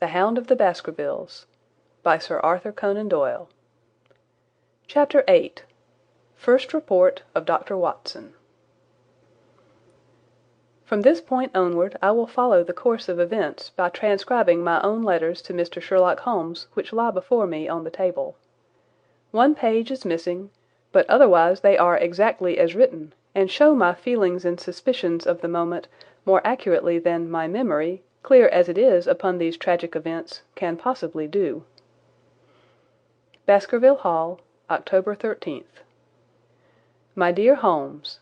The Hound of the Baskervilles by Sir Arthur Conan Doyle. Chapter 8. First Report of Dr. Watson. From this point onward I will follow the course of events by transcribing my own letters to Mr. Sherlock Holmes which lie before me on the table. One page is missing, but otherwise they are exactly as written, and show my feelings and suspicions of the moment more accurately than my memory, clear as it is upon these tragic events, can possibly do. Baskerville Hall, October 13th. My dear Holmes,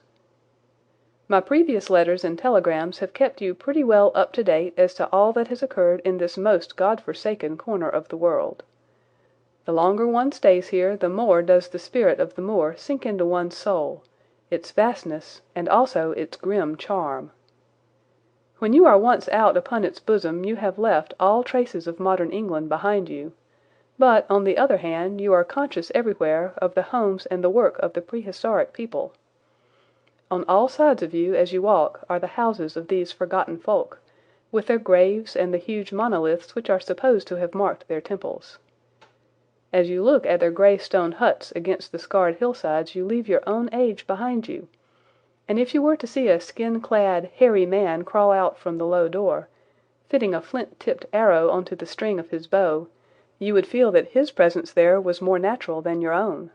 my previous letters and telegrams have kept you pretty well up to date as to all that has occurred in this most God-forsaken corner of the world. The longer one stays here, the more does the spirit of the moor sink into one's soul, its vastness, and also its grim charm. When you are once out upon its bosom you have left all traces of modern England behind you, but, on the other hand, you are conscious everywhere of the homes and the work of the prehistoric people. On all sides of you as you walk are the houses of these forgotten folk, with their graves and the huge monoliths which are supposed to have marked their temples. As you look at their grey stone huts against the scarred hillsides you leave your own age behind you, and if you were to see a skin-clad, hairy man crawl out from the low door, fitting a flint-tipped arrow onto the string of his bow, you would feel that his presence there was more natural than your own.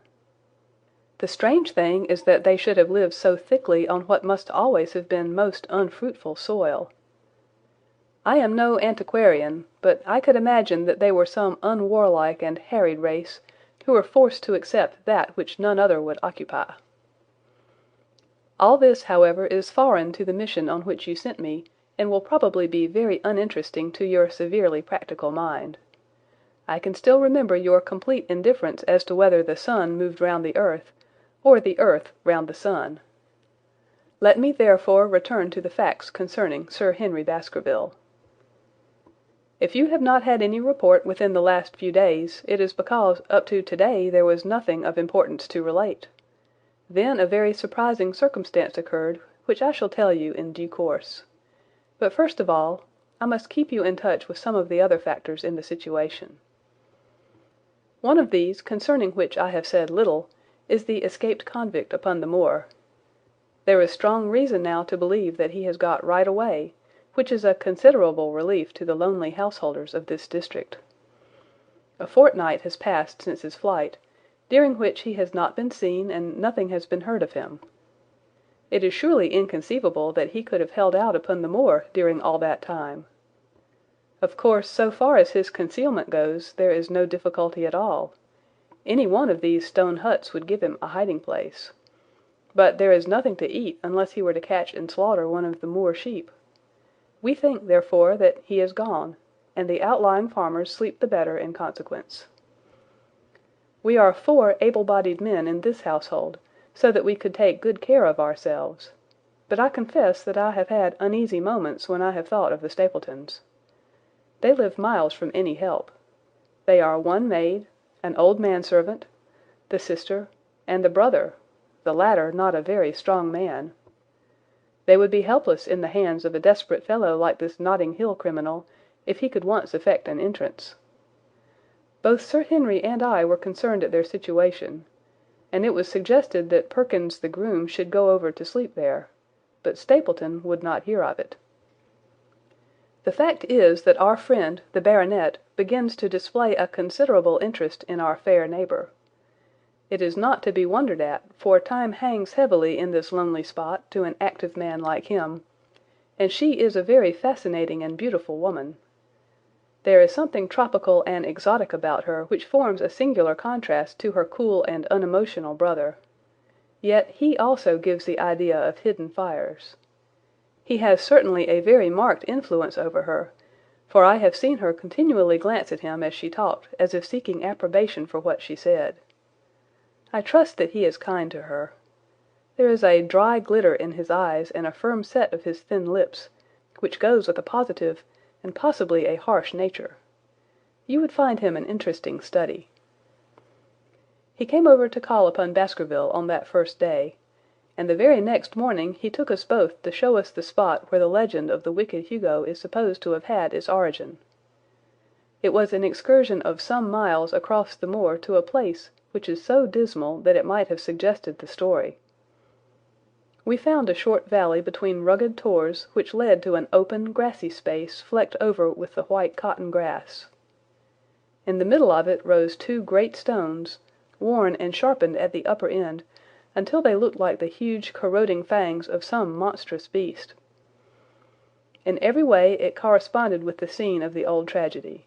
The strange thing is that they should have lived so thickly on what must always have been most unfruitful soil. I am no antiquarian, but I could imagine that they were some unwarlike and harried race who were forced to accept that which none other would occupy. All this, however, is foreign to the mission on which you sent me, and will probably be very uninteresting to your severely practical mind. I can still remember your complete indifference as to whether the sun moved round the earth, or the earth round the sun. Let me therefore return to the facts concerning Sir Henry Baskerville. If you have not had any report within the last few days, it is because up to today there was nothing of importance to relate. Then a very surprising circumstance occurred, which I shall tell you in due course. But first of all, I must keep you in touch with some of the other factors in the situation. One of these, concerning which I have said little, is the escaped convict upon the moor. There is strong reason now to believe that he has got right away, which is a considerable relief to the lonely householders of this district. A fortnight has passed since his flight, during which he has not been seen and nothing has been heard of him. It is surely inconceivable that he could have held out upon the moor during all that time. Of course, so far as his concealment goes, there is no difficulty at all. Any one of these stone huts would give him a hiding place. But there is nothing to eat unless he were to catch and slaughter one of the moor sheep. We think, therefore, that he is gone, and the outlying farmers sleep the better in consequence. We are 4 able-bodied men in this household, so that we could take good care of ourselves, but I confess that I have had uneasy moments when I have thought of the Stapletons. They live miles from any help. They are 1 maid, an old manservant, the sister, and the brother, the latter not a very strong man. They would be helpless in the hands of a desperate fellow like this Notting Hill criminal, if he could once effect an entrance. Both Sir Henry and I were concerned at their situation, and it was suggested that Perkins the groom should go over to sleep there, but Stapleton would not hear of it. The fact is that our friend, the baronet, begins to display a considerable interest in our fair neighbour. It is not to be wondered at, for time hangs heavily in this lonely spot to an active man like him, and she is a very fascinating and beautiful woman. There is something tropical and exotic about her which forms a singular contrast to her cool and unemotional brother. Yet he also gives the idea of hidden fires. He has certainly a very marked influence over her, for I have seen her continually glance at him as she talked, as if seeking approbation for what she said. I trust that he is kind to her. There is a dry glitter in his eyes and a firm set of his thin lips, which goes with a positive and possibly a harsh nature. You would find him an interesting study. He came over to call upon Baskerville on that first day, and the very next morning he took us both to show us the spot where the legend of the wicked Hugo is supposed to have had its origin. It was an excursion of some miles across the moor to a place which is so dismal that it might have suggested the story. We found a short valley between rugged tors which led to an open, grassy space flecked over with the white cotton grass. In the middle of it rose two great stones, worn and sharpened at the upper end until they looked like the huge corroding fangs of some monstrous beast. In every way it corresponded with the scene of the old tragedy.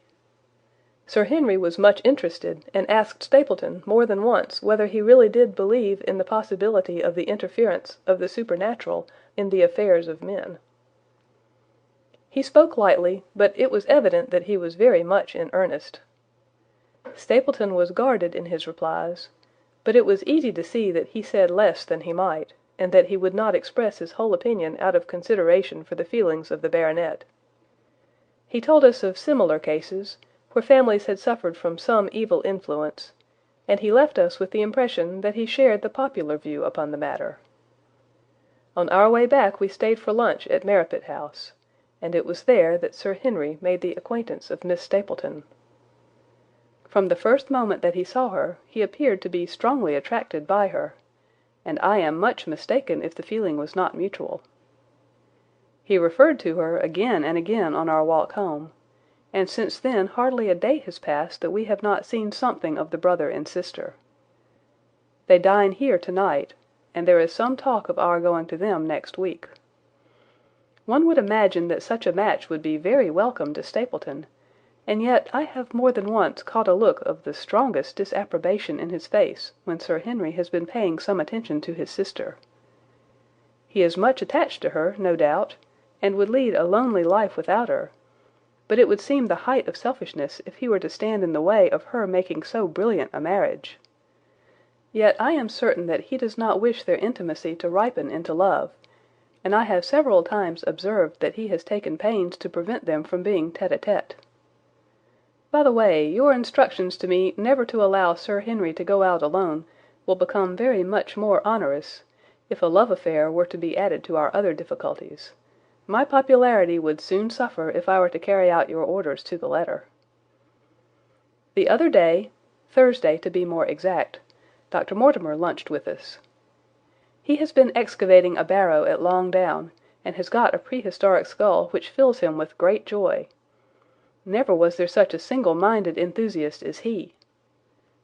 Sir Henry was much interested, and asked Stapleton more than once whether he really did believe in the possibility of the interference of the supernatural in the affairs of men. He spoke lightly, but it was evident that he was very much in earnest. Stapleton was guarded in his replies, but it was easy to see that he said less than he might, and that he would not express his whole opinion out of consideration for the feelings of the baronet. He told us of similar cases, where families had suffered from some evil influence, and he left us with the impression that he shared the popular view upon the matter. On our way back we stayed for lunch at Merripit House, and it was there that Sir Henry made the acquaintance of Miss Stapleton. From the first moment that he saw her, he appeared to be strongly attracted by her, and I am much mistaken if the feeling was not mutual. He referred to her again and again on our walk home, and since then hardly a day has passed that we have not seen something of the brother and sister. They dine here tonight, and there is some talk of our going to them next week. One would imagine that such a match would be very welcome to Stapleton, and yet I have more than once caught a look of the strongest disapprobation in his face when Sir Henry has been paying some attention to his sister. He is much attached to her, no doubt, and would lead a lonely life without her, but it would seem the height of selfishness if he were to stand in the way of her making so brilliant a marriage. Yet I am certain that he does not wish their intimacy to ripen into love, and I have several times observed that he has taken pains to prevent them from being tête-à-tête. By the way, your instructions to me never to allow Sir Henry to go out alone will become very much more onerous if a love affair were to be added to our other difficulties. My popularity would soon suffer if I were to carry out your orders to the letter. The other day, Thursday to be more exact, Dr. Mortimer lunched with us. He has been excavating a barrow at Long Down, and has got a prehistoric skull which fills him with great joy. Never was there such a single-minded enthusiast as he.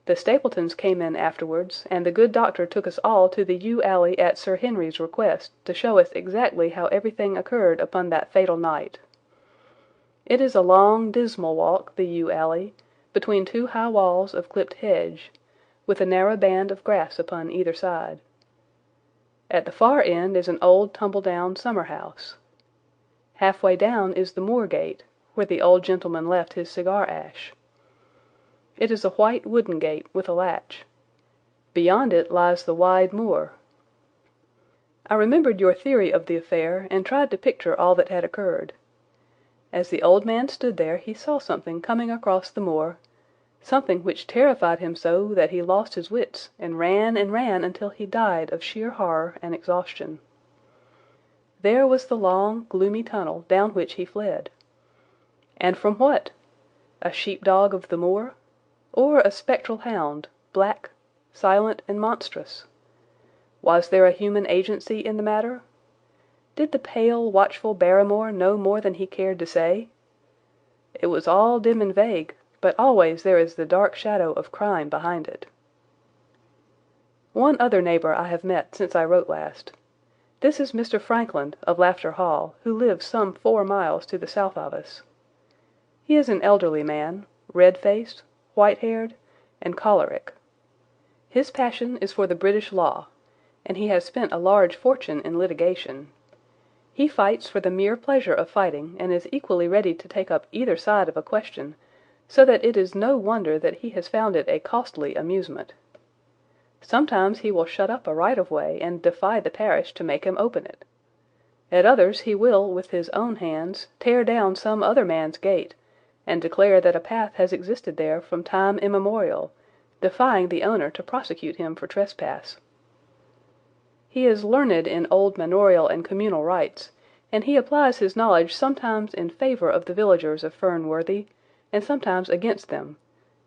The Stapletons came in afterwards, and the good doctor took us all to the yew alley at Sir Henry's request to show us exactly how everything occurred upon that fatal night. It is a long, dismal walk, the yew alley, between two high walls of clipped hedge, with a narrow band of grass upon either side. At the far end is an old tumble-down summer-house. Halfway down is the moor gate, where the old gentleman left his cigar-ash. It is a white wooden gate with a latch. Beyond it lies the wide moor. I remembered your theory of the affair, and tried to picture all that had occurred. As the old man stood there he saw something coming across the moor, something which terrified him so that he lost his wits and ran until he died of sheer horror and exhaustion. There was the long, gloomy tunnel down which he fled. And from what? A sheep-dog of the moor? Or a spectral hound, black, silent, and monstrous? Was there a human agency in the matter? Did the pale, watchful Barrymore know more than he cared to say? It was all dim and vague, but always there is the dark shadow of crime behind it. One other neighbour I have met since I wrote last. This is Mr. Frankland, of Lafter Hall, who lives some 4 miles to the south of us. He is an elderly man, red-faced, white-haired, and choleric. His passion is for the British law, and he has spent a large fortune in litigation. He fights for the mere pleasure of fighting, and is equally ready to take up either side of a question, so that it is no wonder that he has found it a costly amusement. Sometimes he will shut up a right-of-way and defy the parish to make him open it. At others he will, with his own hands, tear down some other man's gate, and declare that a path has existed there from time immemorial, defying the owner to prosecute him for trespass. He is learned in old manorial and communal rights, and he applies his knowledge sometimes in favour of the villagers of Fernworthy, and sometimes against them,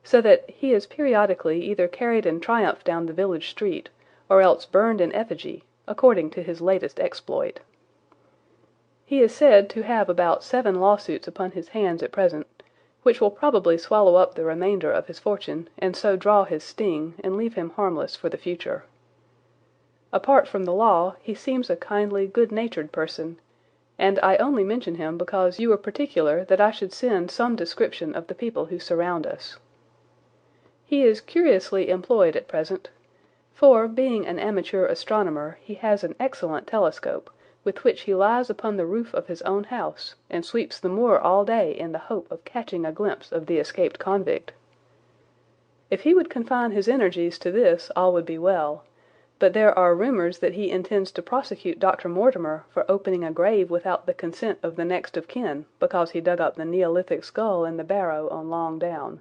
so that he is periodically either carried in triumph down the village street, or else burned in effigy, according to his latest exploit. He is said to have about 7 lawsuits upon his hands at present, which will probably swallow up the remainder of his fortune, and so draw his sting, and leave him harmless for the future. Apart from the law, he seems a kindly, good-natured person, and I only mention him because you were particular that I should send some description of the people who surround us. He is curiously employed at present, for, being an amateur astronomer, he has an excellent telescope, with which he lies upon the roof of his own house, and sweeps the moor all day in the hope of catching a glimpse of the escaped convict. If he would confine his energies to this, all would be well, but there are rumours that he intends to prosecute Dr. Mortimer for opening a grave without the consent of the next of kin, because he dug up the Neolithic skull in the barrow on Long Down.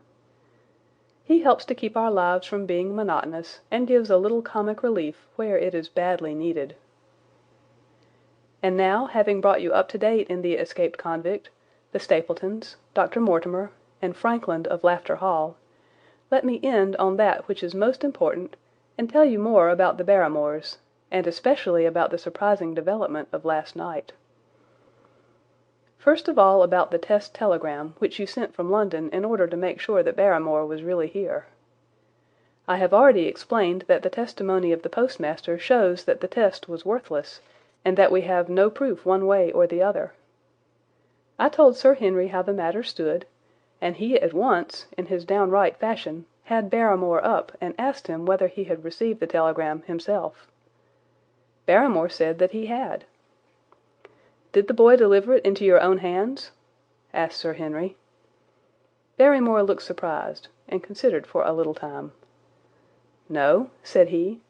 He helps to keep our lives from being monotonous, and gives a little comic relief where it is badly needed. And now, having brought you up to date in the escaped convict, the Stapletons, Dr. Mortimer, and Frankland of Lafter Hall, let me end on that which is most important, and tell you more about the Barrymores, and especially about the surprising development of last night. First of all, about the test telegram which you sent from London in order to make sure that Barrymore was really here. I have already explained that the testimony of the postmaster shows that the test was worthless, and that we have no proof one way or the other. I told Sir Henry how the matter stood, and he at once, in his downright fashion, had Barrymore up and asked him whether he had received the telegram himself. Barrymore said that he had. "Did the boy deliver it into your own hands?" asked Sir Henry. Barrymore looked surprised, and considered for a little time. "No," said he.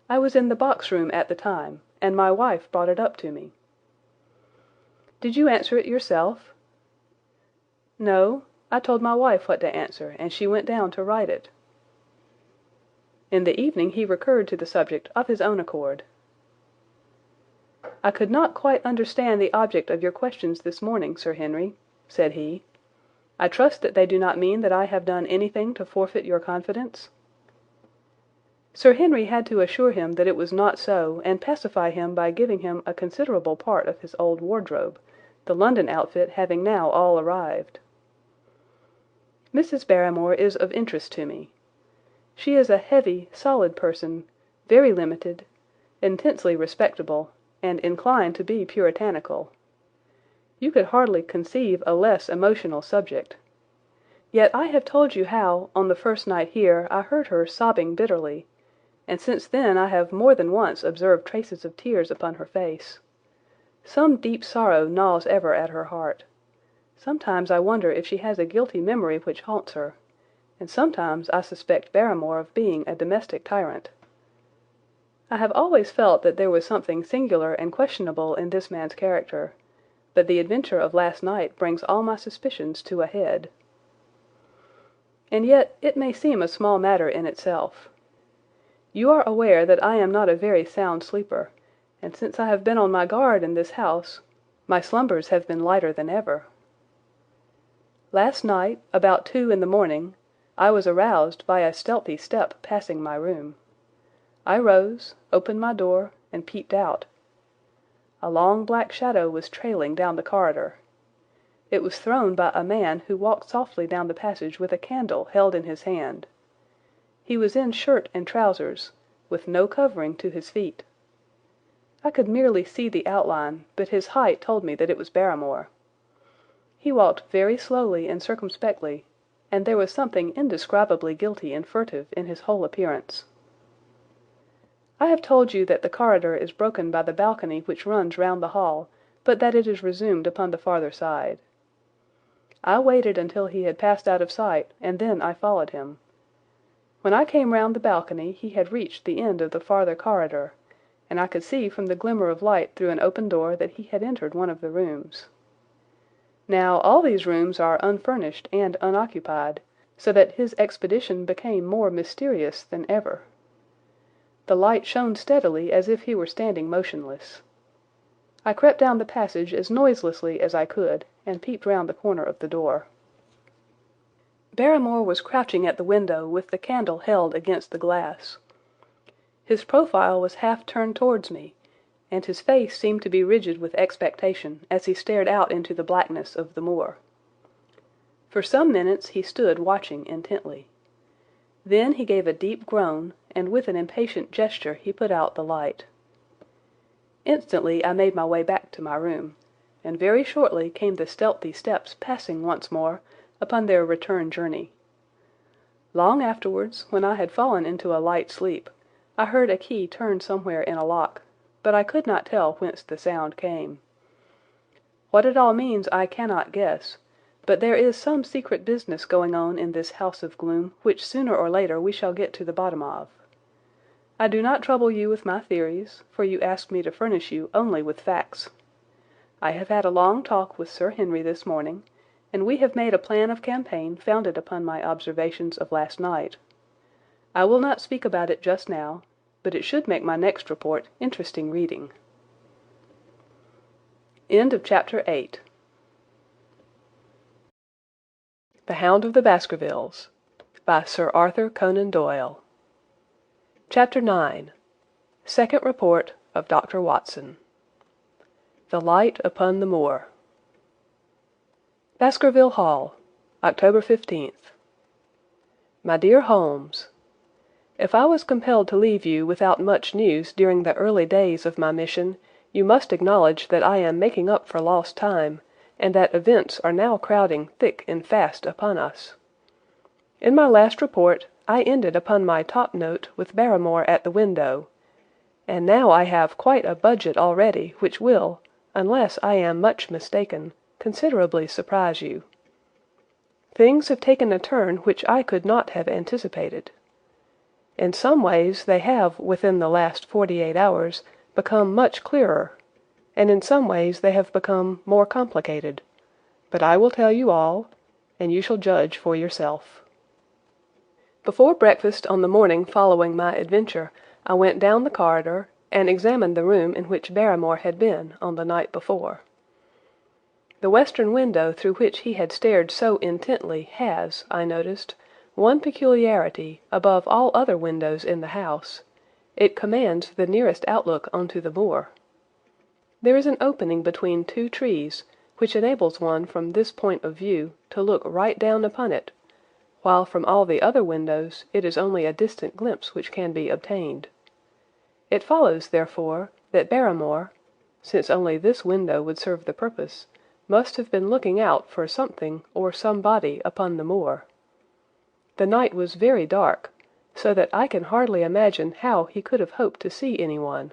"I was in the box-room at the time, and my wife brought it up to me." "Did you answer it yourself?" "No, I told my wife what to answer, and she went down to write it." In the evening he recurred to the subject of his own accord. "I could not quite understand the object of your questions this morning, Sir Henry," said he. "I trust that they do not mean that I have done anything to forfeit your confidence?" Sir Henry had to assure him that it was not so, and pacify him by giving him a considerable part of his old wardrobe, the London outfit having now all arrived. "Mrs. Barrymore is of interest to me. She is a heavy, solid person, very limited, intensely respectable, and inclined to be puritanical. You could hardly conceive a less emotional subject. Yet I have told you how, on the first night here, I heard her sobbing bitterly, and since then I have more than once observed traces of tears upon her face. Some deep sorrow gnaws ever at her heart. Sometimes I wonder if she has a guilty memory which haunts her, and sometimes I suspect Barrymore of being a domestic tyrant. I have always felt that there was something singular and questionable in this man's character, but the adventure of last night brings all my suspicions to a head. And yet it may seem a small matter in itself. You are aware that I am not a very sound sleeper, and since I have been on my guard in this house, my slumbers have been lighter than ever. Last night, about 2 in the morning, I was aroused by a stealthy step passing my room. I rose, opened my door, and peeped out. A long black shadow was trailing down the corridor. It was thrown by a man who walked softly down the passage with a candle held in his hand. He was in shirt and trousers, with no covering to his feet. I could merely see the outline, but his height told me that it was Barrymore. He walked very slowly and circumspectly, and there was something indescribably guilty and furtive in his whole appearance. I have told you that the corridor is broken by the balcony which runs round the hall, but that it is resumed upon the farther side. I waited until he had passed out of sight, and then I followed him. When I came round the balcony he had reached the end of the farther corridor, and I could see from the glimmer of light through an open door that he had entered one of the rooms. Now all these rooms are unfurnished and unoccupied, so that his expedition became more mysterious than ever. The light shone steadily as if he were standing motionless. I crept down the passage as noiselessly as I could, and peeped round the corner of the door. Barrymore was crouching at the window with the candle held against the glass. His profile was half turned towards me, and his face seemed to be rigid with expectation as he stared out into the blackness of the moor. For some minutes he stood watching intently. Then he gave a deep groan, and with an impatient gesture he put out the light. Instantly I made my way back to my room, and very shortly came the stealthy steps passing once more upon their return journey. Long afterwards, when I had fallen into a light sleep, I heard a key turn somewhere in a lock, but I could not tell whence the sound came. What it all means I cannot guess, but there is some secret business going on in this house of gloom which sooner or later we shall get to the bottom of. I do not trouble you with my theories, for you asked me to furnish you only with facts. I have had a long talk with Sir Henry this morning, and we have made a plan of campaign founded upon my observations of last night. I will not speak about it just now, but it should make my next report interesting reading. End of Chapter 8. The Hound of the Baskervilles, by Sir Arthur Conan Doyle. Chapter 9. Second Report of Dr. Watson. The Light upon the Moor. Baskerville Hall, October 15th. My dear Holmes, if I was compelled to leave you without much news during the early days of my mission, you must acknowledge that I am making up for lost time, and that events are now crowding thick and fast upon us. In my last report, I ended upon my top note with Barrymore at the window, and now I have quite a budget already which will, unless I am much mistaken, considerably surprise you. Things have taken a turn which I could not have anticipated. In some ways they have, within the last 48 hours, become much clearer, and in some ways they have become more complicated. But I will tell you all, and you shall judge for yourself. Before breakfast on the morning following my adventure, I went down the corridor and examined the room in which Barrymore had been on the night before. The western window through which he had stared so intently has, I noticed, one peculiarity above all other windows in the house. It commands the nearest outlook onto the moor. There is an opening between two trees, which enables one from this point of view to look right down upon it, while from all the other windows it is only a distant glimpse which can be obtained. It follows, therefore, that Barrymore, since only this window would serve the purpose, must have been looking out for something or somebody upon the moor. The night was very dark, so that I can hardly imagine how he could have hoped to see anyone.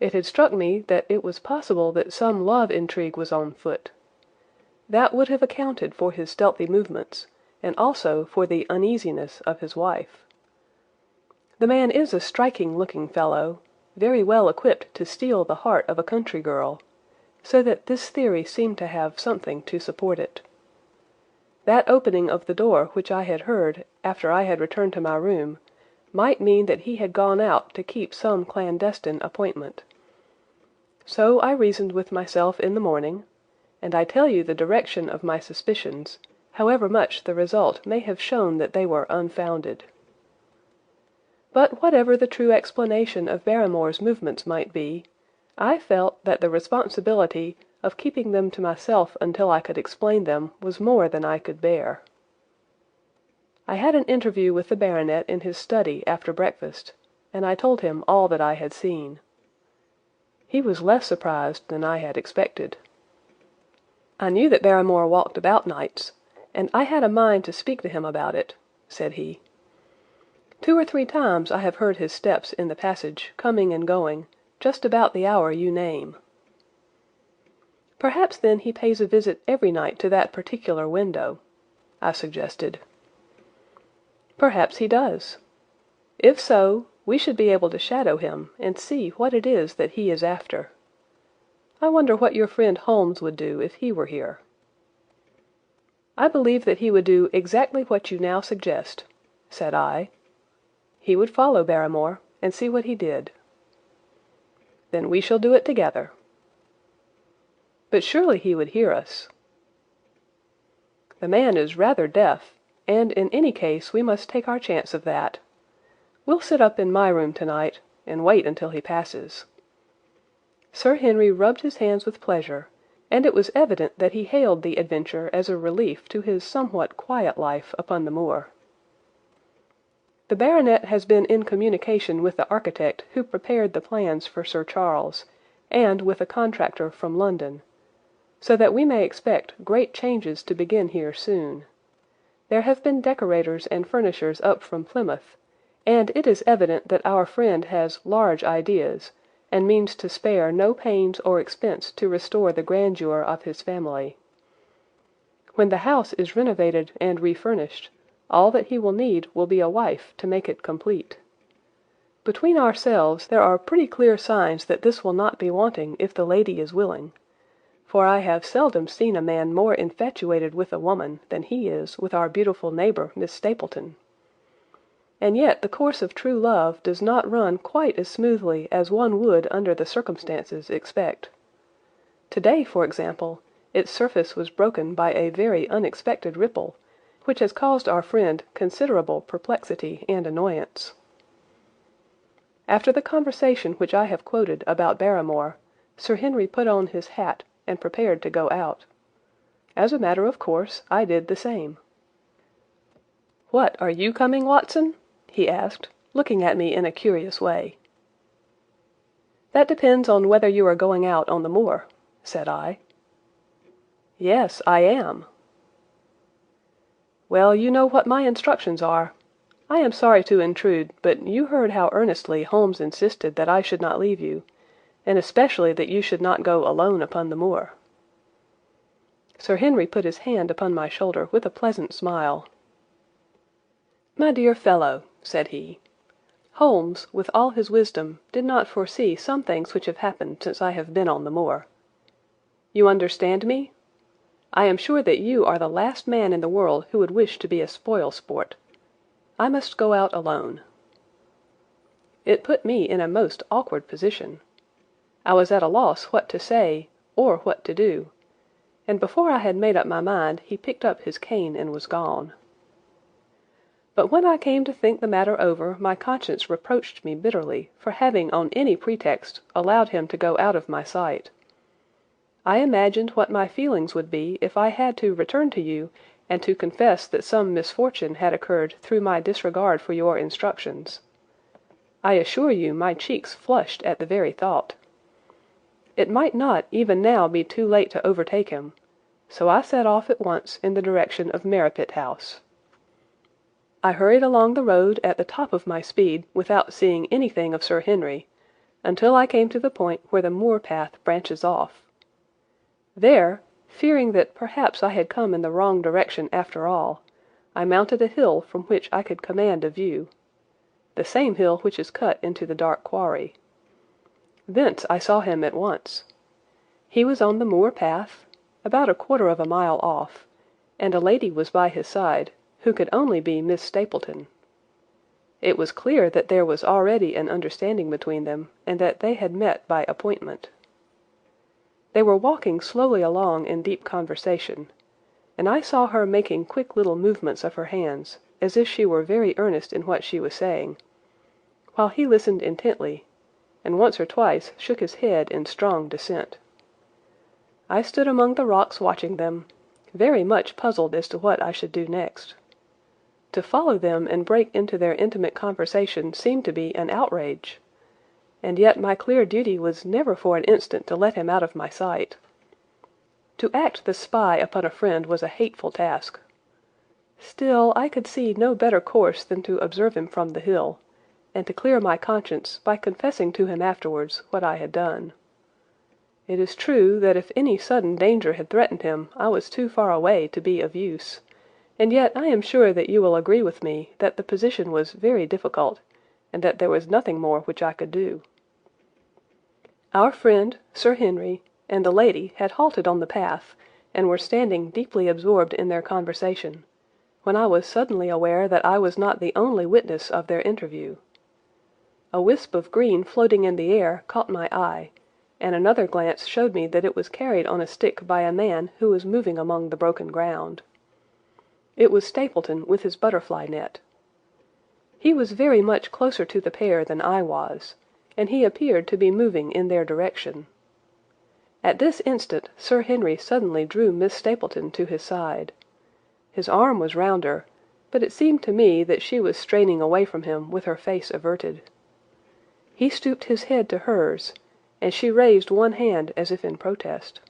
It had struck me that it was possible that some love intrigue was on foot. That would have accounted for his stealthy movements, and also for the uneasiness of his wife. The man is a striking-looking fellow, very well equipped to steal the heart of a country girl, so that this theory seemed to have something to support it. That opening of the door which I had heard after I had returned to my room might mean that he had gone out to keep some clandestine appointment. So I reasoned with myself in the morning, and I tell you the direction of my suspicions, however much the result may have shown that they were unfounded. But whatever the true explanation of Barrymore's movements might be, I felt that the responsibility of keeping them to myself until I could explain them was more than I could bear. I had an interview with the baronet in his study after breakfast, and I told him all that I had seen. He was less surprised than I had expected. "I knew that Barrymore walked about nights, and I had a mind to speak to him about it," said he. "2 or 3 times I have heard his steps in the passage, coming and going, just about the hour you name." "Perhaps then he pays a visit every night to that particular window," I suggested. "Perhaps he does. If so, we should be able to shadow him and see what it is that he is after. I wonder what your friend Holmes would do if he were here." "I believe that he would do exactly what you now suggest," said I. "He would follow Barrymore and see what he did." "Then we shall do it together." "But surely he would hear us." The man is rather deaf, and in any case we must take our chance of that. We'll sit up in my room tonight, and wait until he passes." Sir Henry rubbed his hands with pleasure, and it was evident that he hailed the adventure as a relief to his somewhat quiet life upon the moor. The baronet has been in communication with the architect who prepared the plans for Sir Charles, and with a contractor from London, so that we may expect great changes to begin here soon. There have been decorators and furnishers up from Plymouth, and it is evident that our friend has large ideas, and means to spare no pains or expense to restore the grandeur of his family. When the house is renovated and refurnished, all that he will need will be a wife to make it complete. Between ourselves, there are pretty clear signs that this will not be wanting if the lady is willing, for I have seldom seen a man more infatuated with a woman than he is with our beautiful neighbour, Miss Stapleton. And yet the course of true love does not run quite as smoothly as one would under the circumstances expect. Today, for example, its surface was broken by a very unexpected ripple, which has caused our friend considerable perplexity and annoyance. After the conversation which I have quoted about Barrymore, Sir Henry put on his hat and prepared to go out. As a matter of course, I did the same. "What, are you coming, Watson?" he asked, looking at me in a curious way. "That depends on whether you are going out on the moor," said I. "Yes, I am." "Well, you know what my instructions are. I am sorry to intrude, but you heard how earnestly Holmes insisted that I should not leave you, and especially that you should not go alone upon the moor." Sir Henry put his hand upon my shoulder with a pleasant smile. "My dear fellow," said he, "Holmes, with all his wisdom, did not foresee some things which have happened since I have been on the moor. You understand me? I am sure that you are the last man in the world who would wish to be a spoil-sport. I must go out alone." It put me in a most awkward position. I was at a loss what to say or what to do, and before I had made up my mind he picked up his cane and was gone. But when I came to think the matter over, my conscience reproached me bitterly for having on any pretext allowed him to go out of my sight. I imagined what my feelings would be if I had to return to you and to confess that some misfortune had occurred through my disregard for your instructions. I assure you my cheeks flushed at the very thought. It might not even now be too late to overtake him, so I set off at once in the direction of Merripit House. I hurried along the road at the top of my speed without seeing anything of Sir Henry, until I came to the point where the moor path branches off. There, fearing that perhaps I had come in the wrong direction after all, I mounted a hill from which I could command a view, the same hill which is cut into the dark quarry. Thence I saw him at once. He was on the moor path, about a quarter of a mile off, and a lady was by his side, who could only be Miss Stapleton. It was clear that there was already an understanding between them, and that they had met by appointment. They were walking slowly along in deep conversation, and I saw her making quick little movements of her hands, as if she were very earnest in what she was saying, while he listened intently, and once or twice shook his head in strong dissent. I stood among the rocks watching them, very much puzzled as to what I should do next. To follow them and break into their intimate conversation seemed to be an outrage, and yet my clear duty was never for an instant to let him out of my sight. To act the spy upon a friend was a hateful task. Still, I could see no better course than to observe him from the hill, and to clear my conscience by confessing to him afterwards what I had done. It is true that if any sudden danger had threatened him, I was too far away to be of use, and yet I am sure that you will agree with me that the position was very difficult, and that there was nothing more which I could do. Our friend, Sir Henry, and the lady had halted on the path, and were standing deeply absorbed in their conversation, when I was suddenly aware that I was not the only witness of their interview. A wisp of green floating in the air caught my eye, and another glance showed me that it was carried on a stick by a man who was moving among the broken ground. It was Stapleton with his butterfly net. He was very much closer to the pair than I was, and he appeared to be moving in their direction. At this instant Sir Henry suddenly drew Miss Stapleton to his side. His arm was round her, but it seemed to me that she was straining away from him with her face averted. He stooped his head to hers, and she raised one hand as if in protest.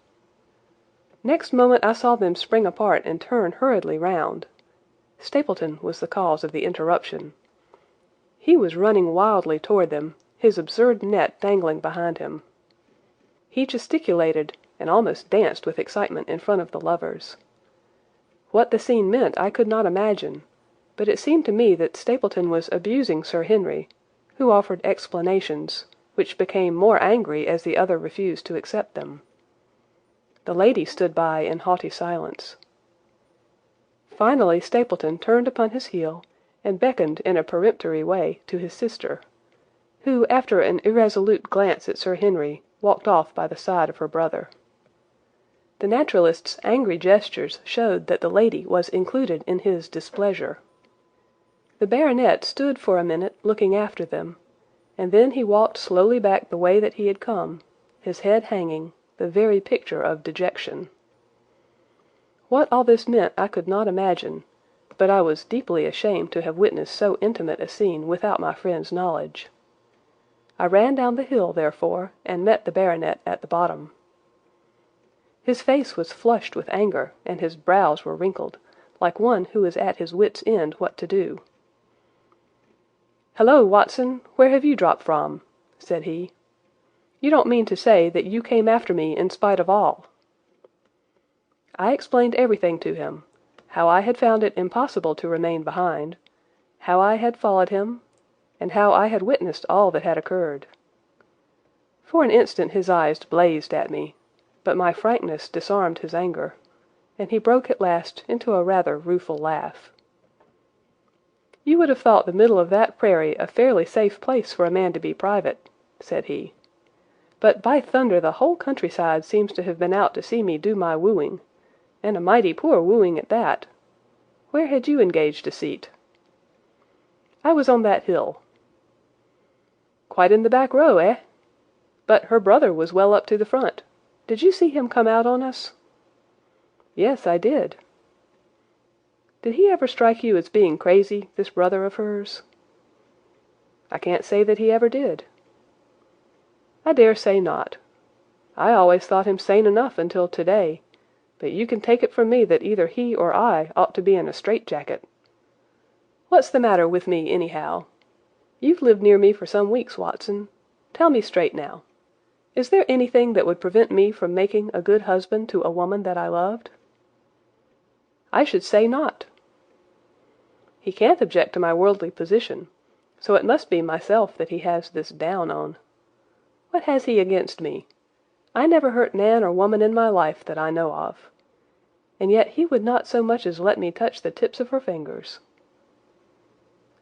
Next moment I saw them spring apart and turn hurriedly round. Stapleton was the cause of the interruption. He was running wildly toward them, his absurd net dangling behind him. He gesticulated and almost danced with excitement in front of the lovers. What the scene meant I could not imagine, but it seemed to me that Stapleton was abusing Sir Henry, who offered explanations, which became more angry as the other refused to accept them. The lady stood by in haughty silence. Finally Stapleton turned upon his heel and beckoned in a peremptory way to his sister, who, after an irresolute glance at Sir Henry, walked off by the side of her brother. The naturalist's angry gestures showed that the lady was included in his displeasure. The baronet stood for a minute looking after them, and then he walked slowly back the way that he had come, his head hanging, the very picture of dejection. What all this meant I could not imagine, but I was deeply ashamed to have witnessed so intimate a scene without my friend's knowledge. I ran down the hill, therefore, and met the baronet at the bottom. His face was flushed with anger, and his brows were wrinkled, like one who is at his wits' end what to do. "Hello, Watson, where have you dropped from?" said he. "You don't mean to say that you came after me in spite of all?" I explained everything to him, how I had found it impossible to remain behind, how I had followed him, and how I had witnessed all that had occurred. For an instant his eyes blazed at me, but my frankness disarmed his anger, and he broke at last into a rather rueful laugh. "You would have thought the middle of that prairie a fairly safe place for a man to be private," said he. "But by thunder the whole countryside seems to have been out to see me do my wooing, and a mighty poor wooing at that. Where had you engaged a seat?" "I was on that hill." "Quite in the back row, eh? But her brother was well up to the front. Did you see him come out on us?" "Yes, I did." "Did he ever strike you as being crazy, this brother of hers?" "I can't say that he ever did." "I dare say not. I always thought him sane enough until to-day, but you can take it from me that either he or I ought to be in a strait-jacket. What's the matter with me, anyhow? You've lived near me for some weeks, Watson. Tell me straight now. Is there anything that would prevent me from making a good husband to a woman that I loved?" "I should say not." "He can't object to my worldly position, so it must be myself that he has this down on. What has he against me? I never hurt man or woman in my life that I know of. And yet he would not so much as let me touch the tips of her fingers."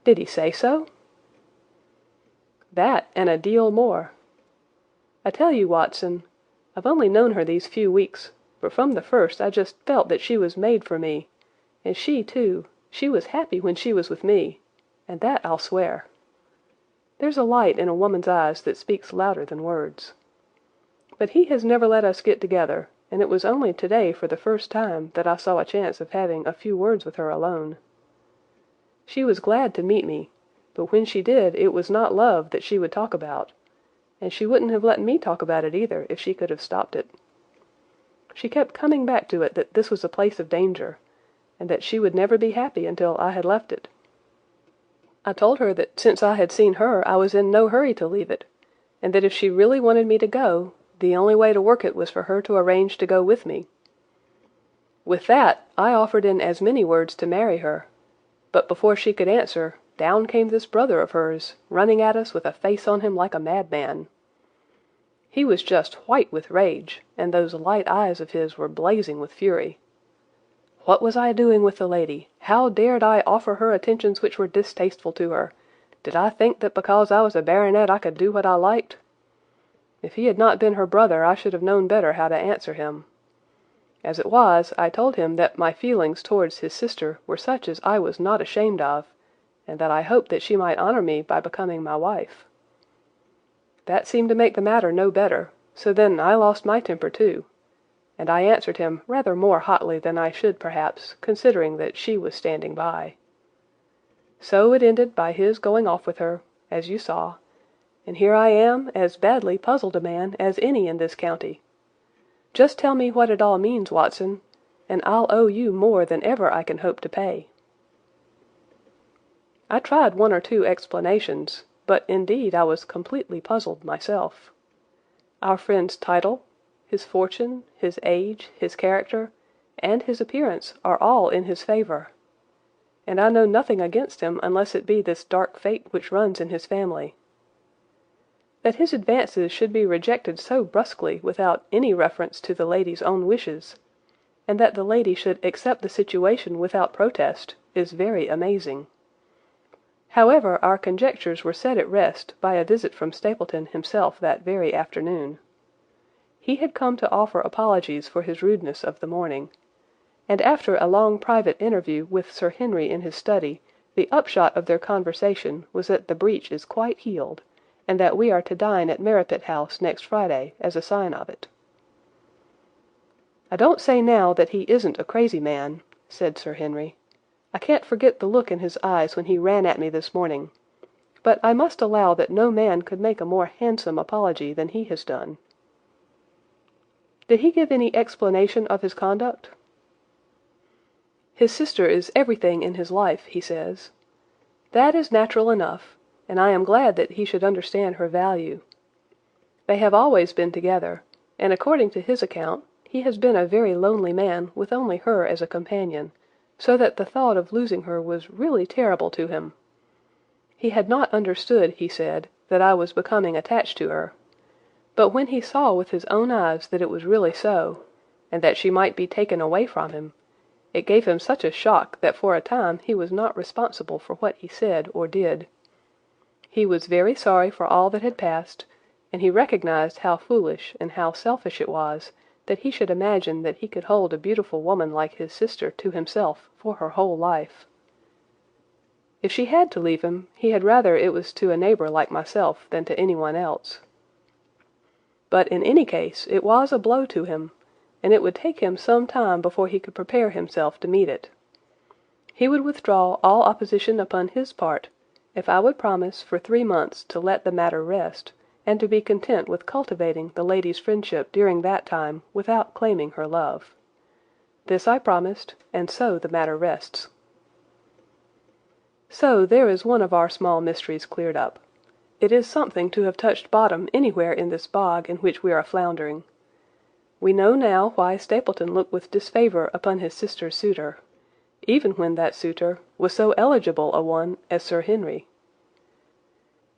"Did he say so?" "That, and a deal more. I tell you, Watson, I've only known her these few weeks, but from the first I just felt that she was made for me, and she, too, she was happy when she was with me, and that I'll swear. There's a light in a woman's eyes that speaks louder than words. But he has never let us get together, and it was only today for the first time that I saw a chance of having a few words with her alone. She was glad to meet me, but when she did it was not love that she would talk about, and she wouldn't have let me talk about it either if she could have stopped it. She kept coming back to it that this was a place of danger, and that she would never be happy until I had left it. I told her that since I had seen her I was in no hurry to leave it, and that if she really wanted me to go, the only way to work it was for her to arrange to go with me. With that I offered in as many words to marry her, but before she could answer, down came this brother of hers, running at us with a face on him like a madman. He was just white with rage, and those light eyes of his were blazing with fury. What was I doing with the lady? How dared I offer her attentions which were distasteful to her? Did I think that because I was a baronet I could do what I liked? If he had not been her brother I should have known better how to answer him. As it was, I told him that my feelings towards his sister were such as I was not ashamed of, and that I hoped that she might honour me by becoming my wife. That seemed to make the matter no better, so then I lost my temper too, and I answered him rather more hotly than I should perhaps, considering that she was standing by. So it ended by his going off with her, as you saw, and here I am, as badly puzzled a man as any in this county. Just tell me what it all means, Watson, and I'll owe you more than ever I can hope to pay." I tried one or two explanations, but indeed I was completely puzzled myself. Our friend's title, his fortune, his age, his character, and his appearance are all in his favour, and I know nothing against him unless it be this dark fate which runs in his family. That his advances should be rejected so brusquely without any reference to the lady's own wishes, and that the lady should accept the situation without protest, is very amazing. However, our conjectures were set at rest by a visit from Stapleton himself that very afternoon. He had come to offer apologies for his rudeness of the morning, and after a long private interview with Sir Henry in his study, the upshot of their conversation was that the breach is quite healed, and that we are to dine at Merripit House next Friday as a sign of it. "I don't say now that he isn't a crazy man," said Sir Henry. "I can't forget the look in his eyes when he ran at me this morning, but I must allow that no man could make a more handsome apology than he has done." "Did he give any explanation of his conduct?" "His sister is everything in his life, he says. That is natural enough, and I am glad that he should understand her value. They have always been together, and according to his account, he has been a very lonely man with only her as a companion, so that the thought of losing her was really terrible to him. He had not understood, he said, that I was becoming attached to her, but when he saw with his own eyes that it was really so, and that she might be taken away from him, it gave him such a shock that for a time he was not responsible for what he said or did. He was very sorry for all that had passed, and he recognized how foolish and how selfish it was that he should imagine that he could hold a beautiful woman like his sister to himself for her whole life. If she had to leave him, he had rather it was to a neighbour like myself than to anyone else. But in any case it was a blow to him, and it would take him some time before he could prepare himself to meet it. He would withdraw all opposition upon his part, if I would promise for 3 months to let the matter rest, and to be content with cultivating the lady's friendship during that time without claiming her love. This I promised, and so the matter rests. So there is one of our small mysteries cleared up. It is something to have touched bottom anywhere in this bog in which we are floundering. We know now why Stapleton looked with disfavour upon his sister's suitor, even when that suitor was so eligible a one as Sir Henry.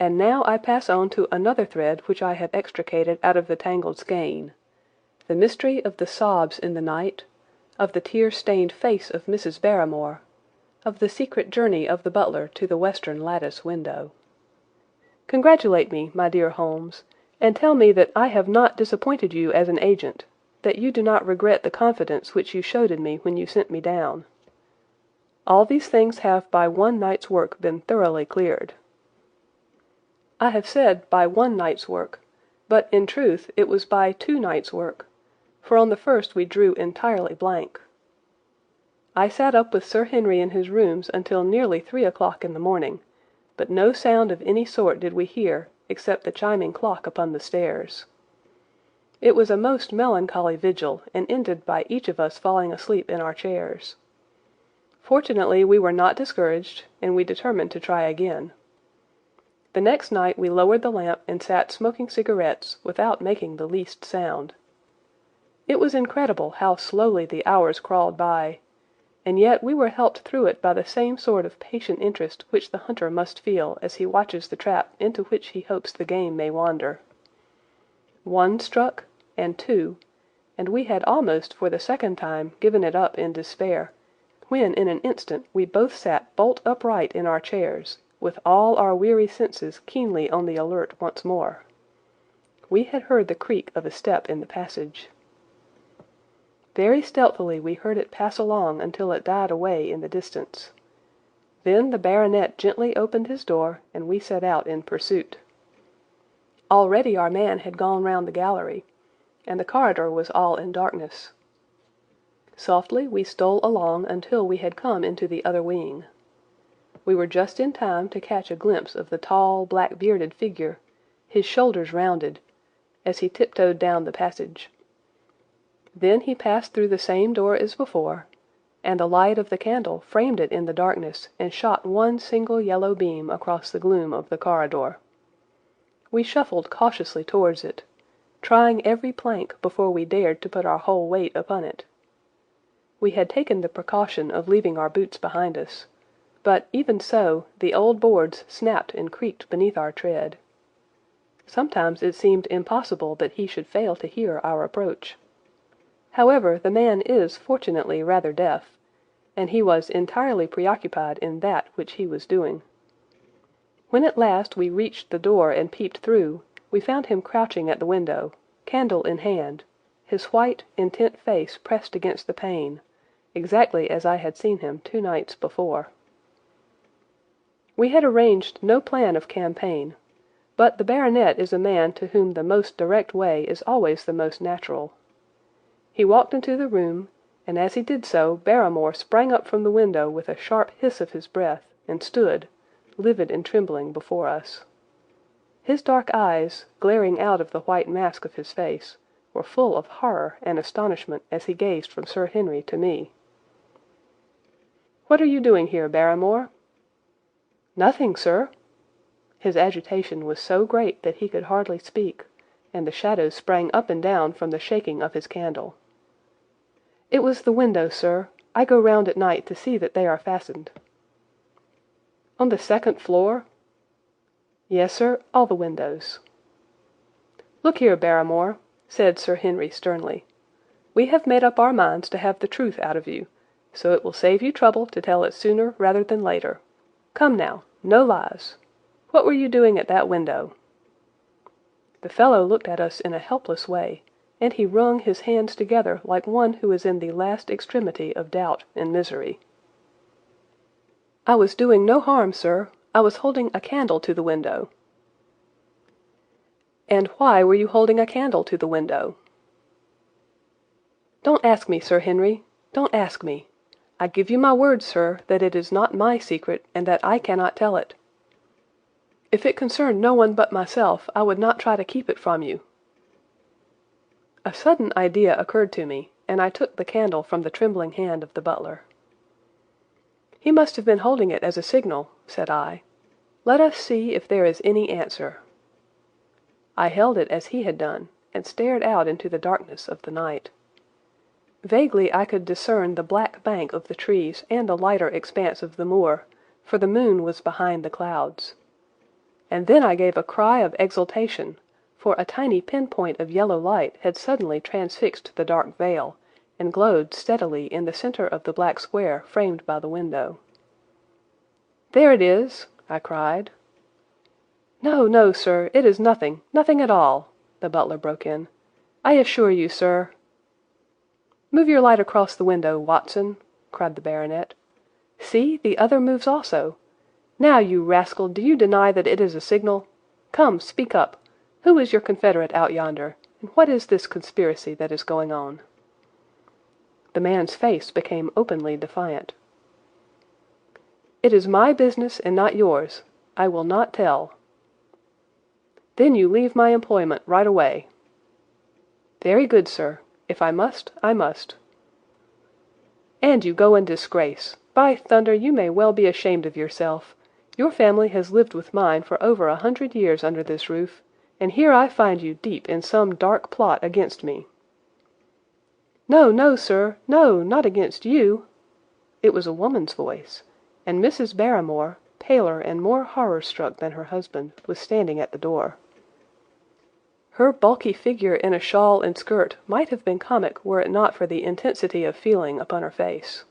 And now I pass on to another thread which I have extricated out of the tangled skein, the mystery of the sobs in the night, of the tear-stained face of Mrs. Barrymore, of the secret journey of the butler to the western lattice window. Congratulate me, my dear Holmes, and tell me that I have not disappointed you as an agent, that you do not regret the confidence which you showed in me when you sent me down. All these things have by one night's work been thoroughly cleared. I have said by one night's work, but in truth it was by 2 nights' work, for on the first we drew entirely blank. I sat up with Sir Henry in his rooms until nearly 3 o'clock in the morning, but no sound of any sort did we hear except the chiming clock upon the stairs. It was a most melancholy vigil, and ended by each of us falling asleep in our chairs. Fortunately we were not discouraged, and we determined to try again. The next night we lowered the lamp and sat smoking cigarettes without making the least sound. It was incredible how slowly the hours crawled by, and yet we were helped through it by the same sort of patient interest which the hunter must feel as he watches the trap into which he hopes the game may wander. 1 struck, and 2, and we had almost for the second time given it up in despair, when in an instant we both sat bolt upright in our chairs, with all our weary senses keenly on the alert once more. We had heard the creak of a step in the passage. Very stealthily we heard it pass along until it died away in the distance. Then the baronet gently opened his door, and we set out in pursuit. Already our man had gone round the gallery, and the corridor was all in darkness. Softly we stole along until we had come into the other wing. We were just in time to catch a glimpse of the tall, black-bearded figure, his shoulders rounded, as he tiptoed down the passage. Then he passed through the same door as before, and the light of the candle framed it in the darkness and shot one single yellow beam across the gloom of the corridor. We shuffled cautiously towards it, trying every plank before we dared to put our whole weight upon it. We had taken the precaution of leaving our boots behind us, but even so the old boards snapped and creaked beneath our tread. Sometimes it seemed impossible that he should fail to hear our approach. However, the man is fortunately rather deaf, and he was entirely preoccupied in that which he was doing. When at last we reached the door and peeped through, we found him crouching at the window, candle in hand, his white, intent face pressed against the pane, exactly as I had seen him 2 nights before. We had arranged no plan of campaign, but the baronet is a man to whom the most direct way is always the most natural. He walked into the room, and as he did so Barrymore sprang up from the window with a sharp hiss of his breath, and stood, livid and trembling, before us. His dark eyes, glaring out of the white mask of his face, were full of horror and astonishment as he gazed from Sir Henry to me. "What are you doing here, Barrymore?" "Nothing, sir." His agitation was so great that he could hardly speak, and the shadows sprang up and down from the shaking of his candle. "It was the window, sir. I go round at night to see that they are fastened." "On the 2nd floor?" "Yes, sir, all the windows." "Look here, Barrymore," said Sir Henry sternly. "We have made up our minds to have the truth out of you, so it will save you trouble to tell it sooner rather than later. Come now, no lies. What were you doing at that window?" The fellow looked at us in a helpless way, and he wrung his hands together like one who is in the last extremity of doubt and misery. "I was doing no harm, sir. I was holding a candle to the window." "And why were you holding a candle to the window?" "Don't ask me, Sir Henry. Don't ask me. I give you my word, sir, that it is not my secret, and that I cannot tell it. If it concerned no one but myself, I would not try to keep it from you." A sudden idea occurred to me, and I took the candle from the trembling hand of the butler. "He must have been holding it as a signal," said I. "Let us see if there is any answer." I held it as he had done, and stared out into the darkness of the night. Vaguely I could discern the black bank of the trees and the lighter expanse of the moor, for the moon was behind the clouds. And then I gave a cry of exultation, for a tiny pinpoint of yellow light had suddenly transfixed the dark veil, and glowed steadily in the centre of the black square framed by the window. "There it is!" I cried. "No, no, sir, it is nothing, nothing at all," the butler broke in. "I assure you, sir—" "Move your light across the window, Watson," cried the baronet. "See, the other moves also. Now, you rascal, do you deny that it is a signal? Come, speak up. Who is your confederate out yonder, and what is this conspiracy that is going on?" The man's face became openly defiant. "It is my business and not yours. I will not tell." "Then you leave my employment right away." "Very good, sir. If I must, I must." "And you go in disgrace. By thunder, you may well be ashamed of yourself. Your family has lived with mine for over 100 years under this roof, and here I find you deep in some dark plot against me." "No, no, sir, no, not against you." It was a woman's voice, and Mrs. Barrymore, paler and more horror-struck than her husband, was standing at the door. Her bulky figure in a shawl and skirt might have been comic were it not for the intensity of feeling upon her face.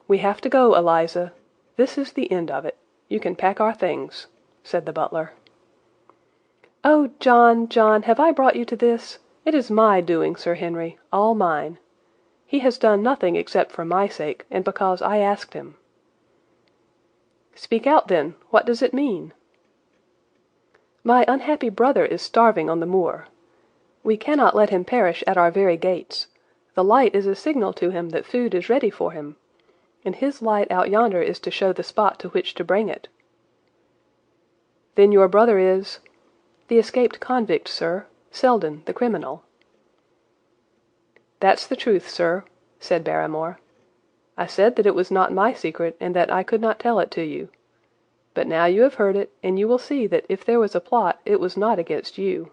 "We have to go, Eliza. This is the end of it. You can pack our things," said the butler. "Oh, John, John, have I brought you to this? "It is my doing, Sir Henry, all mine. He has done nothing except for my sake, and because I asked him." "Speak out, then. What does it mean?" "My unhappy brother is starving on the moor. We cannot let him perish at our very gates. The light is a signal to him that food is ready for him, and his light out yonder is to show the spot to which to bring it." "Then your brother is—" "The escaped convict, sir. Selden, the criminal." "That's the truth, sir," said Barrymore. "I said that it was not my secret, and that I could not tell it to you. But now you have heard it, and you will see that if there was a plot it was not against you."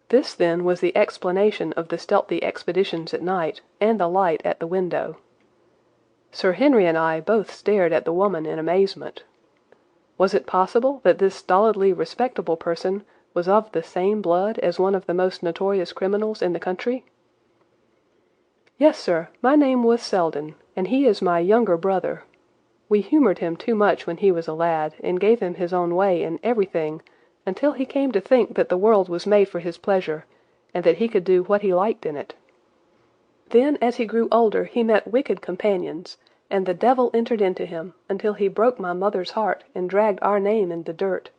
This, then, was the explanation of the stealthy expeditions at night, and the light at the window. Sir Henry and I both stared at the woman in amazement. Was it possible that this stolidly respectable person was of the same blood as one of the most notorious criminals in the country? "Yes, sir, my name was Selden, and he is my younger brother. We humoured him too much when he was a lad, and gave him his own way in everything until he came to think that the world was made for his pleasure, and that he could do what he liked in it. Then as he grew older he met wicked companions, and the devil entered into him, until he broke my mother's heart and dragged our name in the dirt.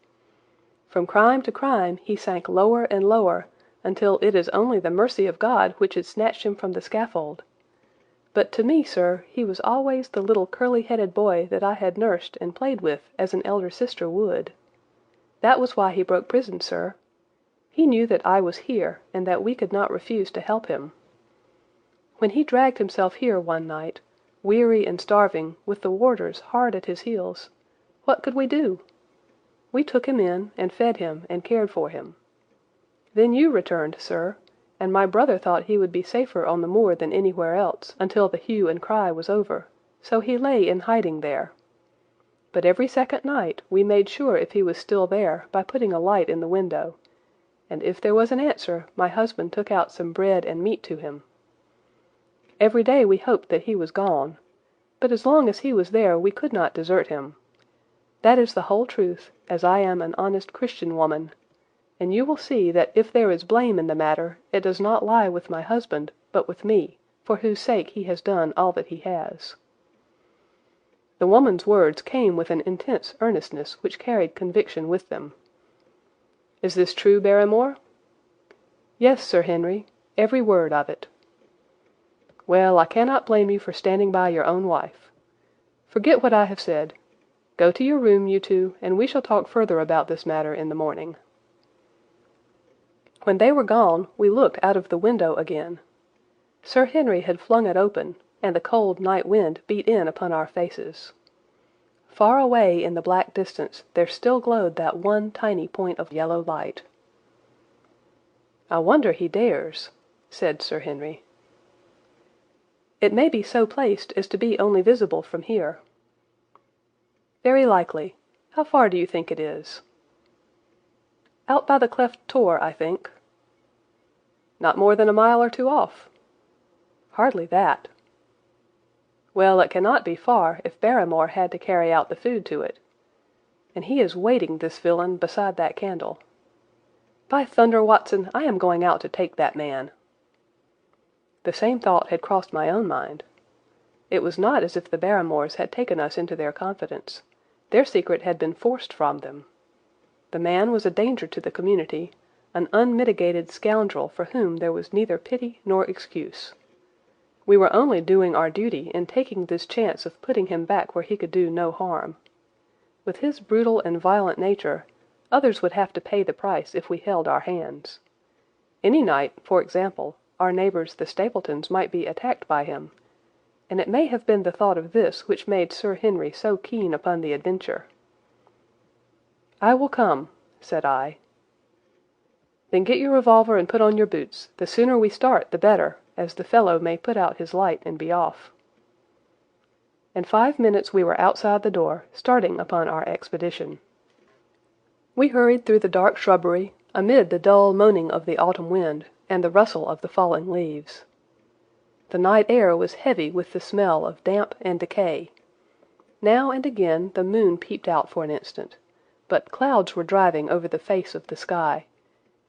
From crime to crime he sank lower and lower, until it is only the mercy of God which had snatched him from the scaffold. But to me, sir, he was always the little curly-headed boy that I had nursed and played with as an elder sister would. That was why he broke prison, sir. He knew that I was here, and that we could not refuse to help him. When he dragged himself here one night, weary and starving, with the warders hard at his heels, what could we do? We took him in, and fed him, and cared for him. Then you returned, sir, and my brother thought he would be safer on the moor than anywhere else, until the hue and cry was over, so he lay in hiding there. But every second night we made sure if he was still there by putting a light in the window, and if there was an answer, my husband took out some bread and meat to him. Every day we hoped that he was gone, but as long as he was there we could not desert him. That is the whole truth, as I am an honest Christian woman, and you will see that if there is blame in the matter, it does not lie with my husband, but with me, for whose sake he has done all that he has." The woman's words came with an intense earnestness which carried conviction with them. "Is this true, Barrymore?" "Yes, Sir Henry, every word of it." "Well, I cannot blame you for standing by your own wife. Forget what I have said. Go to your room, you two, and we shall talk further about this matter in the morning." When they were gone, we looked out of the window again. Sir Henry had flung it open, and the cold night wind beat in upon our faces. Far away in the black distance there still glowed that one tiny point of yellow light. "I wonder he dares," said Sir Henry. "It may be so placed as to be only visible from here." "Very likely. How far do you think it is?" "Out by the cleft tor, I think." "Not more than a mile or two off." "Hardly that." "Well, it cannot be far if Barrymore had to carry out the food to it. And he is waiting, this villain, beside that candle. By thunder, Watson, I am going out to take that man." The same thought had crossed my own mind. It was not as if the Barrymores had taken us into their confidence. Their secret had been forced from them. The man was a danger to the community, an unmitigated scoundrel for whom there was neither pity nor excuse. We were only doing our duty in taking this chance of putting him back where he could do no harm. With his brutal and violent nature, others would have to pay the price if we held our hands. Any night, for example, our neighbours the Stapletons might be attacked by him, and it may have been the thought of this which made Sir Henry so keen upon the adventure. "I will come," said I. "Then get your revolver and put on your boots. The sooner we start the better, as the fellow may put out his light and be off." In 5 minutes we were outside the door, starting upon our expedition. We hurried through the dark shrubbery, amid the dull moaning of the autumn wind and the rustle of the falling leaves. The night air was heavy with the smell of damp and decay. Now and again the moon peeped out for an instant, but clouds were driving over the face of the sky,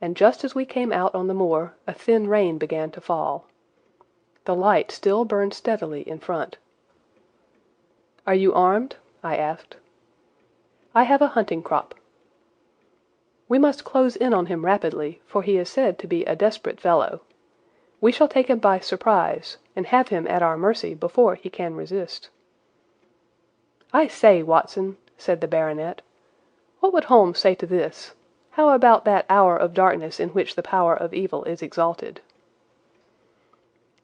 and just as we came out on the moor a thin rain began to fall. The light still burned steadily in front. "Are you armed?" I asked. "I have a hunting crop." "We must close in on him rapidly, for he is said to be a desperate fellow. We shall take him by surprise, and have him at our mercy before he can resist." "I say, Watson," said the baronet, "what would Holmes say to this? How about that hour of darkness in which the power of evil is exalted?"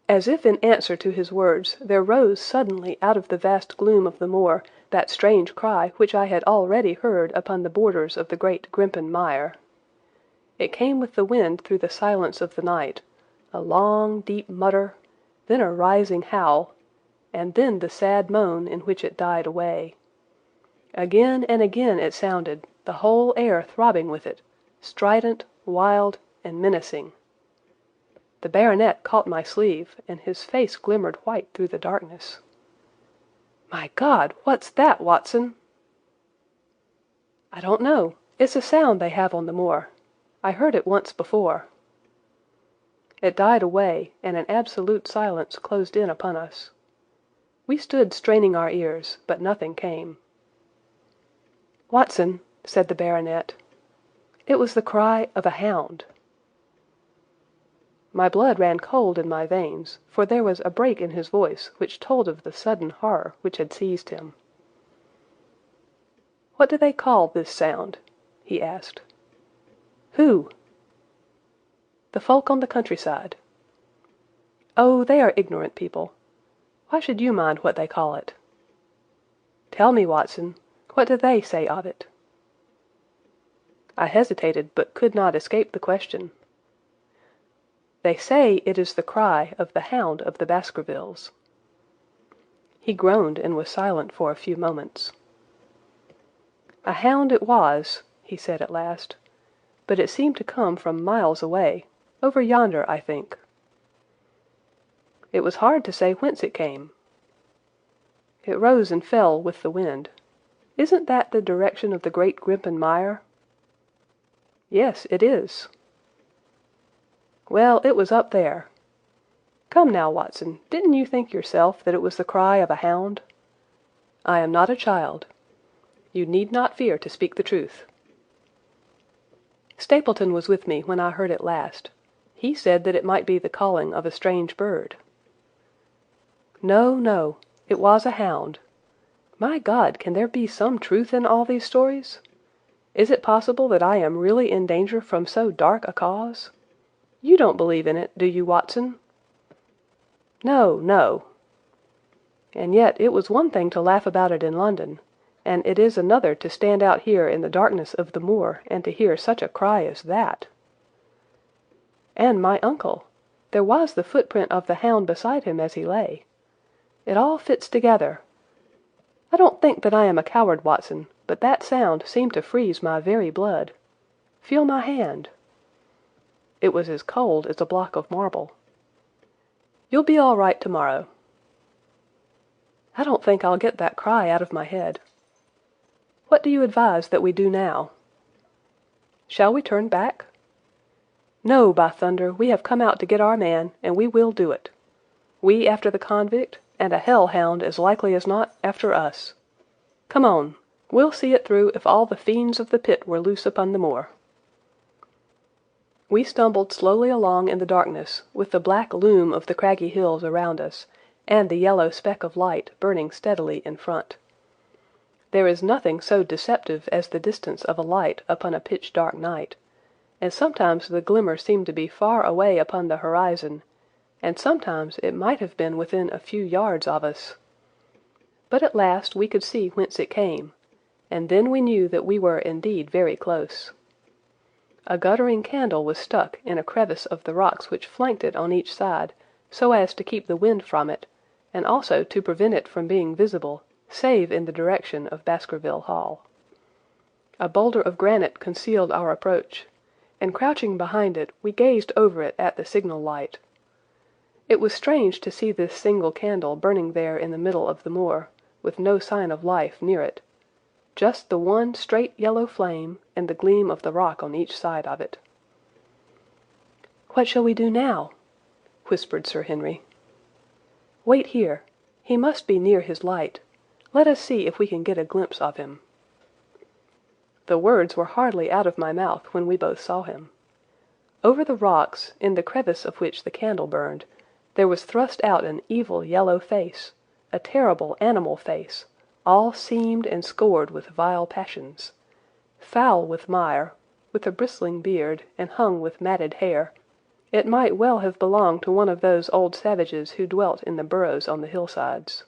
As if in answer to his words, there rose suddenly out of the vast gloom of the moor that strange cry which I had already heard upon the borders of the great Grimpen Mire. It came with the wind through the silence of the night, a long, deep mutter, then a rising howl, and then the sad moan in which it died away. Again and again it sounded, the whole air throbbing with it, strident, wild, and menacing. The baronet caught my sleeve, and his face glimmered white through the darkness. "My God, what's that, Watson?" "I don't know. It's a sound they have on the moor. I heard it once before." It died away, and an absolute silence closed in upon us. We stood straining our ears, but nothing came. "Watson," said the baronet, "it was the cry of a hound." My blood ran cold in my veins, for there was a break in his voice which told of the sudden horror which had seized him. "What do they call this sound?" he asked. "Who?" "The folk on the countryside." "Oh, they are ignorant people. Why should you mind what they call it?" "Tell me, Watson, what do they say of it?" I hesitated, but could not escape the question. "They say it is the cry of the Hound of the Baskervilles." He groaned and was silent for a few moments. "A hound it was," he said at last, "but it seemed to come from miles away, over yonder, I think." "It was hard to say whence it came." "It rose and fell with the wind. Isn't that the direction of the great Grimpen Mire?" "Yes, it is." "Well, it was up there. Come now, Watson, didn't you think yourself that it was the cry of a hound? I am not a child. You need not fear to speak the truth." "Stapleton was with me when I heard it last. He said that it might be the calling of a strange bird." "No, no, it was a hound. My God, can there be some truth in all these stories? Is it possible that I am really in danger from so dark a cause? You don't believe in it, do you, Watson?" "No, no." "And yet it was one thing to laugh about it in London, and it is another to stand out here in the darkness of the moor and to hear such a cry as that." "And my uncle. There was the footprint of the hound beside him as he lay. It all fits together. I don't think that I am a coward, Watson, but that sound seemed to freeze my very blood. Feel my hand." It was as cold as a block of marble. "You'll be all right tomorrow." "I don't think I'll get that cry out of my head. What do you advise that we do now?" "Shall we turn back?" "No, by thunder, we have come out to get our man, and we will do it. We after the convict, and a hell-hound as likely as not after us. Come on, we'll see it through if all the fiends of the pit were loose upon the moor." We stumbled slowly along in the darkness, with the black loom of the craggy hills around us, and the yellow speck of light burning steadily in front. There is nothing so deceptive as the distance of a light upon a pitch-dark night, and sometimes the glimmer seemed to be far away upon the horizon, and sometimes it might have been within a few yards of us. But at last we could see whence it came, and then we knew that we were indeed very close. A guttering candle was stuck in a crevice of the rocks which flanked it on each side, so as to keep the wind from it, and also to prevent it from being visible, save in the direction of Baskerville Hall. A boulder of granite concealed our approach, and crouching behind it, we gazed over it at the signal light. It was strange to see this single candle burning there in the middle of the moor, with no sign of life near it, just the one straight yellow flame and the gleam of the rock on each side of it. "What shall we do now?" whispered Sir Henry. "Wait here. He must be near his light. Let us see if we can get a glimpse of him." The words were hardly out of my mouth when we both saw him. Over the rocks, in the crevice of which the candle burned, there was thrust out an evil yellow face, a terrible animal face, all seamed and scored with vile passions. Foul with mire, with a bristling beard, and hung with matted hair, it might well have belonged to one of those old savages who dwelt in the burrows on the hillsides.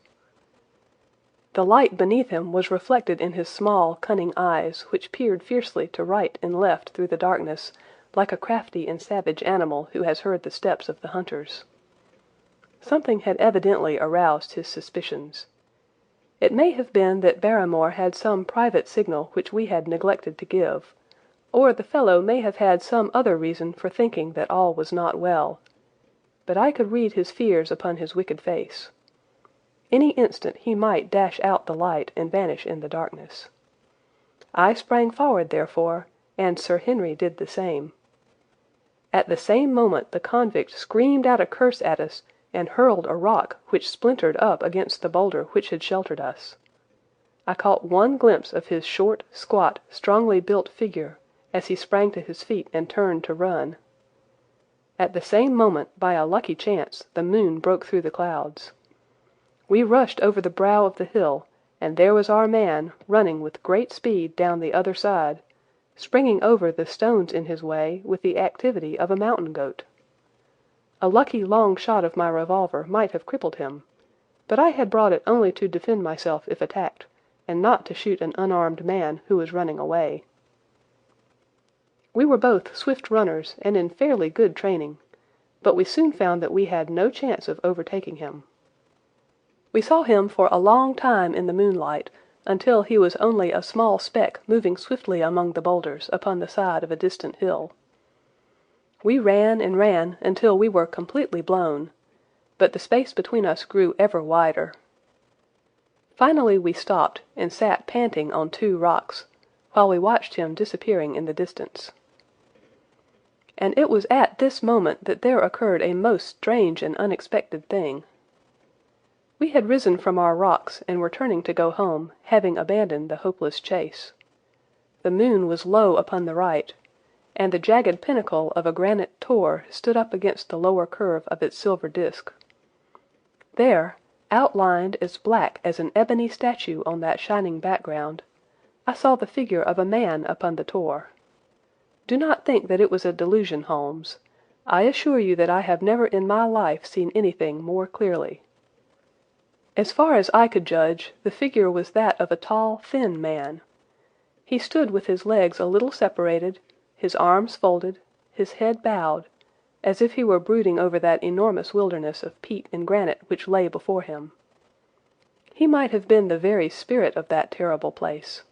The light beneath him was reflected in his small, cunning eyes, which peered fiercely to right and left through the darkness, like a crafty and savage animal who has heard the steps of the hunters. Something had evidently aroused his suspicions. It may have been that Barrymore had some private signal which we had neglected to give, or the fellow may have had some other reason for thinking that all was not well, but I could read his fears upon his wicked face. Any instant he might dash out the light and vanish in the darkness. I sprang forward, therefore, and Sir Henry did the same. At the same moment the convict screamed out a curse at us and hurled a rock which splintered up against the boulder which had sheltered us. I caught one glimpse of his short, squat, strongly built figure as he sprang to his feet and turned to run. At the same moment, by a lucky chance, the moon broke through the clouds. We rushed over the brow of the hill, and there was our man, running with great speed down the other side, springing over the stones in his way with the activity of a mountain goat. A lucky long shot of my revolver might have crippled him, but I had brought it only to defend myself if attacked, and not to shoot an unarmed man who was running away. We were both swift runners and in fairly good training, but we soon found that we had no chance of overtaking him. We saw him for a long time in the moonlight, until he was only a small speck moving swiftly among the boulders upon the side of a distant hill. We ran and ran until we were completely blown, but the space between us grew ever wider. Finally we stopped and sat panting on two rocks, while we watched him disappearing in the distance. And it was at this moment that there occurred a most strange and unexpected thing. We had risen from our rocks and were turning to go home, having abandoned the hopeless chase. The moon was low upon the right, and the jagged pinnacle of a granite tor stood up against the lower curve of its silver disk. There, outlined as black as an ebony statue on that shining background, I saw the figure of a man upon the tor. Do not think that it was a delusion, Holmes. I assure you that I have never in my life seen anything more clearly. As far as I could judge, the figure was that of a tall, thin man. He stood with his legs a little separated, his arms folded, his head bowed, as if he were brooding over that enormous wilderness of peat and granite which lay before him. He might have been the very spirit of that terrible place.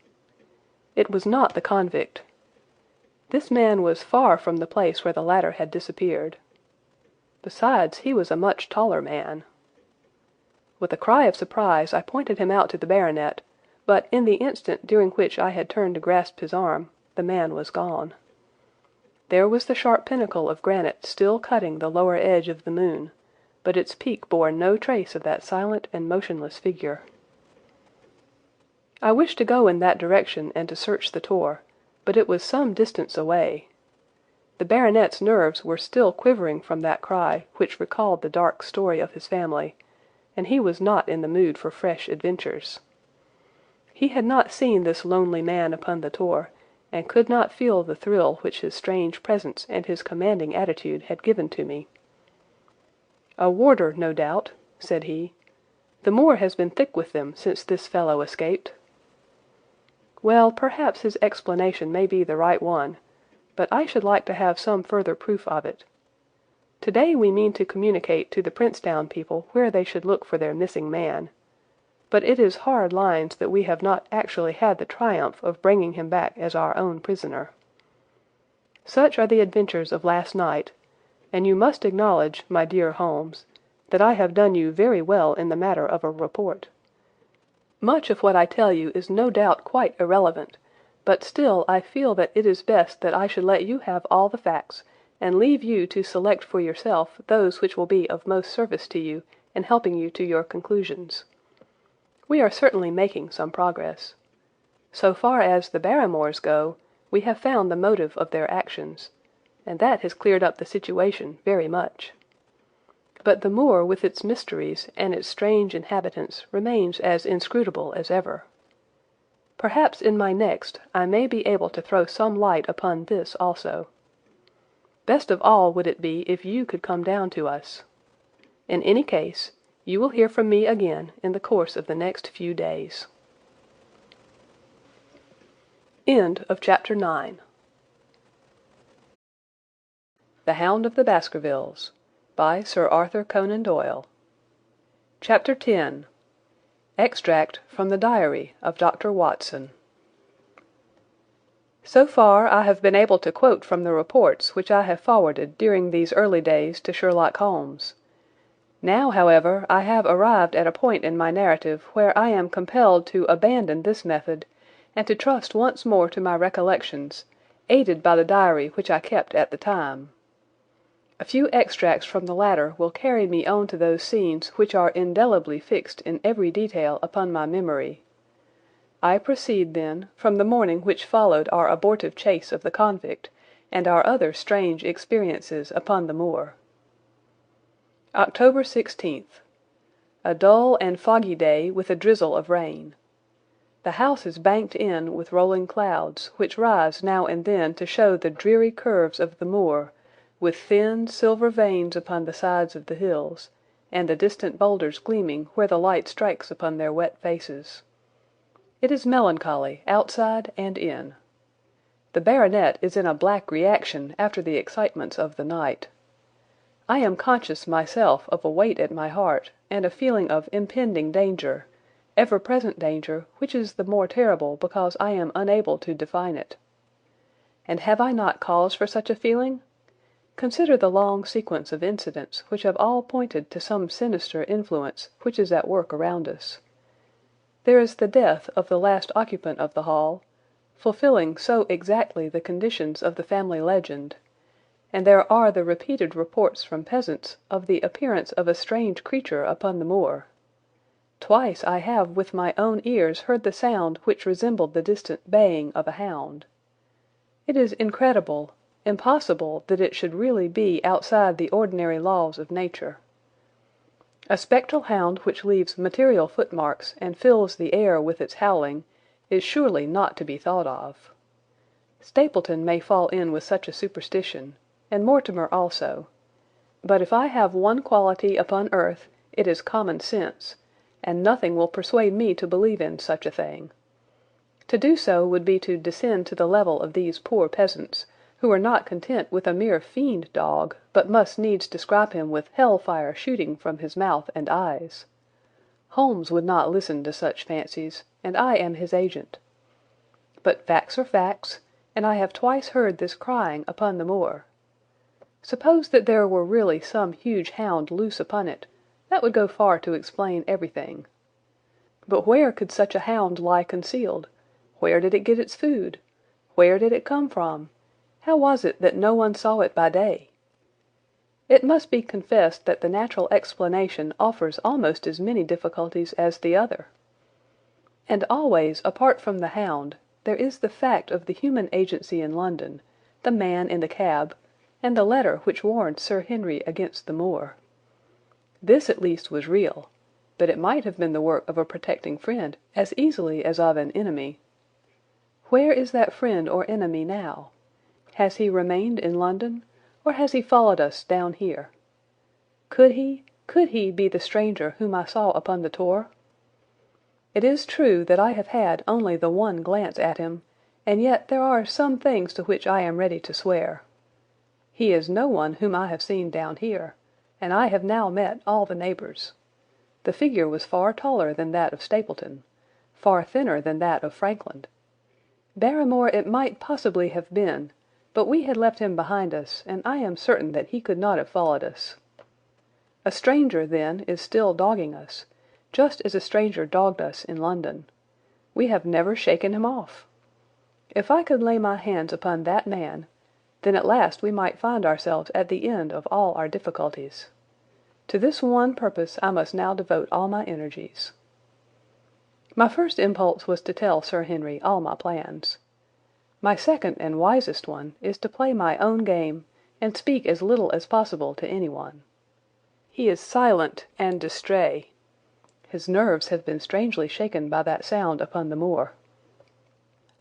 It was not the convict. This man was far from the place where the latter had disappeared. Besides, he was a much taller man. With a cry of surprise I pointed him out to the baronet, but in the instant during which I had turned to grasp his arm, the man was gone. There was the sharp pinnacle of granite still cutting the lower edge of the moon, but its peak bore no trace of that silent and motionless figure. I wished to go in that direction and to search the tor, but it was some distance away. The baronet's nerves were still quivering from that cry, which recalled the dark story of his family, and he was not in the mood for fresh adventures. He had not seen this lonely man upon the tor, and could not feel the thrill which his strange presence and his commanding attitude had given to me. "A warder, no doubt," said he. "The moor has been thick with them since this fellow escaped." Well, perhaps his explanation may be the right one, but I should like to have some further proof of it. Today we mean to communicate to the Princetown people where they should look for their missing man, but it is hard lines that we have not actually had the triumph of bringing him back as our own prisoner. Such are the adventures of last night, and you must acknowledge, my dear Holmes, that I have done you very well in the matter of a report. Much of what I tell you is no doubt quite irrelevant, but still I feel that it is best that I should let you have all the facts, and leave you to select for yourself those which will be of most service to you in helping you to your conclusions. We are certainly making some progress. So far as the Barrymores go, we have found the motive of their actions, and that has cleared up the situation very much. But the moor with its mysteries and its strange inhabitants remains as inscrutable as ever. Perhaps in my next I may be able to throw some light upon this also. Best of all would it be if you could come down to us. In any case, you will hear from me again in the course of the next few days. End of Chapter 9. The Hound of the Baskervilles, by Sir Arthur Conan Doyle. Chapter 10. Extract from the Diary of Dr. Watson. So far I have been able to quote from the reports which I have forwarded during these early days to Sherlock Holmes. Now, however, I have arrived at a point in my narrative where I am compelled to abandon this method, and to trust once more to my recollections, aided by the diary which I kept at the time. A few extracts from the latter will carry me on to those scenes which are indelibly fixed in every detail upon my memory. I proceed, then, from the morning which followed our abortive chase of the convict, and our other strange experiences upon the moor. October 16th. A dull and foggy day with a drizzle of rain. The house is banked in with rolling clouds, which rise now and then to show the dreary curves of the moor, with thin, silver veins upon the sides of the hills, and the distant boulders gleaming where the light strikes upon their wet faces. It is melancholy, outside and in. The baronet is in a black reaction after the excitements of the night. I am conscious myself of a weight at my heart, and a feeling of impending danger, ever-present danger, which is the more terrible because I am unable to define it. And have I not cause for such a feeling? Consider the long sequence of incidents which have all pointed to some sinister influence which is at work around us. There is the death of the last occupant of the hall, fulfilling so exactly the conditions of the family legend, and there are the repeated reports from peasants of the appearance of a strange creature upon the moor. Twice I have with my own ears heard the sound which resembled the distant baying of a hound. It is incredible, impossible that it should really be outside the ordinary laws of nature. A spectral hound which leaves material footmarks and fills the air with its howling is surely not to be thought of. Stapleton may fall in with such a superstition, and Mortimer also, but if I have one quality upon earth, it is common sense, and nothing will persuade me to believe in such a thing. To do so would be to descend to the level of these poor peasants, who are not content with a mere fiend dog, but must needs describe him with hell-fire shooting from his mouth and eyes. Holmes would not listen to such fancies, and I am his agent. But facts are facts, and I have twice heard this crying upon the moor. Suppose that there were really some huge hound loose upon it, that would go far to explain everything. But where could such a hound lie concealed? Where did it get its food? Where did it come from? How was it that no one saw it by day? It must be confessed that the natural explanation offers almost as many difficulties as the other. And always, apart from the hound, there is the fact of the human agency in London, the man in the cab, and the letter which warned Sir Henry against the moor. This at least was real, but it might have been the work of a protecting friend as easily as of an enemy. Where is that friend or enemy now? Has he remained in London, or has he followed us down here? Could he be the stranger whom I saw upon the tor? It is true that I have had only the one glance at him, and yet there are some things to which I am ready to swear. He is no one whom I have seen down here, and I have now met all the neighbours. The figure was far taller than that of Stapleton, far thinner than that of Frankland. Barrymore it might possibly have been, but we had left him behind us, and I am certain that he could not have followed us. A stranger, then, is still dogging us, just as a stranger dogged us in London. We have never shaken him off. If I could lay my hands upon that man, Then at last we might find ourselves at the end of all our difficulties. To this one purpose I must now devote all my energies." My first impulse was to tell Sir Henry all my plans. My second and wisest one is to play my own game and speak as little as possible to anyone. He is silent and distrait. His nerves have been strangely shaken by that sound upon the moor.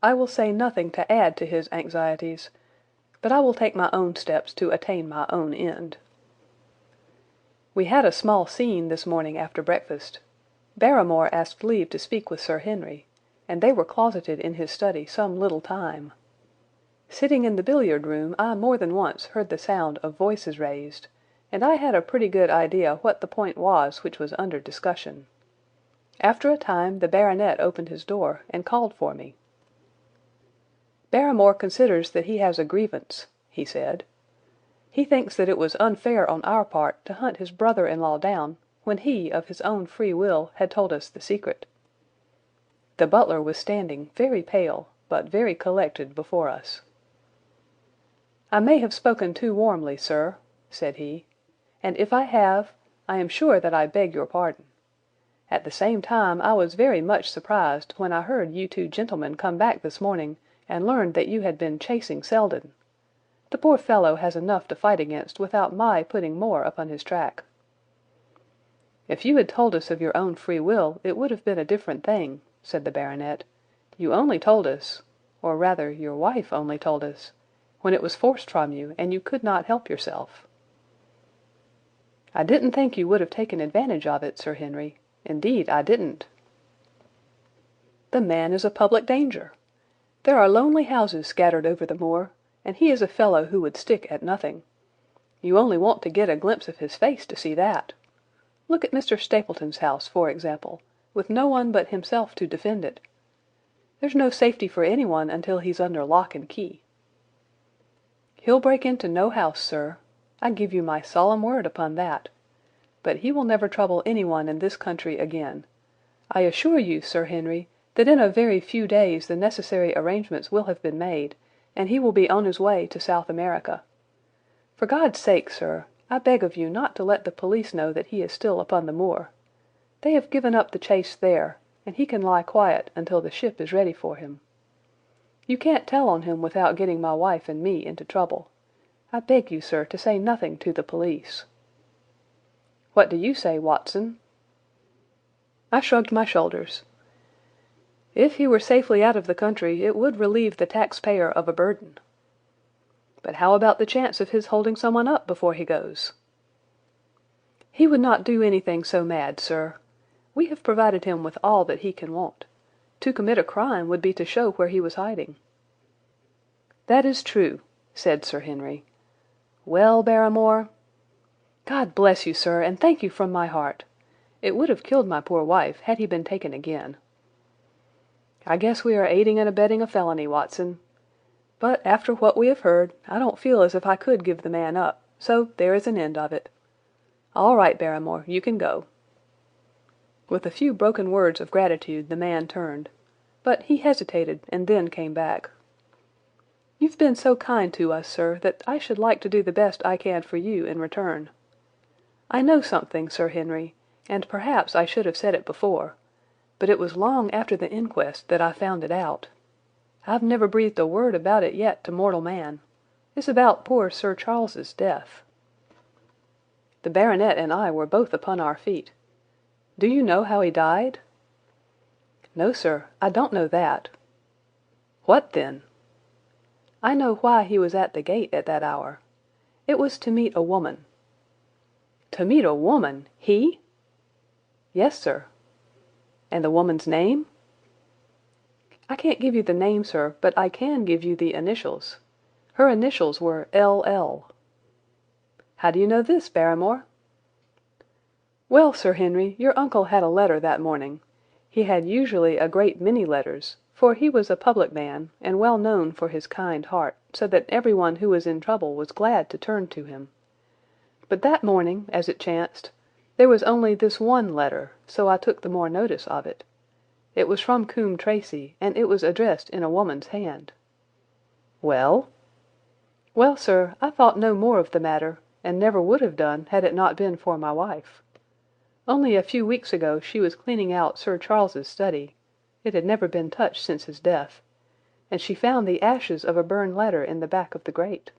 I will say nothing to add to his anxieties, but I will take my own steps to attain my own end. We had a small scene this morning after breakfast. Barrymore asked leave to speak with Sir Henry, and they were closeted in his study some little time. Sitting in the billiard-room, I more than once heard the sound of voices raised, and I had a pretty good idea what the point was which was under discussion. After a time the baronet opened his door and called for me. "Barrymore considers that he has a grievance," he said. "He thinks that it was unfair on our part to hunt his brother-in-law down when he, of his own free will, had told us the secret." The butler was standing, very pale, but very collected before us. "I may have spoken too warmly, sir," said he, "and if I have, I am sure that I beg your pardon. At the same time I was very much surprised when I heard you two gentlemen come back this morning and learned that you had been chasing Selden. The poor fellow has enough to fight against without my putting more upon his track." "If you had told us of your own free will, it would have been a different thing," said the baronet. "You only told us, or rather your wife only told us, when it was forced from you and you could not help yourself." "I didn't think you would have taken advantage of it, Sir Henry. Indeed, I didn't." "The man is a public danger. There are lonely houses scattered over the moor, and he is a fellow who would stick at nothing. You only want to get a glimpse of his face to see that. Look at Mr. Stapleton's house, for example, with no one but himself to defend it. There's no safety for anyone until he's under lock and key." "He'll break into no house, sir. I give you my solemn word upon that. But he will never trouble anyone in this country again. I assure you, Sir Henry, that in a very few days the necessary arrangements will have been made, and he will be on his way to South America. For God's sake, sir, I beg of you not to let the police know that he is still upon the moor. They have given up the chase there, and he can lie quiet until the ship is ready for him. You can't tell on him without getting my wife and me into trouble. I beg you, sir, to say nothing to the police." "What do you say, Watson?" I shrugged my shoulders. If he were safely out of the country, it would relieve the taxpayer of a burden. But how about the chance of his holding someone up before he goes? "He would not do anything so mad, sir. We have provided him with all that he can want. To commit a crime would be to show where he was hiding." "That is true," said Sir Henry. "Well, Barrymore—" "God bless you, sir, and thank you from my heart. It would have killed my poor wife had he been taken again." "I guess we are aiding and abetting a felony, Watson. But after what we have heard, I don't feel as if I could give the man up, so there is an end of it. All right, Barrymore, you can go." With a few broken words of gratitude the man turned, but he hesitated and then came back. "You've been so kind to us, sir, that I should like to do the best I can for you in return. I know something, Sir Henry, and perhaps I should have said it before, but it was long after the inquest that I found it out. I've never breathed a word about it yet to mortal man. It's about poor Sir Charles's death." The baronet and I were both upon our feet. "Do you know how he died?" "No, sir, I don't know that." "What then?" "I know why he was at the gate at that hour. It was to meet a woman." "To meet a woman! He?" "Yes, sir." "And the woman's name?" "I can't give you the name, sir, but I can give you the initials. Her initials were L.L." "How do you know this, Barrymore?" "Well, Sir Henry, your uncle had a letter that morning. He had usually a great many letters, for he was a public man and well known for his kind heart, so that everyone who was in trouble was glad to turn to him. But that morning, as it chanced, there was only this one letter, so I took the more notice of it. It was from Coombe Tracey, and it was addressed in a woman's hand." "Well?" "Well, sir, I thought no more of the matter, and never would have done had it not been for my wife. Only a few weeks ago she was cleaning out Sir Charles's study. It had never been touched since his death, and she found the ashes of a burned letter in the back of the grate.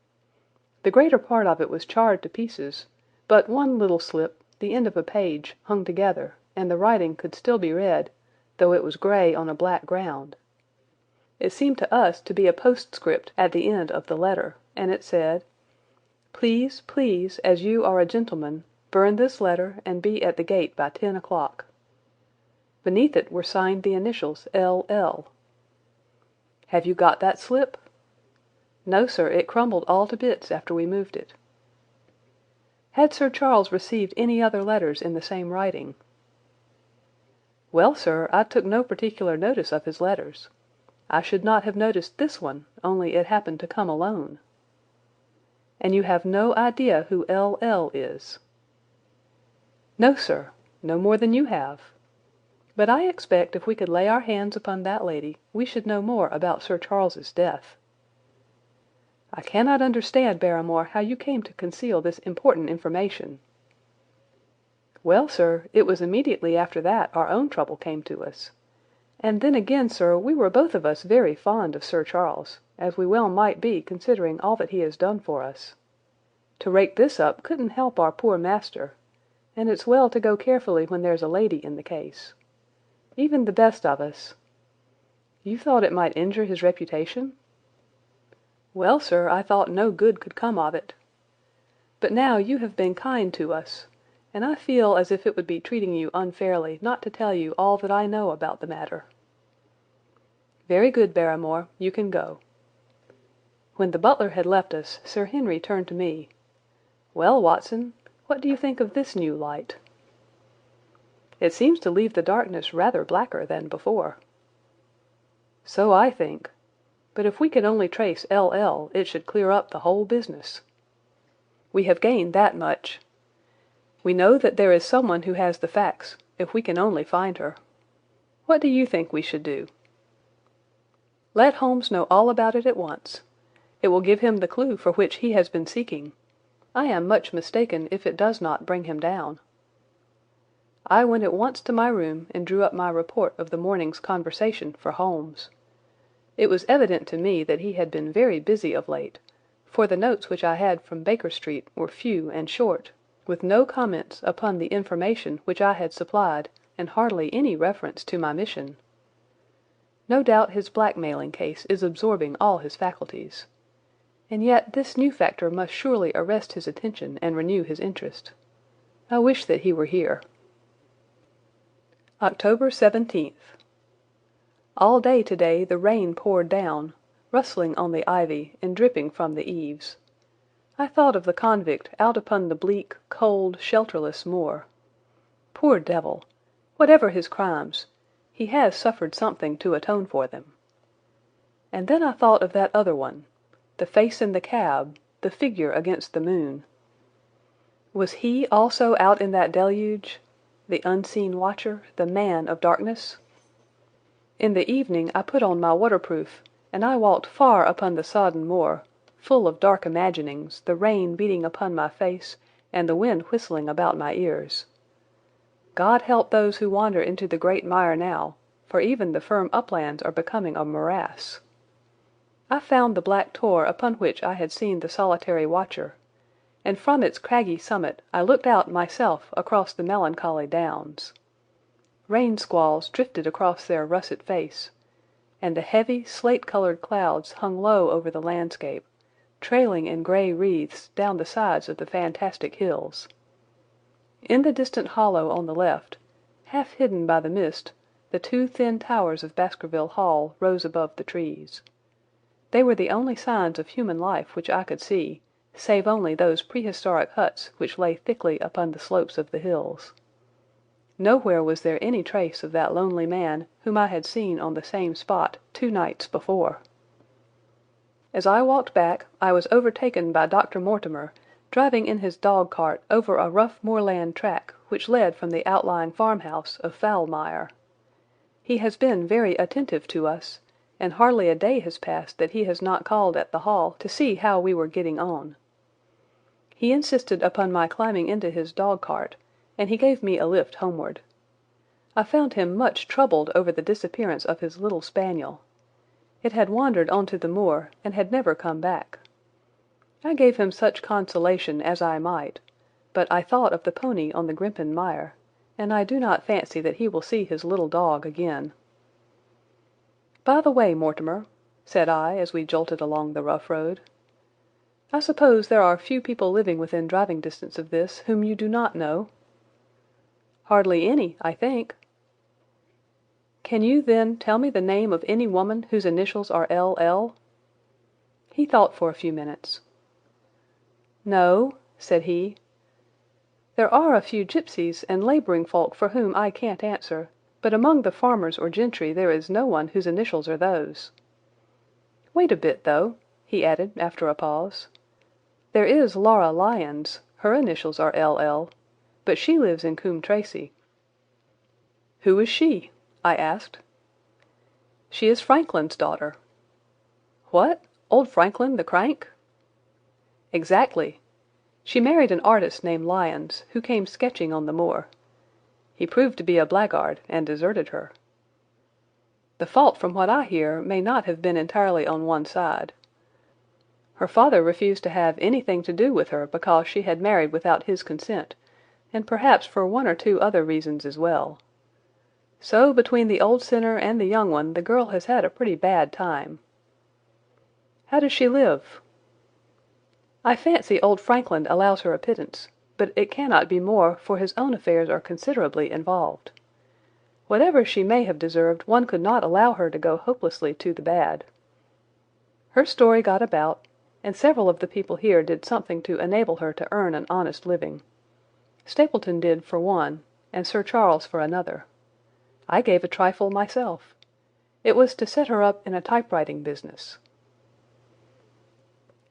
The greater part of it was charred to pieces, but one little slip, the end of a page, hung together, and the writing could still be read, though it was grey on a black ground. It seemed to us to be a postscript at the end of the letter, and it said, 'Please, please, as you are a gentleman, burn this letter and be at the gate by 10 o'clock.' Beneath it were signed the initials L.L. Have you got that slip?" "No, sir, it crumbled all to bits after we moved it." "Had Sir Charles received any other letters in the same writing?" "Well, sir, I took no particular notice of his letters. I should not have noticed this one, only it happened to come alone." "And you have no idea who L.L. is?" "No, sir, no more than you have. But I expect if we could lay our hands upon that lady we should know more about Sir Charles's death." "I cannot understand, Barrymore, how you came to conceal this important information." "Well, sir, it was immediately after that our own trouble came to us. And then again, sir, we were both of us very fond of Sir Charles, as we well might be considering all that he has done for us. To rake this up couldn't help our poor master, and it's well to go carefully when there's a lady in the case. Even the best of us—" "You thought it might injure his reputation?" "Well, sir, I thought no good could come of it. But now you have been kind to us, and I feel as if it would be treating you unfairly not to tell you all that I know about the matter." "Very good, Barrymore, you can go." When the butler had left us, Sir Henry turned to me. "Well, Watson, what do you think of this new light?" "It seems to leave the darkness rather blacker than before." "So I think. But if we can only trace L.L. it should clear up the whole business. We have gained that much. We know that there is someone who has the facts, if we can only find her. What do you think we should do?" "Let Holmes know all about it at once. It will give him the clue for which he has been seeking. I am much mistaken if it does not bring him down." I went at once to my room and drew up my report of the morning's conversation for Holmes. It was evident to me that he had been very busy of late, for the notes which I had from Baker Street were few and short, with no comments upon the information which I had supplied and hardly any reference to my mission. No doubt his blackmailing case is absorbing all his faculties. And yet this new factor must surely arrest his attention and renew his interest. I wish that he were here. October 17th. All day today the rain poured down, rustling on the ivy and dripping from the eaves. I thought of the convict out upon the bleak, cold, shelterless moor. Poor devil! Whatever his crimes, he has suffered something to atone for them. And then I thought of that other one, the face in the cab, the figure against the moon. Was he also out in that deluge? The unseen watcher, the man of darkness? In the evening I put on my waterproof, and I walked far upon the sodden moor, full of dark imaginings, the rain beating upon my face and the wind whistling about my ears. God help those who wander into the great mire now, for even the firm uplands are becoming a morass. I found the black tor upon which I had seen the solitary watcher, and from its craggy summit I looked out myself across the melancholy downs. Rain squalls drifted across their russet face, and the heavy slate-coloured clouds hung low over the landscape, trailing in grey wreaths down the sides of the fantastic hills. In the distant hollow on the left, half hidden by the mist, the two thin towers of Baskerville Hall rose above the trees. They were the only signs of human life which I could see, save only those prehistoric huts which lay thickly upon the slopes of the hills. Nowhere was there any trace of that lonely man whom I had seen on the same spot 2 nights before. As I walked back, I was overtaken by Dr. Mortimer, driving in his dog-cart over a rough moorland track which led from the outlying farmhouse of Foulmire. He has been very attentive to us, and hardly a day has passed that he has not called at the Hall to see how we were getting on. He insisted upon my climbing into his dog-cart, and he gave me a lift homeward. I found him much troubled over the disappearance of his little spaniel. It had wandered on to the moor, and had never come back. I gave him such consolation as I might, but I thought of the pony on the Grimpen Mire, and I do not fancy that he will see his little dog again. "By the way, Mortimer," said I, as we jolted along the rough road, "I suppose there are few people living within driving distance of this whom you do not know?" "Hardly any, I think." "Can you, then, tell me the name of any woman whose initials are L.L.?" He thought for a few minutes. "No," said he. "There are a few gipsies and labouring folk for whom I can't answer, but among the farmers or gentry there is no one whose initials are those. Wait a bit, though," he added after a pause. "There is Laura Lyons. Her initials are L.L., but she lives in Coombe Tracey." "Who is she?" I asked. "She is Franklin's daughter." "What? Old Franklin the crank?" "Exactly. She married an artist named Lyons, who came sketching on the moor. He proved to be a blackguard, and deserted her. The fault, from what I hear, may not have been entirely on one side. Her father refused to have anything to do with her because she had married without his consent, and perhaps for one or two other reasons as well. So between the old sinner and the young one the girl has had a pretty bad time." "How does she live?" "I fancy old Franklin allows her a pittance, but it cannot be more, for his own affairs are considerably involved. Whatever she may have deserved, one could not allow her to go hopelessly to the bad. Her story got about, and several of the people here did something to enable her to earn an honest living. Stapleton did for one, and Sir Charles for another. I gave a trifle myself. It was to set her up in a typewriting business."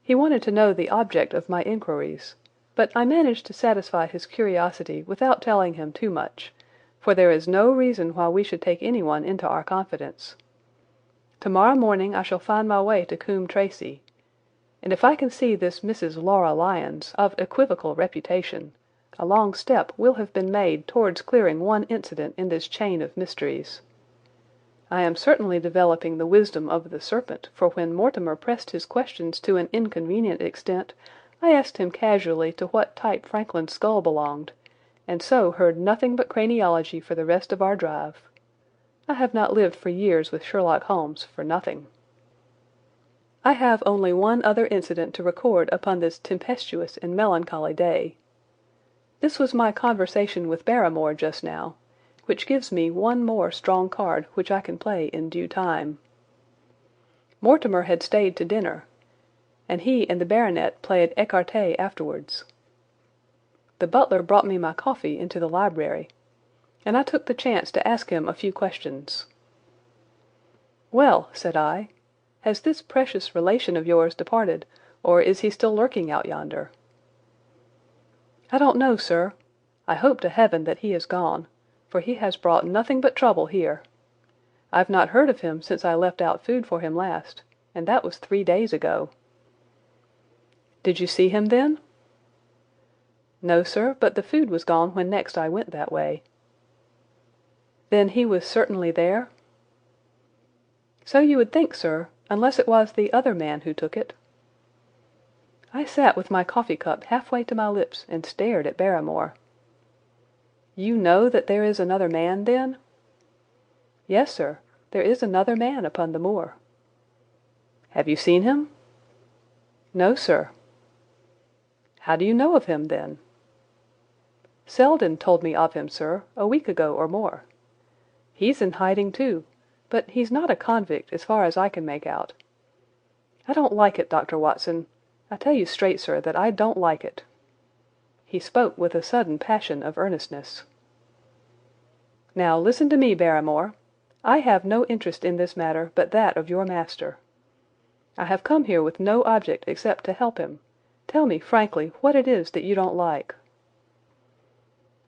He wanted to know the object of my inquiries, but I managed to satisfy his curiosity without telling him too much, for there is no reason why we should take anyone into our confidence. Tomorrow morning I shall find my way to Coombe Tracey, and if I can see this Mrs. Laura Lyons, of equivocal reputation, a long step will have been made towards clearing one incident in this chain of mysteries. I am certainly developing the wisdom of the serpent, for when Mortimer pressed his questions to an inconvenient extent, I asked him casually to what type Franklin's skull belonged, and so heard nothing but craniology for the rest of our drive. I have not lived for years with Sherlock Holmes for nothing. I have only one other incident to record upon this tempestuous and melancholy day. This was my conversation with Barrymore just now, which gives me one more strong card which I can play in due time. Mortimer had stayed to dinner, and he and the baronet played écarté afterwards. The butler brought me my coffee into the library, and I took the chance to ask him a few questions. "Well," said I, "has this precious relation of yours departed, or is he still lurking out yonder?" "I don't know, sir. I hope to heaven that he is gone, for he has brought nothing but trouble here. I've not heard of him since I left out food for him last, and that was 3 days ago." "Did you see him then?" "No, sir, but the food was gone when next I went that way." "Then he was certainly there?" "So you would think, sir, unless it was the other man who took it." I sat with my coffee cup halfway to my lips and stared at Barrymore. "You know that there is another man, then?" "Yes, sir, there is another man upon the moor." "Have you seen him?" "No, sir." "How do you know of him, then?" "Selden told me of him, sir, a week ago or more. He's in hiding too, but he's not a convict as far as I can make out. I don't like it, Dr. Watson. I tell you straight, sir, that I don't like it." He spoke with a sudden passion of earnestness. "Now listen to me, Barrymore. I have no interest in this matter but that of your master. I have come here with no object except to help him. Tell me frankly what it is that you don't like."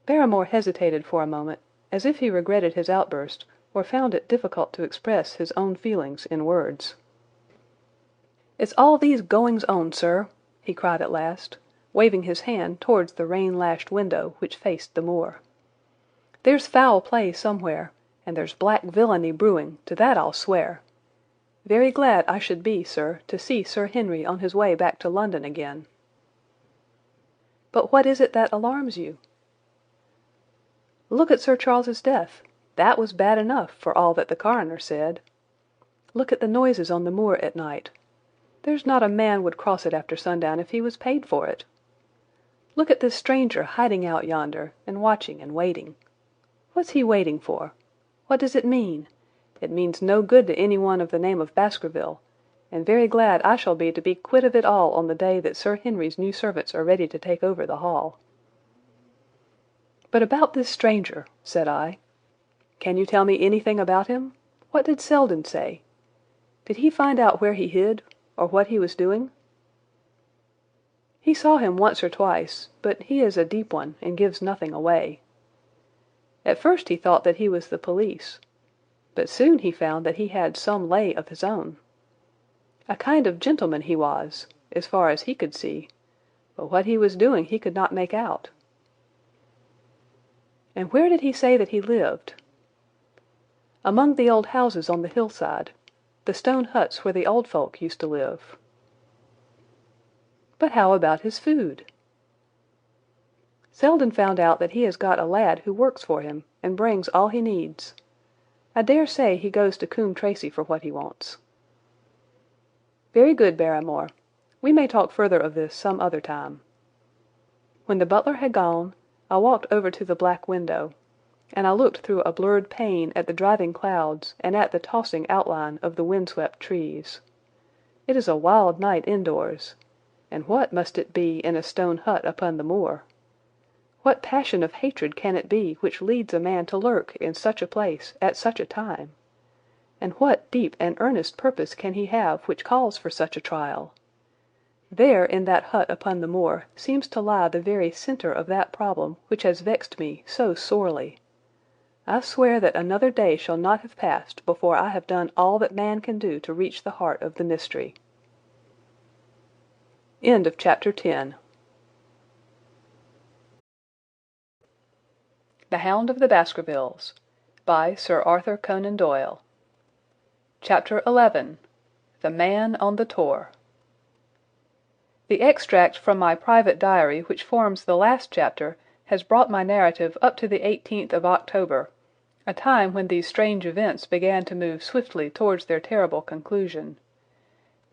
Barrymore hesitated for a moment, as if he regretted his outburst, or found it difficult to express his own feelings in words. "It's all these goings-on, sir," he cried at last, waving his hand towards the rain-lashed window which faced the moor. "There's foul play somewhere, and there's black villainy brewing, to that I'll swear. Very glad I should be, sir, to see Sir Henry on his way back to London again." "But what is it that alarms you?" "Look at Sir Charles's death. That was bad enough for all that the coroner said. Look at the noises on the moor at night. There's not a man would cross it after sundown if he was paid for it. Look at this stranger hiding out yonder, and watching and waiting. What's he waiting for? What does it mean? It means no good to any one of the name of Baskerville, and very glad I shall be to be quit of it all on the day that Sir Henry's new servants are ready to take over the hall." "But about this stranger," said I. "Can you tell me anything about him? What did Selden say? Did he find out where he hid, or what he was doing?" "He saw him once or twice, but he is a deep one and gives nothing away. At first he thought that he was the police, but soon he found that he had some lay of his own. A kind of gentleman he was, as far as he could see, but what he was doing he could not make out." "And where did he say that he lived?" "Among the old houses on the hillside, the stone huts where the old folk used to live." "But how about his food?" "Selden found out that he has got a lad who works for him and brings all he needs. I dare say he goes to Coombe Tracey for what he wants." "Very good, Barrymore. We may talk further of this some other time." When the butler had gone, I walked over to the black window, and I looked through a blurred pane at the driving clouds and at the tossing outline of the windswept trees. It is a wild night indoors, and what must it be in a stone hut upon the moor? What passion of hatred can it be which leads a man to lurk in such a place at such a time? And what deep and earnest purpose can he have which calls for such a trial? There in that hut upon the moor seems to lie the very centre of that problem which has vexed me so sorely. I swear that another day shall not have passed before I have done all that man can do to reach the heart of the mystery. End of Chapter 10. The Hound of the Baskervilles, by Sir Arthur Conan Doyle. Chapter 11. The Man on the Tor. The extract from my private diary which forms the last chapter has brought my narrative up to the 18th of October, a time when these strange events began to move swiftly towards their terrible conclusion.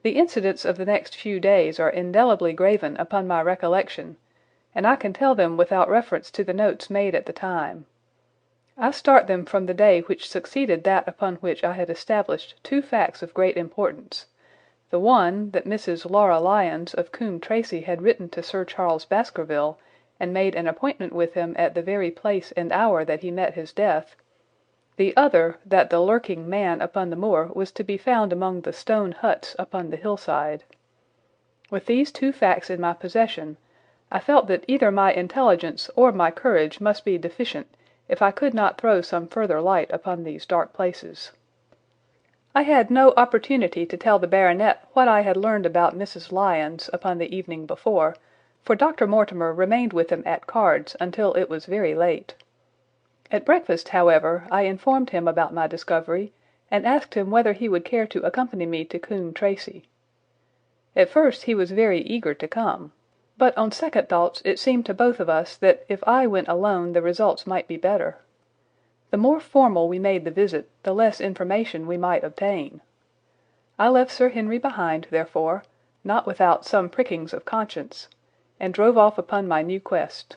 The incidents of the next few days are indelibly graven upon my recollection, and I can tell them without reference to the notes made at the time. I start them from the day which succeeded that upon which I had established two facts of great importance. The one, that Mrs. Laura Lyons of Coombe Tracey had written to Sir Charles Baskerville, and made an appointment with him at the very place and hour that he met his death. The other, that the lurking man upon the moor was to be found among the stone huts upon the hillside. With these two facts in my possession, I felt that either my intelligence or my courage must be deficient if I could not throw some further light upon these dark places. I had no opportunity to tell the baronet what I had learned about Mrs. Lyons upon the evening before, for Dr. Mortimer remained with him at cards until it was very late. At breakfast, however, I informed him about my discovery, and asked him whether he would care to accompany me to Coombe Tracey. At first he was very eager to come, but on second thoughts it seemed to both of us that if I went alone the results might be better. The more formal we made the visit, the less information we might obtain. I left Sir Henry behind, therefore, not without some prickings of conscience, and drove off upon my new quest.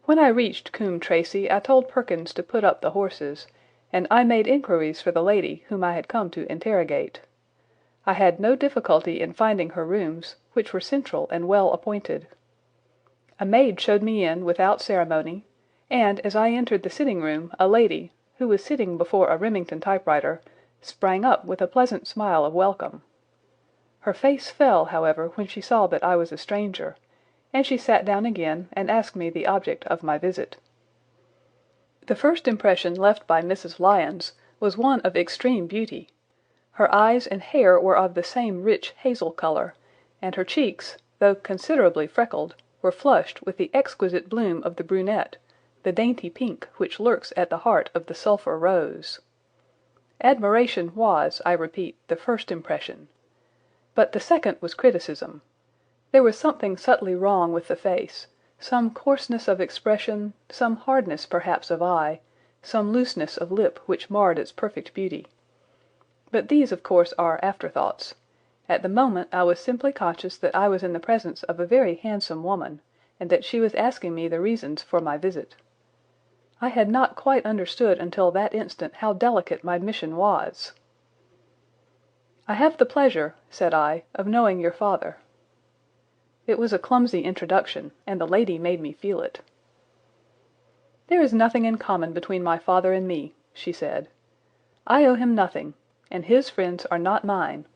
When I reached Coombe Tracey, I told Perkins to put up the horses, and I made inquiries for the lady whom I had come to interrogate. I had no difficulty in finding her rooms, which were central and well appointed. A maid showed me in without ceremony, and as I entered the sitting-room a lady, who was sitting before a Remington typewriter, sprang up with a pleasant smile of welcome. Her face fell, however, when she saw that I was a stranger, and she sat down again and asked me the object of my visit. The first impression left by Mrs. Lyons was one of extreme beauty. Her eyes and hair were of the same rich hazel colour, and her cheeks, though considerably freckled, were flushed with the exquisite bloom of the brunette, the dainty pink which lurks at the heart of the sulphur rose. Admiration was, I repeat, the first impression. But the second was criticism. There was something subtly wrong with the face, some coarseness of expression, some hardness perhaps of eye, some looseness of lip which marred its perfect beauty. But these, of course, are afterthoughts. At the moment I was simply conscious that I was in the presence of a very handsome woman, and that she was asking me the reasons for my visit. I had not quite understood until that instant how delicate my mission was. "I have the pleasure," said I, "of knowing your father." It was a clumsy introduction, and the lady made me feel it. "There is nothing in common between my father and me," she said. "I owe him nothing, and his friends are not mine.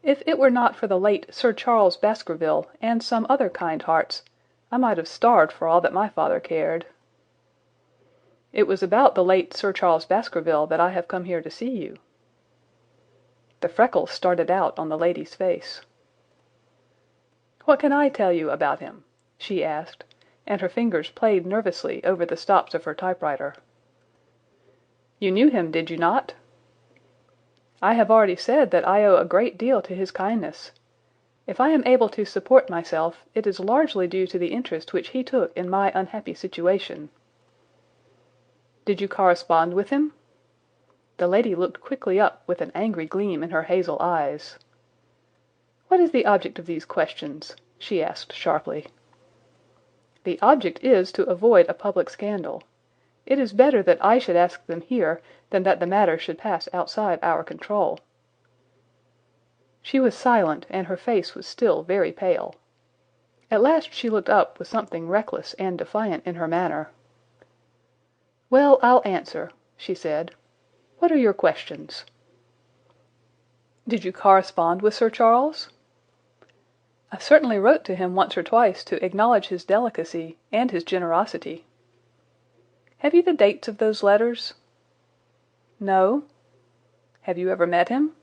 If it were not for the late Sir Charles Baskerville and some other kind hearts, I might have starved for all that my father cared." "It was about the late Sir Charles Baskerville that I have come here to see you." The freckles started out on the lady's face. "What can I tell you about him?" she asked, and her fingers played nervously over the stops of her typewriter. "You knew him, did you not?" "I have already said that I owe a great deal to his kindness. If I am able to support myself, it is largely due to the interest which he took in my unhappy situation." "Did you correspond with him?" The lady looked quickly up with an angry gleam in her hazel eyes. "What is the object of these questions?" she asked sharply. "The object is to avoid a public scandal. It is better that I should ask them here than that the matter should pass outside our control." She was silent, and her face was still very pale. At last she looked up with something reckless and defiant in her manner. "Well, I'll answer," she said. "What are your questions?" "Did you correspond with Sir Charles?" "I certainly wrote to him once or twice to acknowledge his delicacy and his generosity." "Have you the dates of those letters?" "No." "Have you ever met him?"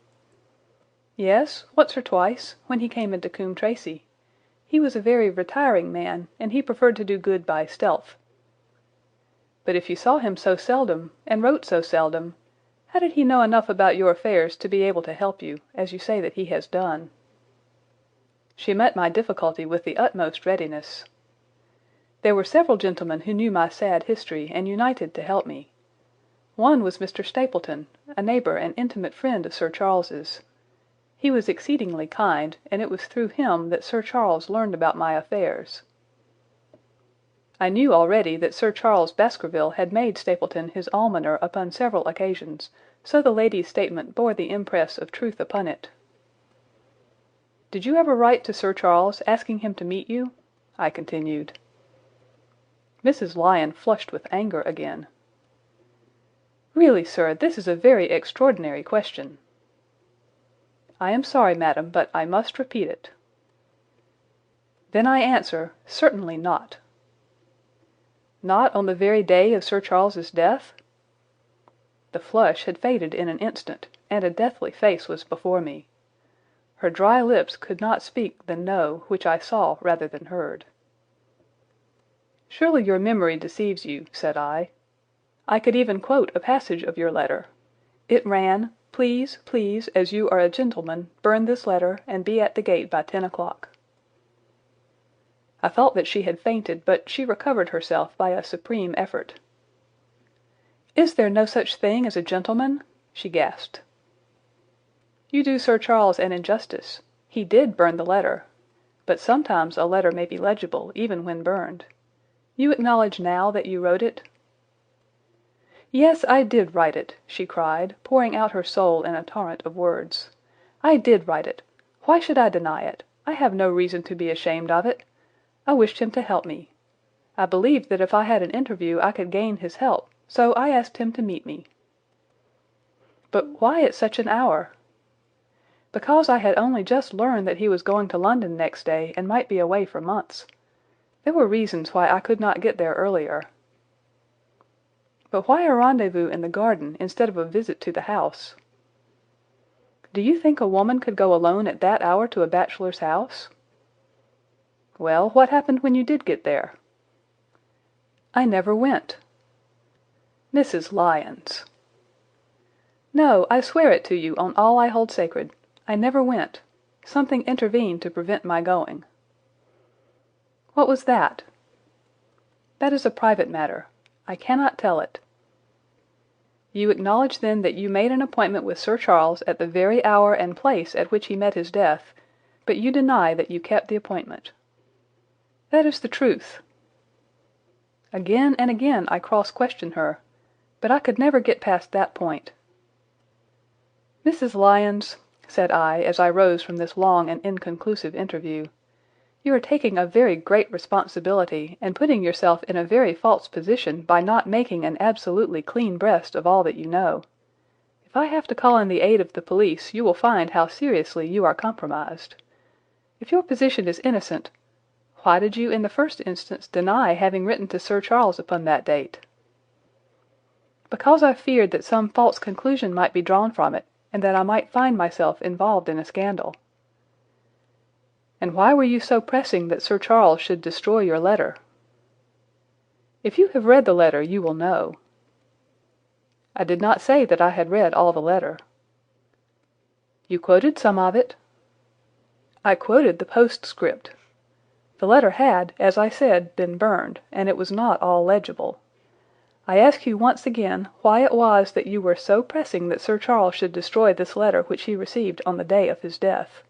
"Yes, once or twice, when he came into Coombe Tracey. He was a very retiring man, and he preferred to do good by stealth." "But if you saw him so seldom, and wrote so seldom, how did he know enough about your affairs to be able to help you, as you say that he has done?" She met my difficulty with the utmost readiness. "There were several gentlemen who knew my sad history and united to help me. One was Mr. Stapleton, a neighbour and intimate friend of Sir Charles's. He was exceedingly kind, and it was through him that Sir Charles learned about my affairs. I knew already that Sir Charles Baskerville had made Stapleton his almoner upon several occasions, so the lady's statement bore the impress of truth upon it. "Did you ever write to Sir Charles asking him to meet you?" I continued. Mrs. Lyon flushed with anger again. "Really, sir, this is a very extraordinary question." "I am sorry, madam, but I must repeat it." "Then I answer, certainly not." "Not on the very day of Sir Charles's death?" The flush had faded in an instant, and a deathly face was before me. Her dry lips could not speak the "no" which I saw rather than heard. "Surely your memory deceives you," said I. "I could even quote a passage of your letter. It ran, 'Please, please, as you are a gentleman, burn this letter and be at the gate by 10 o'clock.'" I thought that she had fainted, but she recovered herself by a supreme effort. "Is there no such thing as a gentleman?" she gasped. "You do Sir Charles an injustice. He did burn the letter. But sometimes a letter may be legible even when burned. You acknowledge now that you wrote it?" "Yes, I did write it," she cried, pouring out her soul in a torrent of words. "I did write it. Why should I deny it? I have no reason to be ashamed of it. I wished him to help me. I believed that if I had an interview I could gain his help, so I asked him to meet me." "But why at such an hour?" "Because I had only just learned that he was going to London next day and might be away for months. There were reasons why I could not get there earlier." But why a rendezvous in the garden instead of a visit to the house? Do you think a woman could go alone at that hour to a bachelor's house? Well, what happened when you did get there? I never went. Mrs. Lyons. No, I swear it to you on all I hold sacred. I never went. Something intervened to prevent my going. What was that? That is a private matter. I cannot tell it. You acknowledge then that you made an appointment with Sir Charles at the very hour and place at which he met his death, but you deny that you kept the appointment. That is the truth. Again and again I cross-questioned her, but I could never get past that point. Mrs. Lyons, said I, as I rose from this long and inconclusive interview, you are taking a very great responsibility and putting yourself in a very false position by not making an absolutely clean breast of all that you know. If I have to call in the aid of the police, you will find how seriously you are compromised. If your position is innocent, why did you in the first instance deny having written to Sir Charles upon that date? Because I feared that some false conclusion might be drawn from it, and that I might find myself involved in a scandal. And why were you so pressing that Sir Charles should destroy your letter? If you have read the letter, you will know. I did not say that I had read all the letter. You quoted some of it. I quoted the postscript. The letter had, as I said, been burned, and it was not all legible. I ask you once again why it was that you were so pressing that Sir Charles should destroy this letter which he received on the day of his death.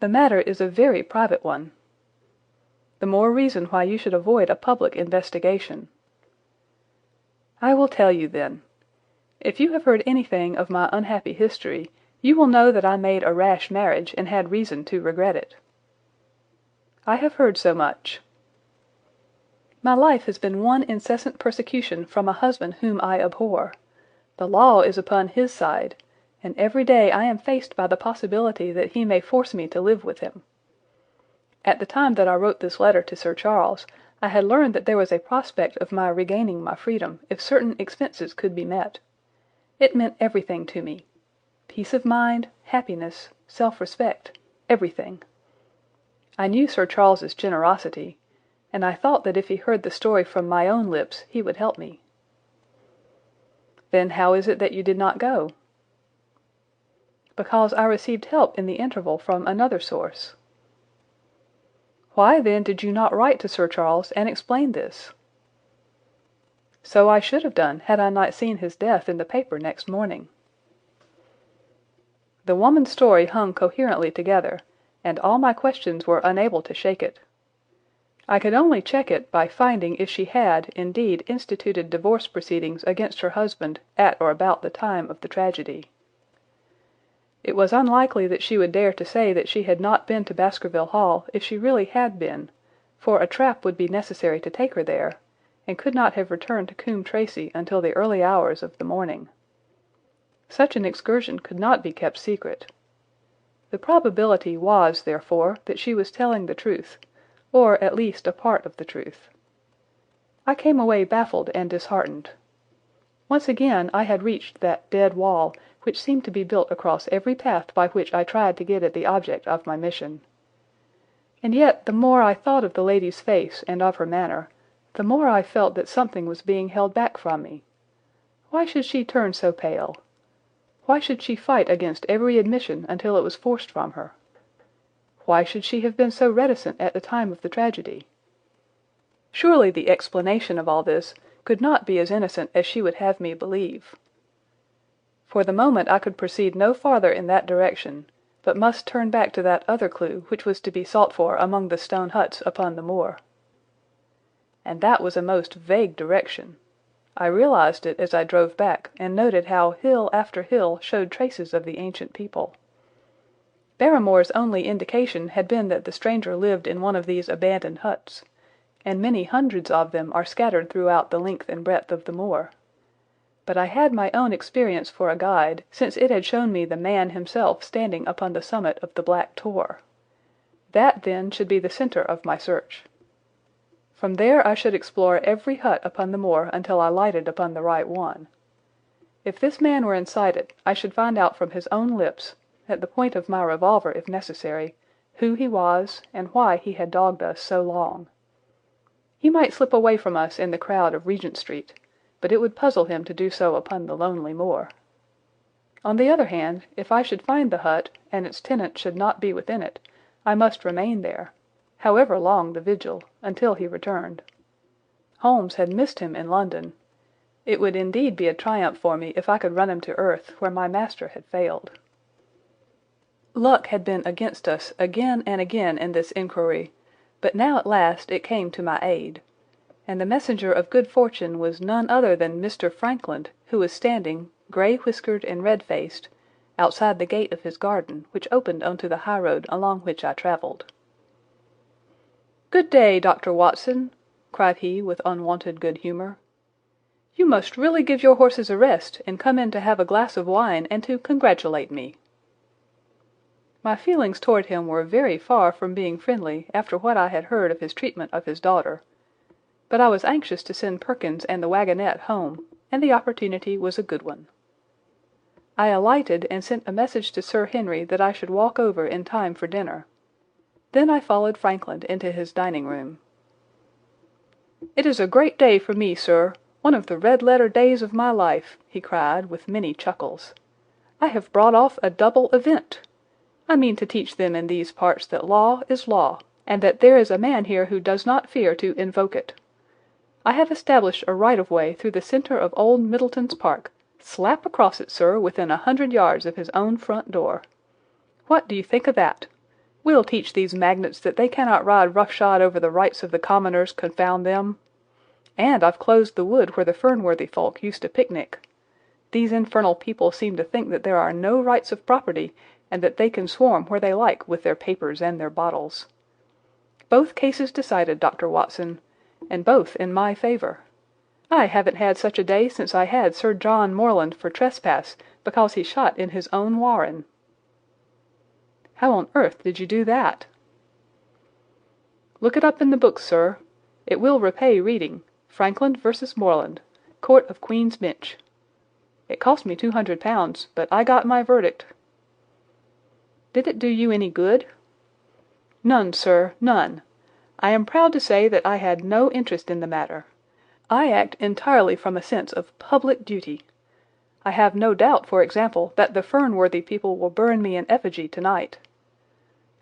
The matter is a very private one. The more reason why you should avoid a public investigation. I will tell you then. If you have heard anything of my unhappy history, you will know that I made a rash marriage and had reason to regret it. I have heard so much. My life has been one incessant persecution from a husband whom I abhor. The law is upon his side, and every day I am faced by the possibility that he may force me to live with him. At the time that I wrote this letter to Sir Charles, I had learned that there was a prospect of my regaining my freedom if certain expenses could be met. It meant everything to me. Peace of mind, happiness, self-respect, everything. I knew Sir Charles's generosity, and I thought that if he heard the story from my own lips he would help me. Then how is it that you did not go? Because I received help in the interval from another source. Why, then, did you not write to Sir Charles and explain this? So I should have done had I not seen his death in the paper next morning. The woman's story hung coherently together, and all my questions were unable to shake it. I could only check it by finding if she had, indeed, instituted divorce proceedings against her husband at or about the time of the tragedy. It was unlikely that she would dare to say that she had not been to Baskerville Hall if she really had been, for a trap would be necessary to take her there, and could not have returned to Coombe Tracey until the early hours of the morning. Such an excursion could not be kept secret. The probability was, therefore, that she was telling the truth, or at least a part of the truth. I came away baffled and disheartened. Once again I had reached that dead wall which seemed to be built across every path by which I tried to get at the object of my mission. And yet the more I thought of the lady's face and of her manner, the more I felt that something was being held back from me. Why should she turn so pale? Why should she fight against every admission until it was forced from her? Why should she have been so reticent at the time of the tragedy? Surely the explanation of all this could not be as innocent as she would have me believe. For the moment I could proceed no farther in that direction, but must turn back to that other clue which was to be sought for among the stone huts upon the moor. And that was a most vague direction. I realized it as I drove back, and noted how hill after hill showed traces of the ancient people. Barrymore's only indication had been that the stranger lived in one of these abandoned huts, and many hundreds of them are scattered throughout the length and breadth of the moor. But I had my own experience for a guide, since it had shown me the man himself standing upon the summit of the Black Tor. That, then, should be the centre of my search. From there I should explore every hut upon the moor until I lighted upon the right one. If this man were inside it, I should find out from his own lips, at the point of my revolver if necessary, who he was and why he had dogged us so long. He might slip away from us in the crowd of Regent Street, but it would puzzle him to do so upon the lonely moor. On the other hand, if I should find the hut, and its tenant should not be within it, I must remain there, however long the vigil, until he returned. Holmes had missed him in London. It would indeed be a triumph for me if I could run him to earth where my master had failed. Luck had been against us again and again in this inquiry, but now at last it came to my aid, and the messenger of good fortune was none other than Mr. Frankland, who was standing, grey-whiskered and red-faced, outside the gate of his garden, which opened onto the high road along which I travelled. "Good day, Dr. Watson," cried he with unwonted good humour. "You must really give your horses a rest, and come in to have a glass of wine and to congratulate me." My feelings toward him were very far from being friendly after what I had heard of his treatment of his daughter, but I was anxious to send Perkins and the wagonette home, and the opportunity was a good one. I alighted and sent a message to Sir Henry that I should walk over in time for dinner. Then I followed Frankland into his dining-room. "It is a great day for me, sir, one of the red-letter days of my life," he cried, with many chuckles. "I have brought off a double event. I mean to teach them in these parts that law is law, and that there is a man here who does not fear to invoke it. I have established a right-of-way through the centre of old Middleton's Park, slap across it, sir, within 100 yards of his own front door. What do you think of that? We'll teach these magnates that they cannot ride roughshod over the rights of the commoners, confound them. And I've closed the wood where the Fernworthy folk used to picnic. These infernal people seem to think that there are no rights of property, and that they can swarm where they like with their papers and their bottles. Both cases decided, Dr. Watson, and both in my favour. I haven't had such a day since I had Sir John Morland for trespass because he shot in his own warren." "How on earth did you do that?" "Look it up in the books, sir. It will repay reading. Frankland versus Morland, Court of Queen's Bench. It cost me £200, but I got my verdict." "Did it do you any good?" "None, sir, none. I am proud to say that I had no interest in the matter. I act entirely from a sense of public duty. I have no doubt, for example, that the Fernworthy people will burn me in effigy tonight.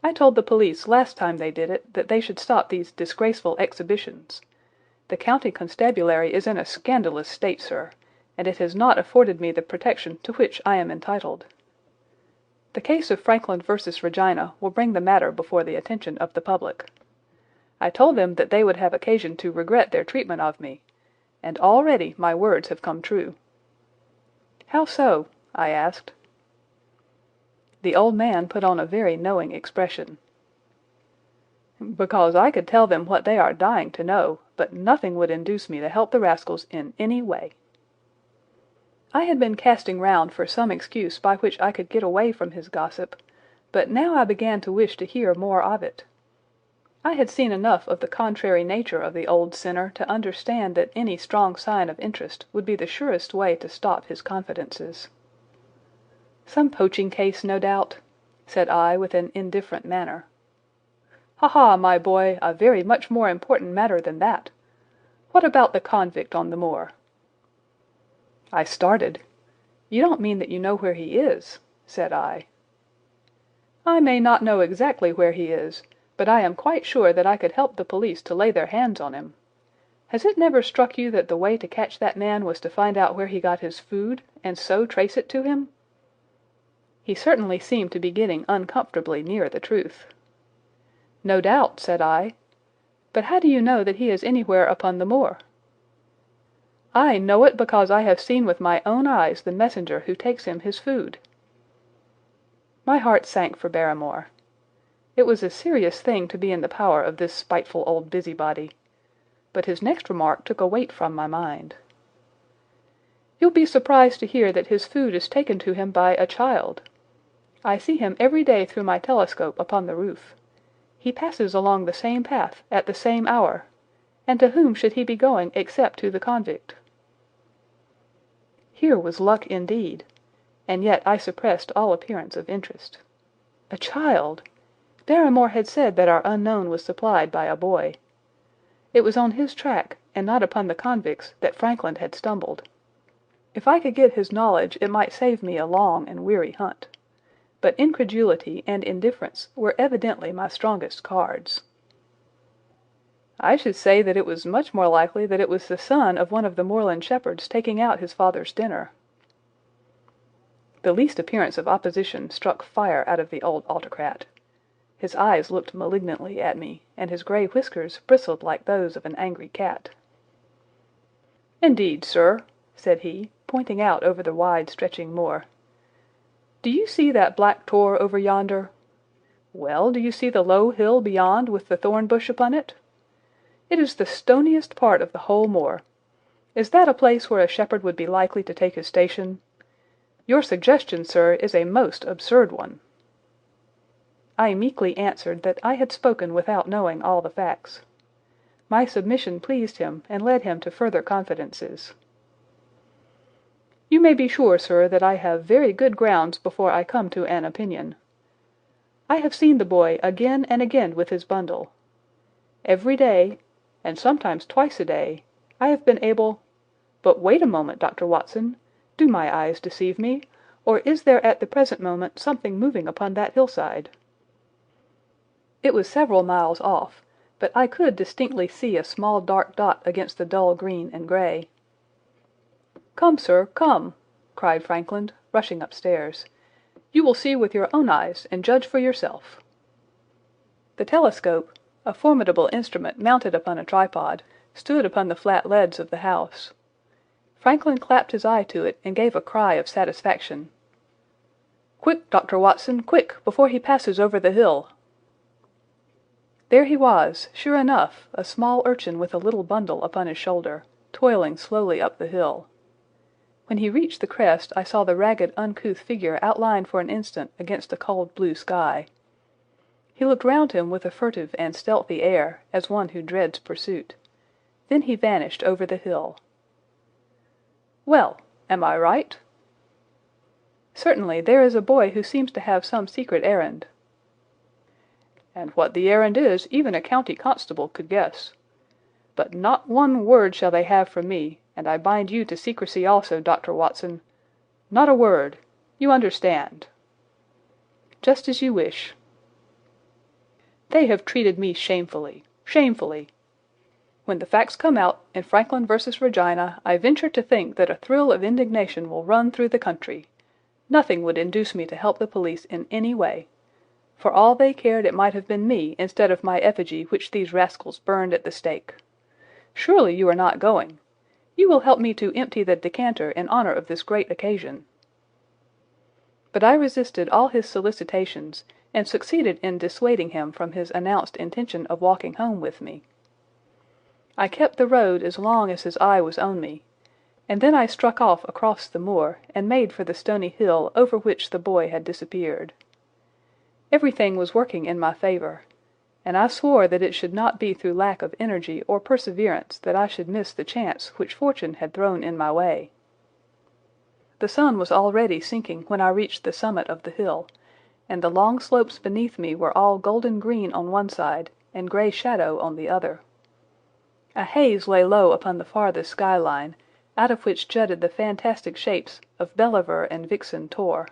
I told the police last time they did it that they should stop these disgraceful exhibitions. The county constabulary is in a scandalous state, sir, and it has not afforded me the protection to which I am entitled. The case of Frankland versus Regina will bring the matter before the attention of the public. I told them that they would have occasion to regret their treatment of me, and already my words have come true." "How so?" I asked. The old man put on a very knowing expression. "Because I could tell them what they are dying to know, but nothing would induce me to help the rascals in any way." I had been casting round for some excuse by which I could get away from his gossip, but now I began to wish to hear more of it. I had seen enough of the contrary nature of the old sinner to understand that any strong sign of interest would be the surest way to stop his confidences. "Some poaching case, no doubt," said I with an indifferent manner. "Ha, ha, my boy, a very much more important matter than that. What about the convict on the moor?" I started. "You don't mean that you know where he is?" said I. "I may not know exactly where he is, but I am quite sure that I could help the police to lay their hands on him. Has it never struck you that the way to catch that man was to find out where he got his food, and so trace it to him?" He certainly seemed to be getting uncomfortably near the truth. "No doubt," said I. "But how do you know that he is anywhere upon the moor?" "I know it because I have seen with my own eyes the messenger who takes him his food." My heart sank for Barrymore. It was a serious thing to be in the power of this spiteful old busybody. But his next remark took a weight from my mind. "You'll be surprised to hear that his food is taken to him by a child. I see him every day through my telescope upon the roof. He passes along the same path at the same hour, and to whom should he be going except to the convict? Here was luck indeed, and yet I suppressed all appearance of interest. A child! Barrymore had said that our unknown was supplied by a boy. It was on his track, and not upon the convict's, that Frankland had stumbled. If I could get his knowledge, it might save me a long and weary hunt. But incredulity and indifference were evidently my strongest cards. I should say that it was much more likely that it was the son of one of the moorland shepherds taking out his father's dinner. The least appearance of opposition struck fire out of the old autocrat. His eyes looked malignantly at me, and his grey whiskers bristled like those of an angry cat. "Indeed, sir," said he, pointing out over the wide-stretching moor. "Do you see that black tor over yonder? Well, do you see the low hill beyond with the thorn bush upon it? It is the stoniest part of the whole moor. Is that a place where a shepherd would be likely to take his station? Your suggestion, sir, is a most absurd one." I meekly answered that I had spoken without knowing all the facts. My submission pleased him and led him to further confidences. "You may be sure, sir, that I have very good grounds before I come to an opinion. I have seen the boy again and again with his bundle. Every day, and sometimes twice a day, I have been able— But wait a moment, Dr. Watson. Do my eyes deceive me, or is there at the present moment something moving upon that hillside?" It was several miles off, but I could distinctly see a small dark dot against the dull green and grey. "Come, sir, come!" cried Frankland, rushing upstairs. "You will see with your own eyes and judge for yourself." The telescope, a formidable instrument mounted upon a tripod, stood upon the flat leads of the house. Frankland clapped his eye to it and gave a cry of satisfaction. "Quick, Dr. Watson, quick, before he passes over the hill!" There he was, sure enough, a small urchin with a little bundle upon his shoulder, toiling slowly up the hill. When he reached the crest, I saw the ragged, uncouth figure outlined for an instant against the cold blue sky. He looked round him with a furtive and stealthy air, as one who dreads pursuit. Then he vanished over the hill. "Well, am I right?" "Certainly, there is a boy who seems to have some secret errand." "And what the errand is, even a county constable could guess. But not one word shall they have from me, and I bind you to secrecy also, Dr. Watson. Not a word. You understand." "Just as you wish." "They have treated me shamefully, shamefully. When the facts come out in Frankland versus Regina, I venture to think that a thrill of indignation will run through the country. Nothing would induce me to help the police in any way. For all they cared, it might have been me instead of my effigy which these rascals burned at the stake. Surely you are not going. You will help me to empty the decanter in honor of this great occasion." But I resisted all his solicitations, and succeeded in dissuading him from his announced intention of walking home with me. I kept the road as long as his eye was on me, and then I struck off across the moor, and made for the stony hill over which the boy had disappeared. Everything was working in my favour, and I swore that it should not be through lack of energy or perseverance that I should miss the chance which fortune had thrown in my way. The sun was already sinking when I reached the summit of the hill, and the long slopes beneath me were all golden green on one side and grey shadow on the other. A haze lay low upon the farthest skyline, out of which jutted the fantastic shapes of Belliver and Vixen Tor.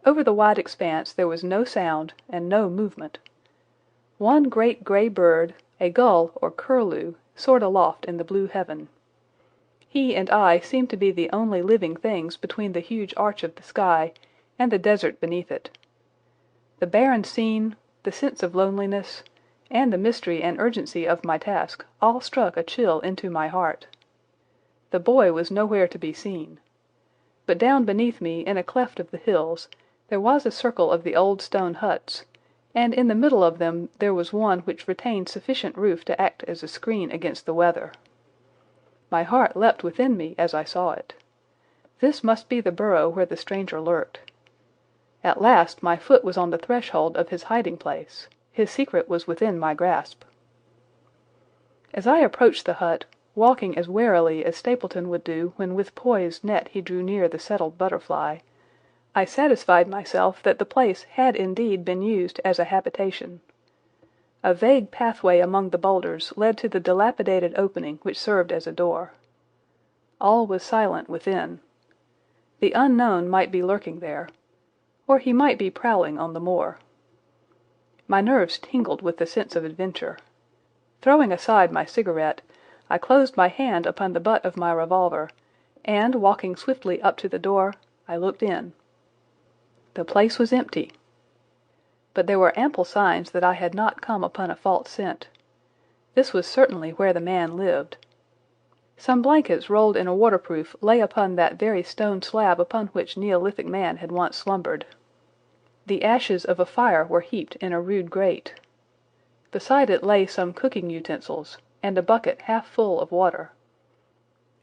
Over the wide expanse there was no sound and no movement. One great grey bird, a gull or curlew, soared aloft in the blue heaven. He and I seemed to be the only living things between the huge arch of the sky and the desert beneath it. The barren scene, the sense of loneliness, and the mystery and urgency of my task all struck a chill into my heart. The boy was nowhere to be seen. But down beneath me, in a cleft of the hills, there was a circle of the old stone huts, and in the middle of them there was one which retained sufficient roof to act as a screen against the weather. My heart leapt within me as I saw it. This must be the burrow where the stranger lurked. At last my foot was on the threshold of his hiding place. His secret was within my grasp. As I approached the hut, walking as warily as Stapleton would do when with poised net he drew near the settled butterfly, I satisfied myself that the place had indeed been used as a habitation. A vague pathway among the boulders led to the dilapidated opening which served as a door. All was silent within. The unknown might be lurking there, or he might be prowling on the moor. My nerves tingled with the sense of adventure. Throwing aside my cigarette, I closed my hand upon the butt of my revolver, and, walking swiftly up to the door, I looked in. The place was empty. But there were ample signs that I had not come upon a false scent. This was certainly where the man lived. Some blankets rolled in a waterproof lay upon that very stone slab upon which Neolithic man had once slumbered. The ashes of a fire were heaped in a rude grate. Beside it lay some cooking utensils, and a bucket half full of water.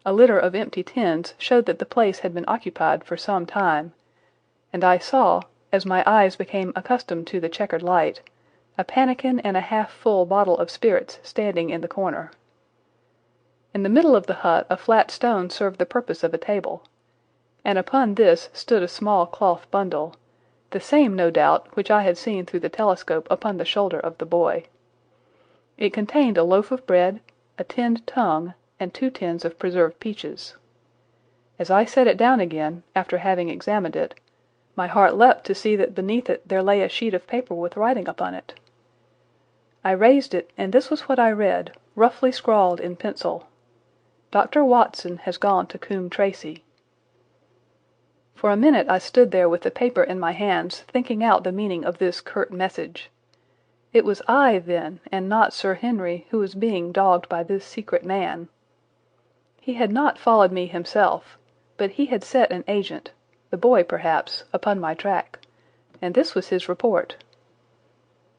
A litter of empty tins showed that the place had been occupied for some time, and I saw, as my eyes became accustomed to the checkered light, a pannikin and a half-full bottle of spirits standing in the corner. In the middle of the hut a flat stone served the purpose of a table, and upon this stood a small cloth bundle, the same, no doubt, which I had seen through the telescope upon the shoulder of the boy. It contained a loaf of bread, a tinned tongue, and 2 tins of preserved peaches. As I set it down again, after having examined it, my heart leapt to see that beneath it there lay a sheet of paper with writing upon it. I raised it, and this was what I read, roughly scrawled in pencil: "Dr. Watson has gone to Coombe Tracey." For a minute I stood there with the paper in my hands, thinking out the meaning of this curt message. It was I, then, and not Sir Henry, who was being dogged by this secret man. He had not followed me himself, but he had set an agent, the boy perhaps, upon my track, and this was his report.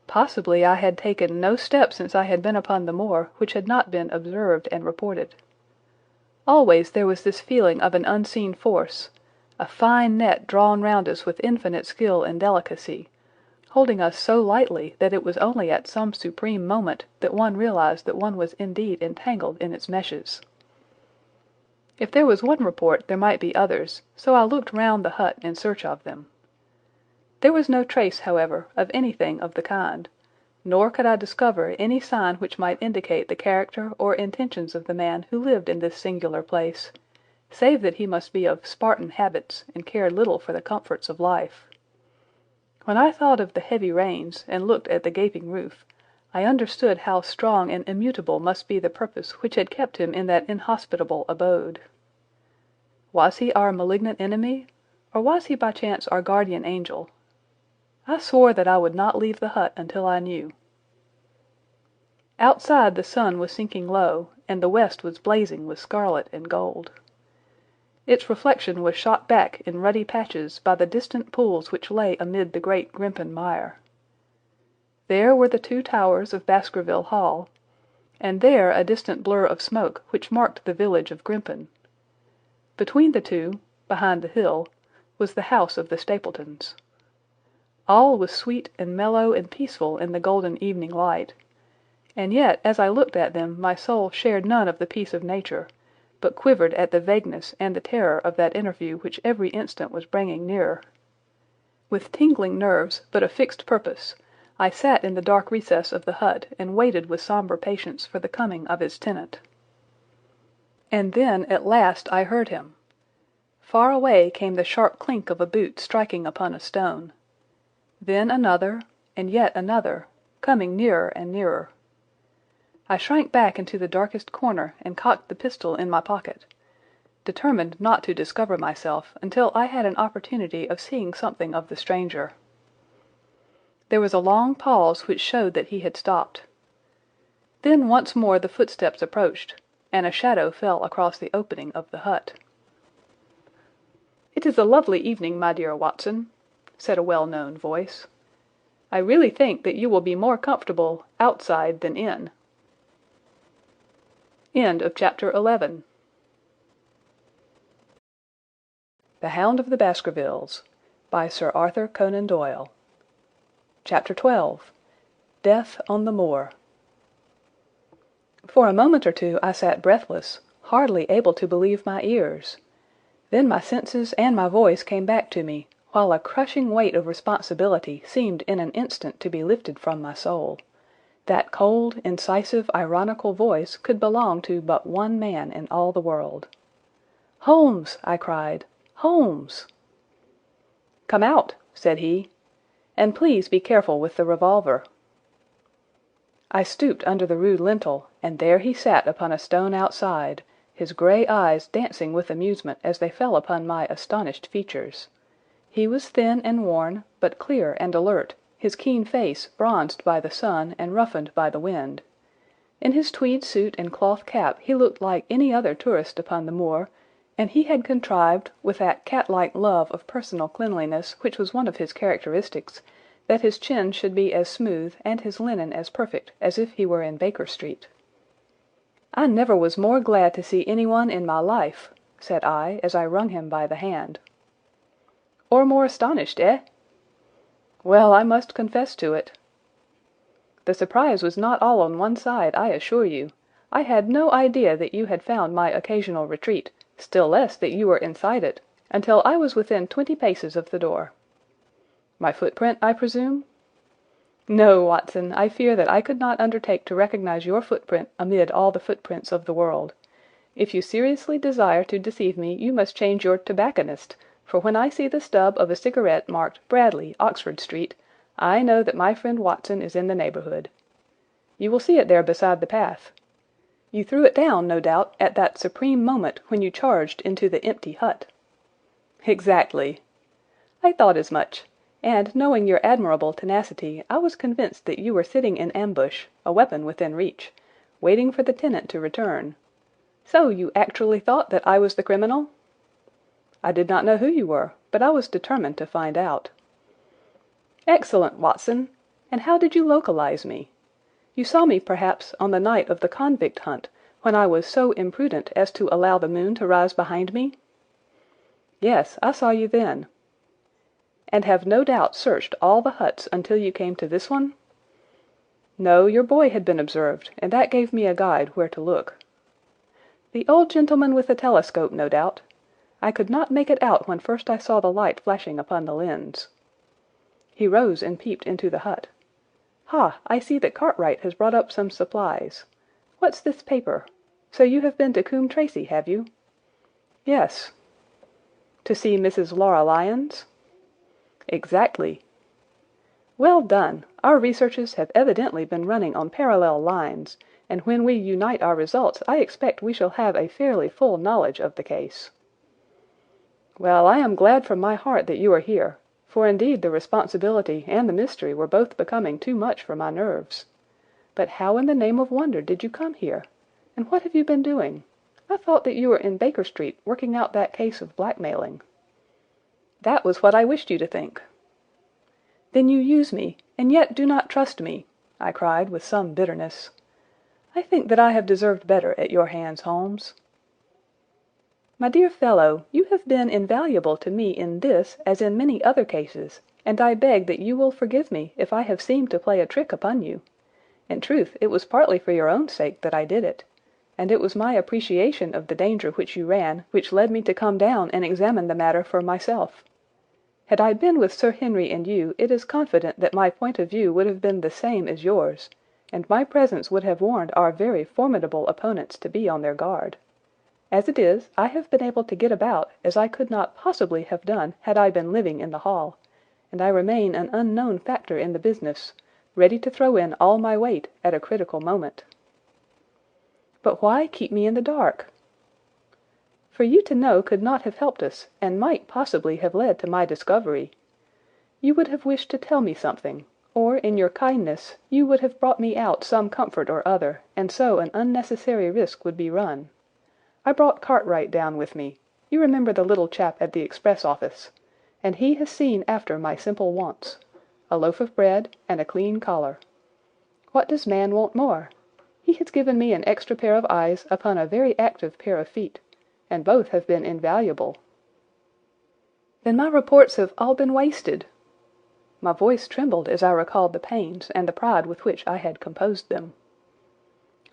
Possibly I had taken no step since I had been upon the moor which had not been observed and reported. Always there was this feeling of an unseen force, a fine net drawn round us with infinite skill and delicacy, holding us so lightly that it was only at some supreme moment that one realized that one was indeed entangled in its meshes. If there was one report, there might be others, so I looked round the hut in search of them. There was no trace, however, of anything of the kind, nor could I discover any sign which might indicate the character or intentions of the man who lived in this singular place, save that he must be of Spartan habits and cared little for the comforts of life. When I thought of the heavy rains and looked at the gaping roof, I understood how strong and immutable must be the purpose which had kept him in that inhospitable abode. Was he our malignant enemy, or was he by chance our guardian angel? I swore that I would not leave the hut until I knew. Outside the sun was sinking low, and the west was blazing with scarlet and gold. Its reflection was shot back in ruddy patches by the distant pools which lay amid the great Grimpen mire. There were the 2 towers of Baskerville Hall, and there a distant blur of smoke which marked the village of Grimpen. Between the two, behind the hill, was the house of the Stapletons. All was sweet and mellow and peaceful in the golden evening light, and yet as I looked at them my soul shared none of the peace of nature, but quivered at the vagueness and the terror of that interview which every instant was bringing nearer. With tingling nerves, but a fixed purpose, I sat in the dark recess of the hut and waited with sombre patience for the coming of its tenant. And then at last I heard him. Far away came the sharp clink of a boot striking upon a stone. Then another, and yet another, coming nearer and nearer. I shrank back into the darkest corner and cocked the pistol in my pocket, determined not to discover myself until I had an opportunity of seeing something of the stranger. There was a long pause which showed that he had stopped. Then once more the footsteps approached, and a shadow fell across the opening of the hut. "It is a lovely evening, my dear Watson," said a well-known voice. "I really think that you will be more comfortable outside than in." End of Chapter 11. The Hound of the Baskervilles, by Sir Arthur Conan Doyle. Chapter 12. Death on the Moor. For a moment or two I sat breathless, hardly able to believe my ears. Then my senses and my voice came back to me, while a crushing weight of responsibility seemed in an instant to be lifted from my soul. That cold, incisive, ironical voice could belong to but one man in all the world. "Holmes!" I cried. "Holmes!" "Come out," said he, "and please be careful with the revolver." I stooped under the rude lintel, and there he sat upon a stone outside, his grey eyes dancing with amusement as they fell upon my astonished features. He was thin and worn, but clear and alert, his keen face bronzed by the sun and roughened by the wind. In his tweed suit and cloth cap he looked like any other tourist upon the moor, and he had contrived, with that cat-like love of personal cleanliness which was one of his characteristics, that his chin should be as smooth and his linen as perfect as if he were in Baker Street. "I never was more glad to see anyone in my life," said I, as I wrung him by the hand. "Or more astonished, eh?" "Well, I must confess to it." "The surprise was not all on one side, I assure you. I had no idea that you had found my occasional retreat, still less that you were inside it, until I was within 20 paces of the door." "My footprint, I presume?" "No, Watson, I fear that I could not undertake to recognize your footprint amid all the footprints of the world. If you seriously desire to deceive me, you must change your tobacconist, for when I see the stub of a cigarette marked Bradley, Oxford Street, I know that my friend Watson is in the neighbourhood. You will see it there beside the path. You threw it down, no doubt, at that supreme moment when you charged into the empty hut." "Exactly." "I thought as much. And, knowing your admirable tenacity, I was convinced that you were sitting in ambush, a weapon within reach, waiting for the tenant to return. So you actually thought that I was the criminal?" "I did not know who you were, but I was determined to find out." "Excellent, Watson! And how did you localize me? You saw me, perhaps, on the night of the convict hunt, when I was so imprudent as to allow the moon to rise behind me?" "Yes, I saw you then." "And have no doubt searched all the huts until you came to this one?" "No, your boy had been observed, and that gave me a guide where to look." "The old gentleman with the telescope, no doubt. I could not make it out when first I saw the light flashing upon the lens." He rose and peeped into the hut. "Ha! I see that Cartwright has brought up some supplies. What's this paper? So you have been to Coombe Tracey, have you?" "Yes." "To see Mrs. Laura Lyons?" "Exactly." "Well done! Our researches have evidently been running on parallel lines, and when we unite our results I expect we shall have a fairly full knowledge of the case." "Well, I am glad from my heart that you are here, for indeed the responsibility and the mystery were both becoming too much for my nerves. But how in the name of wonder did you come here? And what have you been doing? I thought that you were in Baker Street working out that case of blackmailing." "That was what I wished you to think." "Then you use me, and yet do not trust me," I cried with some bitterness. "I think that I have deserved better at your hands, Holmes." "My dear fellow, you have been invaluable to me in this as in many other cases, and I beg that you will forgive me if I have seemed to play a trick upon you. In truth, it was partly for your own sake that I did it, and it was my appreciation of the danger which you ran which led me to come down and examine the matter for myself. Had I been with Sir Henry and you, it is confident that my point of view would have been the same as yours, and my presence would have warned our very formidable opponents to be on their guard. As it is, I have been able to get about as I could not possibly have done had I been living in the hall, and I remain an unknown factor in the business, ready to throw in all my weight at a critical moment." "But why keep me in the dark?" "For you to know could not have helped us, and might possibly have led to my discovery. You would have wished to tell me something, or, in your kindness, you would have brought me out some comfort or other, and so an unnecessary risk would be run. I brought Cartwright down with me. You remember the little chap at the express office, and he has seen after my simple wants. A loaf of bread and a clean collar. What does man want more? He has given me an extra pair of eyes upon a very active pair of feet, and both have been invaluable." "Then my reports have all been wasted." My voice trembled as I recalled the pains and the pride with which I had composed them.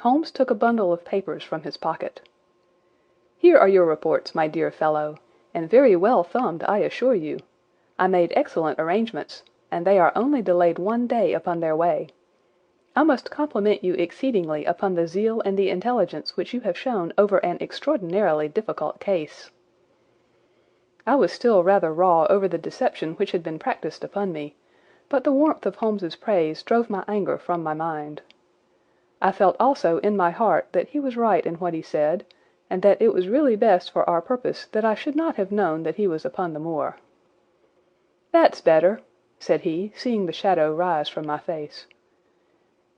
Holmes took a bundle of papers from his pocket. "Here are your reports, my dear fellow, and very well thumbed, I assure you. I made excellent arrangements, and they are only delayed 1 day upon their way. I must compliment you exceedingly upon the zeal and the intelligence which you have shown over an extraordinarily difficult case." I was still rather raw over the deception which had been practised upon me, but the warmth of Holmes's praise drove my anger from my mind. I felt also in my heart that he was right in what he said, and that it was really best for our purpose that I should not have known that he was upon the moor. "That's better," said he, seeing the shadow rise from my face.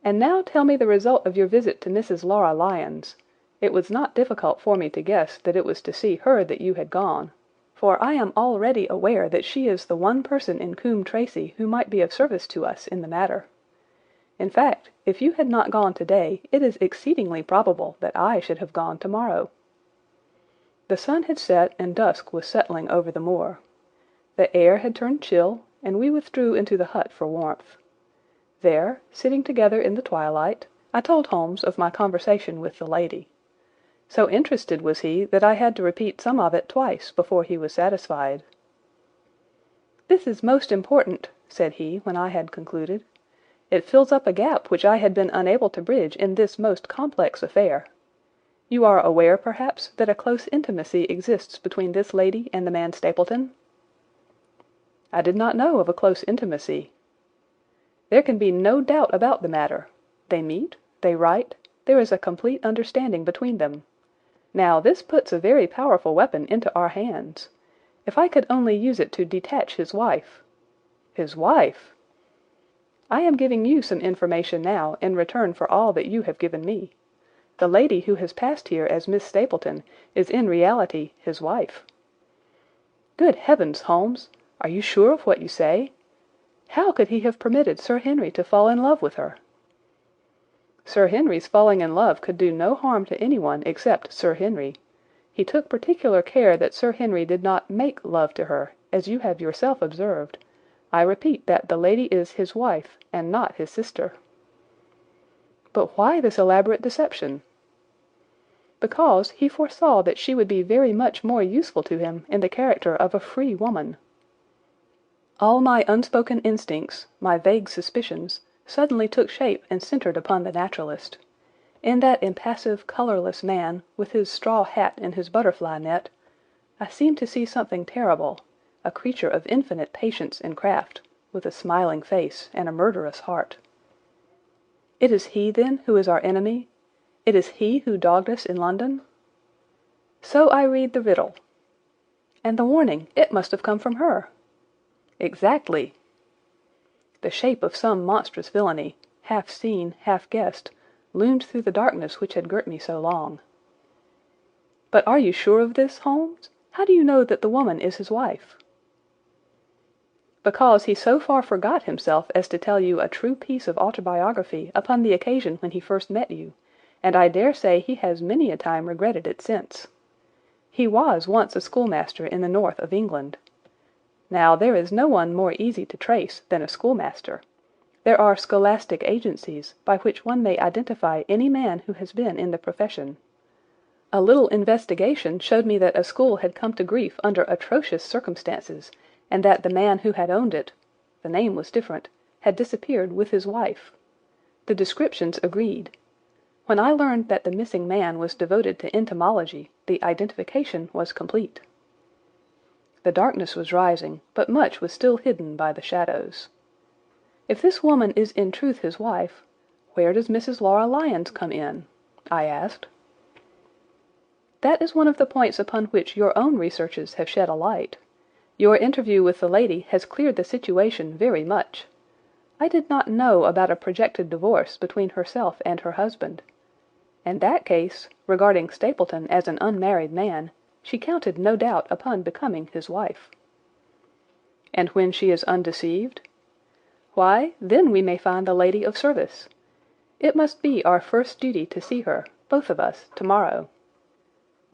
"And now tell me the result of your visit to Mrs. Laura Lyons. It was not difficult for me to guess that it was to see her that you had gone, for I am already aware that she is the one person in Coombe Tracey who might be of service to us in the matter. In fact, if you had not gone today, it is exceedingly probable that I should have gone tomorrow." The sun had set and dusk was settling over the moor. The air had turned chill, and we withdrew into the hut for warmth. There, sitting together in the twilight, I told Holmes of my conversation with the lady. So interested was he that I had to repeat some of it twice before he was satisfied. "This is most important," said he, when I had concluded. "It fills up a gap which I had been unable to bridge in this most complex affair. You are aware, perhaps, that a close intimacy exists between this lady and the man Stapleton?" "I did not know of a close intimacy." "There can be no doubt about the matter. They meet, they write, there is a complete understanding between them. Now this puts a very powerful weapon into our hands. If I could only use it to detach his wife—" "His wife!" "I am giving you some information now in return for all that you have given me. The lady who has passed here as Miss Stapleton is in reality his wife." "Good heavens, Holmes! Are you sure of what you say? How could he have permitted Sir Henry to fall in love with her?" "Sir Henry's falling in love could do no harm to anyone except Sir Henry. He took particular care that Sir Henry did not make love to her, as you have yourself observed. I repeat that the lady is his wife, and not his sister." "But why this elaborate deception?" "Because he foresaw that she would be very much more useful to him in the character of a free woman." All my unspoken instincts, my vague suspicions, suddenly took shape and centred upon the naturalist. In that impassive, colourless man, with his straw hat and his butterfly net, I seemed to see something terrible, a creature of infinite patience and craft, with a smiling face and a murderous heart. It is he, then, who is our enemy? It is he who dogged us in London? So I read the riddle. And the warning, it must have come from her. Exactly. The shape of some monstrous villainy, half seen, half guessed, loomed through the darkness which had girt me so long. But are you sure of this, Holmes? How do you know that the woman is his wife? Because he so far forgot himself as to tell you a true piece of autobiography upon the occasion when he first met you, and I dare say he has many a time regretted it since. He was once a schoolmaster in the north of England. Now there is no one more easy to trace than a schoolmaster. There are scholastic agencies by which one may identify any man who has been in the profession. A little investigation showed me that a school had come to grief under atrocious circumstances, and that the man who had owned it—the name was different—had disappeared with his wife. The descriptions agreed. When I learned that the missing man was devoted to entomology, the identification was complete. The darkness was rising, but much was still hidden by the shadows. If this woman is in truth his wife, where does Mrs. Laura Lyons come in? I asked. That is one of the points upon which your own researches have shed a light. Your interview with the lady has cleared the situation very much. I did not know about a projected divorce between herself and her husband. In that case, regarding Stapleton as an unmarried man, she counted no doubt upon becoming his wife. And when she is undeceived? Why, then we may find the lady of service. It must be our first duty to see her, both of us, tomorrow.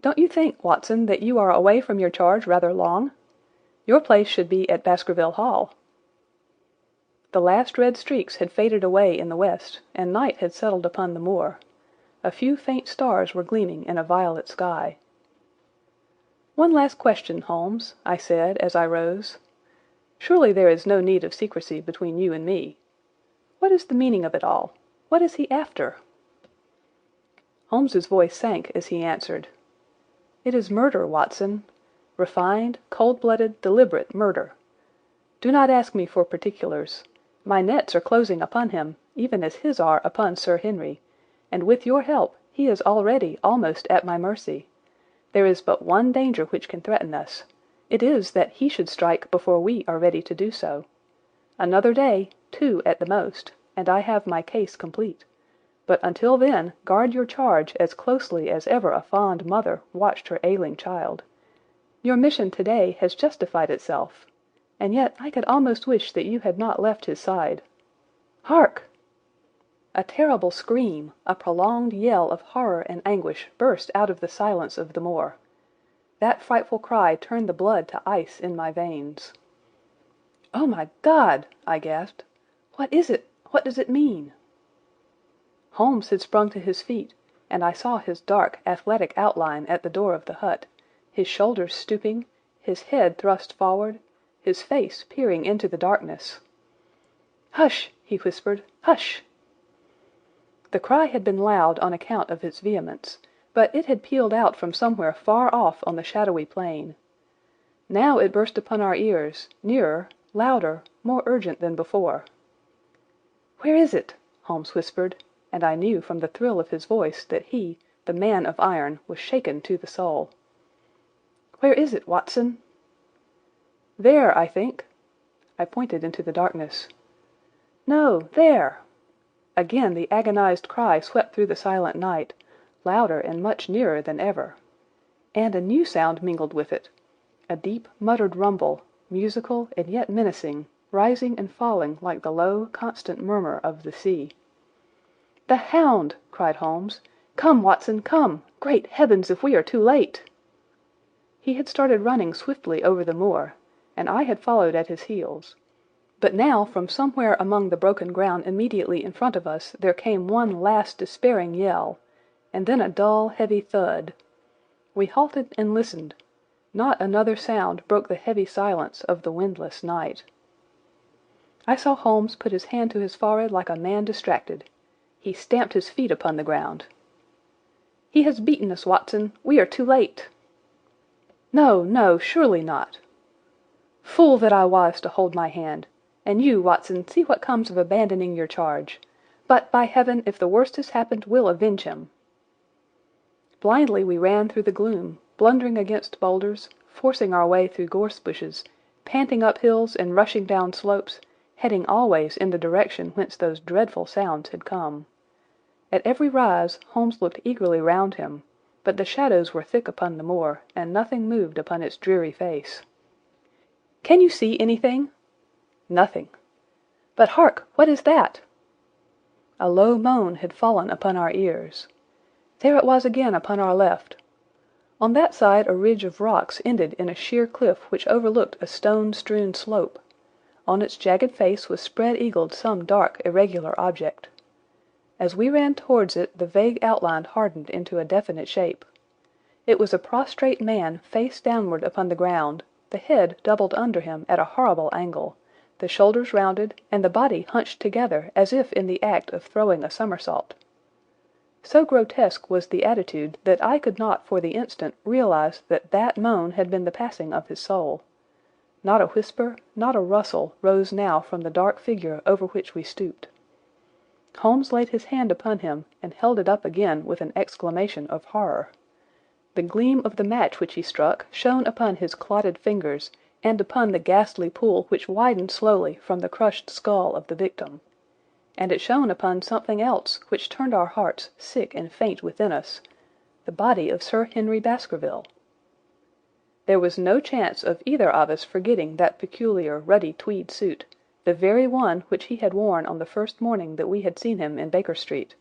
Don't you think, Watson, that you are away from your charge rather long? Your place should be at Baskerville Hall. The last red streaks had faded away in the west, and night had settled upon the moor. A few faint stars were gleaming in a violet sky. "One last question, Holmes," I said as I rose. "Surely there is no need of secrecy between you and me. What is the meaning of it all? What is he after?" Holmes's voice sank as he answered. "It is murder, Watson. Refined, cold-blooded, deliberate murder. Do not ask me for particulars. My nets are closing upon him, even as his are upon Sir Henry, and with your help he is already almost at my mercy. There is but one danger which can threaten us. It is that he should strike before we are ready to do so. Another day, 2 at the most, and I have my case complete. But until then guard your charge as closely as ever a fond mother watched her ailing child. Your mission today has justified itself, and yet I could almost wish that you had not left his side. Hark!" A terrible scream, a prolonged yell of horror and anguish burst out of the silence of the moor. That frightful cry turned the blood to ice in my veins. "Oh, my God!" I gasped. "What is it? What does it mean?" Holmes had sprung to his feet, and I saw his dark, athletic outline at the door of the hut, his shoulders stooping, his head thrust forward, his face peering into the darkness. "Hush!" he whispered. "Hush!" The cry had been loud on account of its vehemence, but it had pealed out from somewhere far off on the shadowy plain. Now it burst upon our ears, nearer, louder, more urgent than before. "Where is it?" Holmes whispered, and I knew from the thrill of his voice that he, the man of iron, was shaken to the soul. "Where is it, Watson?" "There, I think." I pointed into the darkness. "No, there!" Again the agonized cry swept through the silent night, louder and much nearer than ever. And a new sound mingled with it, a deep muttered rumble, musical and yet menacing, rising and falling like the low, constant murmur of the sea. "The hound!" cried Holmes. "Come, Watson, come! Great heavens, if we are too late!" He had started running swiftly over the moor, and I had followed at his heels. But now from somewhere among the broken ground immediately in front of us there came one last despairing yell, and then a dull, heavy thud. We halted and listened. Not another sound broke the heavy silence of the windless night. I saw Holmes put his hand to his forehead like a man distracted. He stamped his feet upon the ground. "He has beaten us, Watson. We are too late." "No, no, surely not." "Fool that I was to hold my hand! And you, Watson, see what comes of abandoning your charge. But, by heaven, if the worst has happened, we'll avenge him." Blindly we ran through the gloom, blundering against boulders, forcing our way through gorse bushes, panting up hills and rushing down slopes, heading always in the direction whence those dreadful sounds had come. At every rise Holmes looked eagerly round him, but the shadows were thick upon the moor, and nothing moved upon its dreary face. "Can you see anything?" "Nothing." "But hark! What is that?" A low moan had fallen upon our ears. There it was again upon our left. On that side a ridge of rocks ended in a sheer cliff which overlooked a stone-strewn slope. On its jagged face was spread-eagled some dark, irregular object. As we ran towards it the vague outline hardened into a definite shape. It was a prostrate man face downward upon the ground, the head doubled under him at a horrible angle, the shoulders rounded, and the body hunched together as if in the act of throwing a somersault. So grotesque was the attitude that I could not for the instant realize that that moan had been the passing of his soul. Not a whisper, not a rustle rose now from the dark figure over which we stooped. Holmes laid his hand upon him and held it up again with an exclamation of horror. The gleam of the match which he struck shone upon his clotted fingers and upon the ghastly pool which widened slowly from the crushed skull of the victim. And it shone upon something else which turned our hearts sick and faint within us, the body of Sir Henry Baskerville. There was no chance of either of us forgetting that peculiar ruddy tweed suit, the very one which he had worn on the first morning that we had seen him in Baker Street.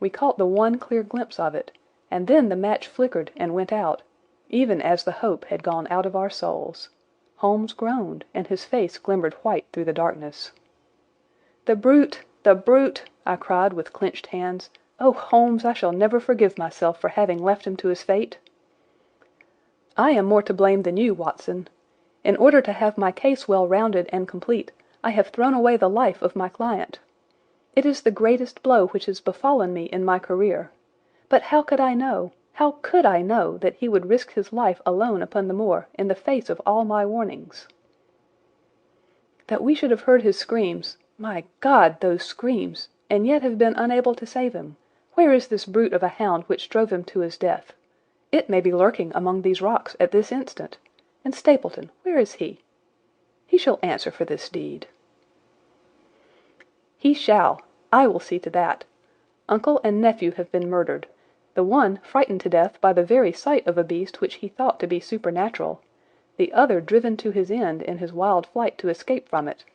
We caught the one clear glimpse of it, and then the match flickered and went out, even as the hope had gone out of our souls. Holmes groaned, and his face glimmered white through the darkness. "The brute! The brute!" I cried with clenched hands. Oh, Holmes, I shall never forgive myself for having left him to his fate." "I am more to blame than you, Watson. In order to have my case well rounded and complete, I have thrown away the life of my client. It is the greatest blow which has befallen me in my career. But how could I know, that he would risk his life alone upon the moor in the face of all my warnings? That we should have heard his screams, my God, those screams, and yet have been unable to save him! Where is this brute of a hound which drove him to his death? It may be lurking among these rocks at this instant. And Stapleton, where is he? He shall answer for this deed." "He shall. I will see to that. Uncle and nephew have been murdered, the one frightened to death by the very sight of a beast which he thought to be supernatural, the other driven to his end in his wild flight to escape from it.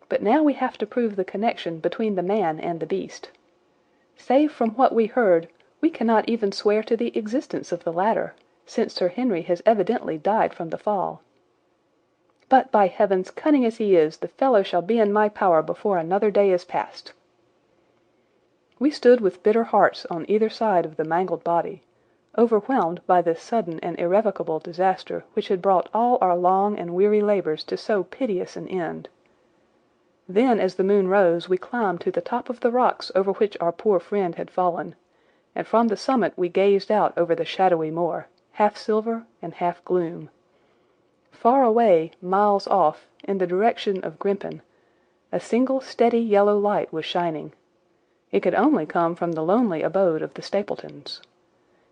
But now we have to prove the connection between the man and the beast. Save from what we heard, we cannot even swear to the existence of the latter, since Sir Henry has evidently died from the fall. But, by heavens, cunning as he is, the fellow shall be in my power before another day is past." We stood with bitter hearts on either side of the mangled body, overwhelmed by this sudden and irrevocable disaster which had brought all our long and weary labours to so piteous an end. Then, as the moon rose, we climbed to the top of the rocks over which our poor friend had fallen, and from the summit we gazed out over the shadowy moor, half silver and half gloom. Far away, miles off, in the direction of Grimpen, a single steady yellow light was shining. It could only come from the lonely abode of the Stapletons.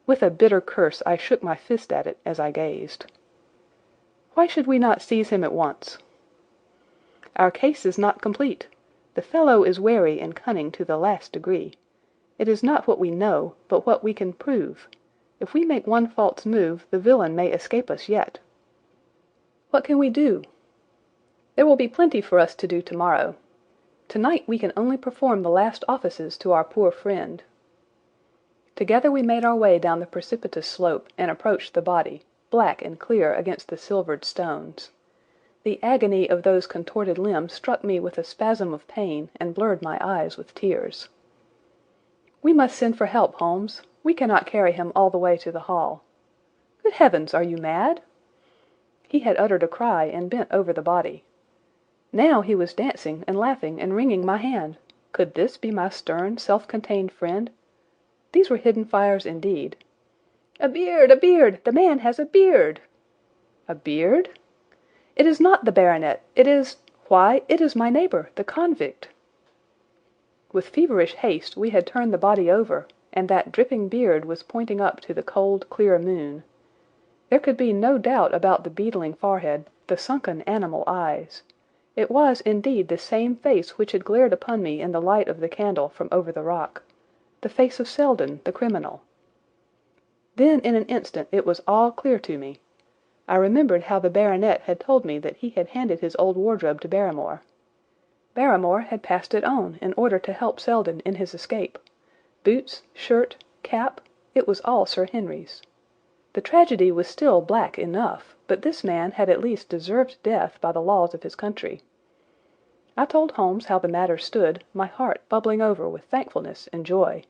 With a bitter curse I shook my fist at it as I gazed. Why should we not seize him at once? Our case is not complete. The fellow is wary and cunning to the last degree. It is not what we know, but what we can prove. If we make one false move, the villain may escape us yet. What can we do? There will be plenty for us to do tomorrow. Tonight we can only perform the last offices to our poor friend. Together we made our way down the precipitous slope and approached the body, black and clear against the silvered stones. The agony of those contorted limbs struck me with a spasm of pain and blurred my eyes with tears. "We must send for help, Holmes. We cannot carry him all the way to the hall. Good heavens, are you mad?" He had uttered a cry and bent over the body. Now he was dancing and laughing and wringing my hand. Could this be my stern, self-contained friend? These were hidden fires indeed. "A beard! A beard! The man has a beard!" "A beard?" "It is not the baronet. It is—why, it is my neighbour, the convict." With feverish haste we had turned the body over, and that dripping beard was pointing up to the cold, clear moon. There could be no doubt about the beetling forehead, the sunken animal eyes. It was indeed the same face which had glared upon me in the light of the candle from over the rock, the face of Selden, the criminal. Then in an instant it was all clear to me. I remembered how the baronet had told me that he had handed his old wardrobe to Barrymore. Barrymore had passed it on in order to help Selden in his escape. Boots, shirt, cap, it was all Sir Henry's. The tragedy was still black enough, but this man had at least deserved death by the laws of his country. I told Holmes how the matter stood, my heart bubbling over with thankfulness and joy.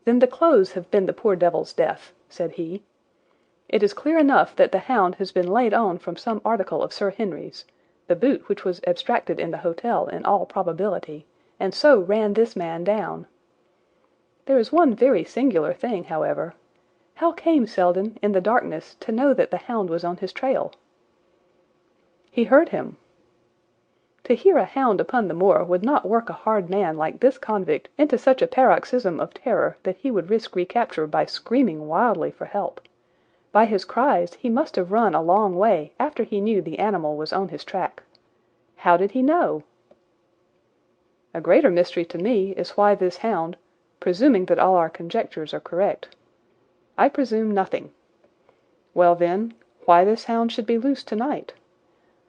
"Then the clothes have been the poor devil's death," said he. "It is clear enough that the hound has been laid on from some article of Sir Henry's, the boot which was abstracted in the hotel in all probability, and so ran this man down. There is one very singular thing, however. How came Selden, in the darkness, to know that the hound was on his trail?" "He heard him." To hear a hound upon the moor would not work a hard man like this convict into such a paroxysm of terror that he would risk recapture by screaming wildly for help. By his cries he must have run a long way after he knew the animal was on his track. How did he know? A greater mystery to me is why this hound, presuming that all our conjectures are correct. I presume nothing. Well then, why this hound should be loose tonight?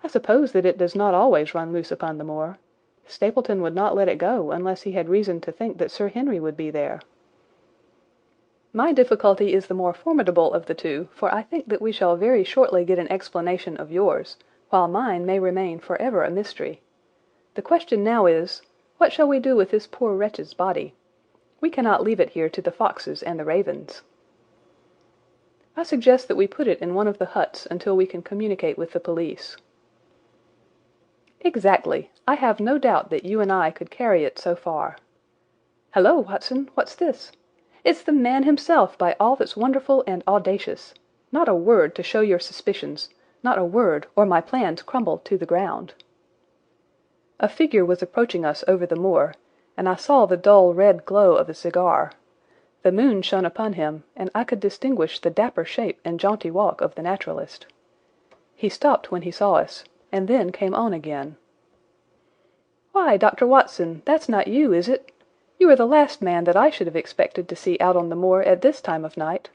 I suppose that it does not always run loose upon the moor. Stapleton would not let it go unless he had reason to think that Sir Henry would be there. My difficulty is the more formidable of the two, for I think that we shall very shortly get an explanation of yours, while mine may remain for ever a mystery. The question now is, what shall we do with this poor wretch's body? We cannot leave it here to the foxes and the ravens. I suggest that we put it in one of the huts until we can communicate with the police. Exactly. I have no doubt that you and I could carry it so far. Hello, Watson, what's this? It's the man himself, by all that's wonderful and audacious. Not a word to show your suspicions, not a word, or my plans crumble to the ground. A figure was approaching us over the moor, and I saw the dull red glow of a cigar. The moon shone upon him, and I could distinguish the dapper shape and jaunty walk of the naturalist. He stopped when he saw us, and then came on again. "Why, Dr. Watson, that's not you, is it? You are the last man that I should have expected to see out on the moor at this time of night.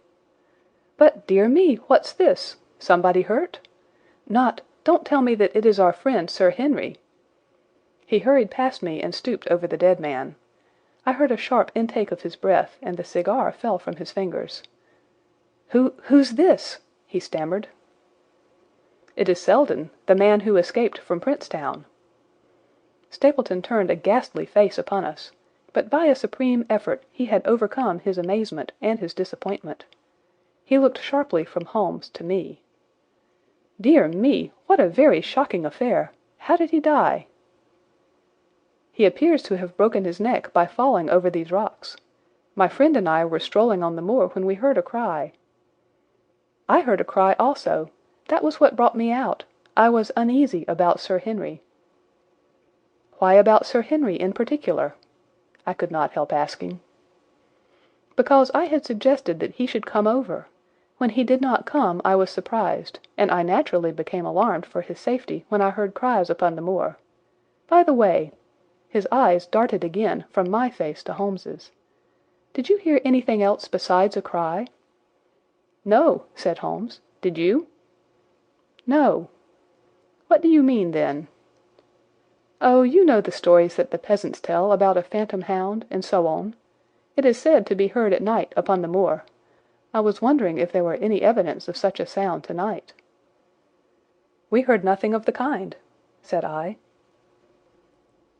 But, dear me, what's this? Somebody hurt? Don't tell me that it is our friend Sir Henry." He hurried past me and stooped over the dead man. I heard a sharp intake of his breath, and the cigar fell from his fingers. Who's this?" he stammered. "It is Selden, the man who escaped from Princetown." Stapleton turned a ghastly face upon us, but by a supreme effort he had overcome his amazement and his disappointment. He looked sharply from Holmes to me. "Dear me, what a very shocking affair! How did he die?" "He appears to have broken his neck by falling over these rocks. My friend and I were strolling on the moor when we heard a cry." "I heard a cry also. That was what brought me out. I was uneasy about Sir Henry." "Why about Sir Henry in particular?" I could not help asking. "Because I had suggested that he should come over. When he did not come I was surprised, and I naturally became alarmed for his safety when I heard cries upon the moor. By the way," his eyes darted again from my face to Holmes's, "did you hear anything else besides a cry?" "No," said Holmes. "Did you?" "No." "What do you mean, then?" "Oh, you know the stories that the peasants tell about a phantom hound, and so on. It is said to be heard at night upon the moor. I was wondering if there were any evidence of such a sound tonight." "We heard nothing of the kind," said I.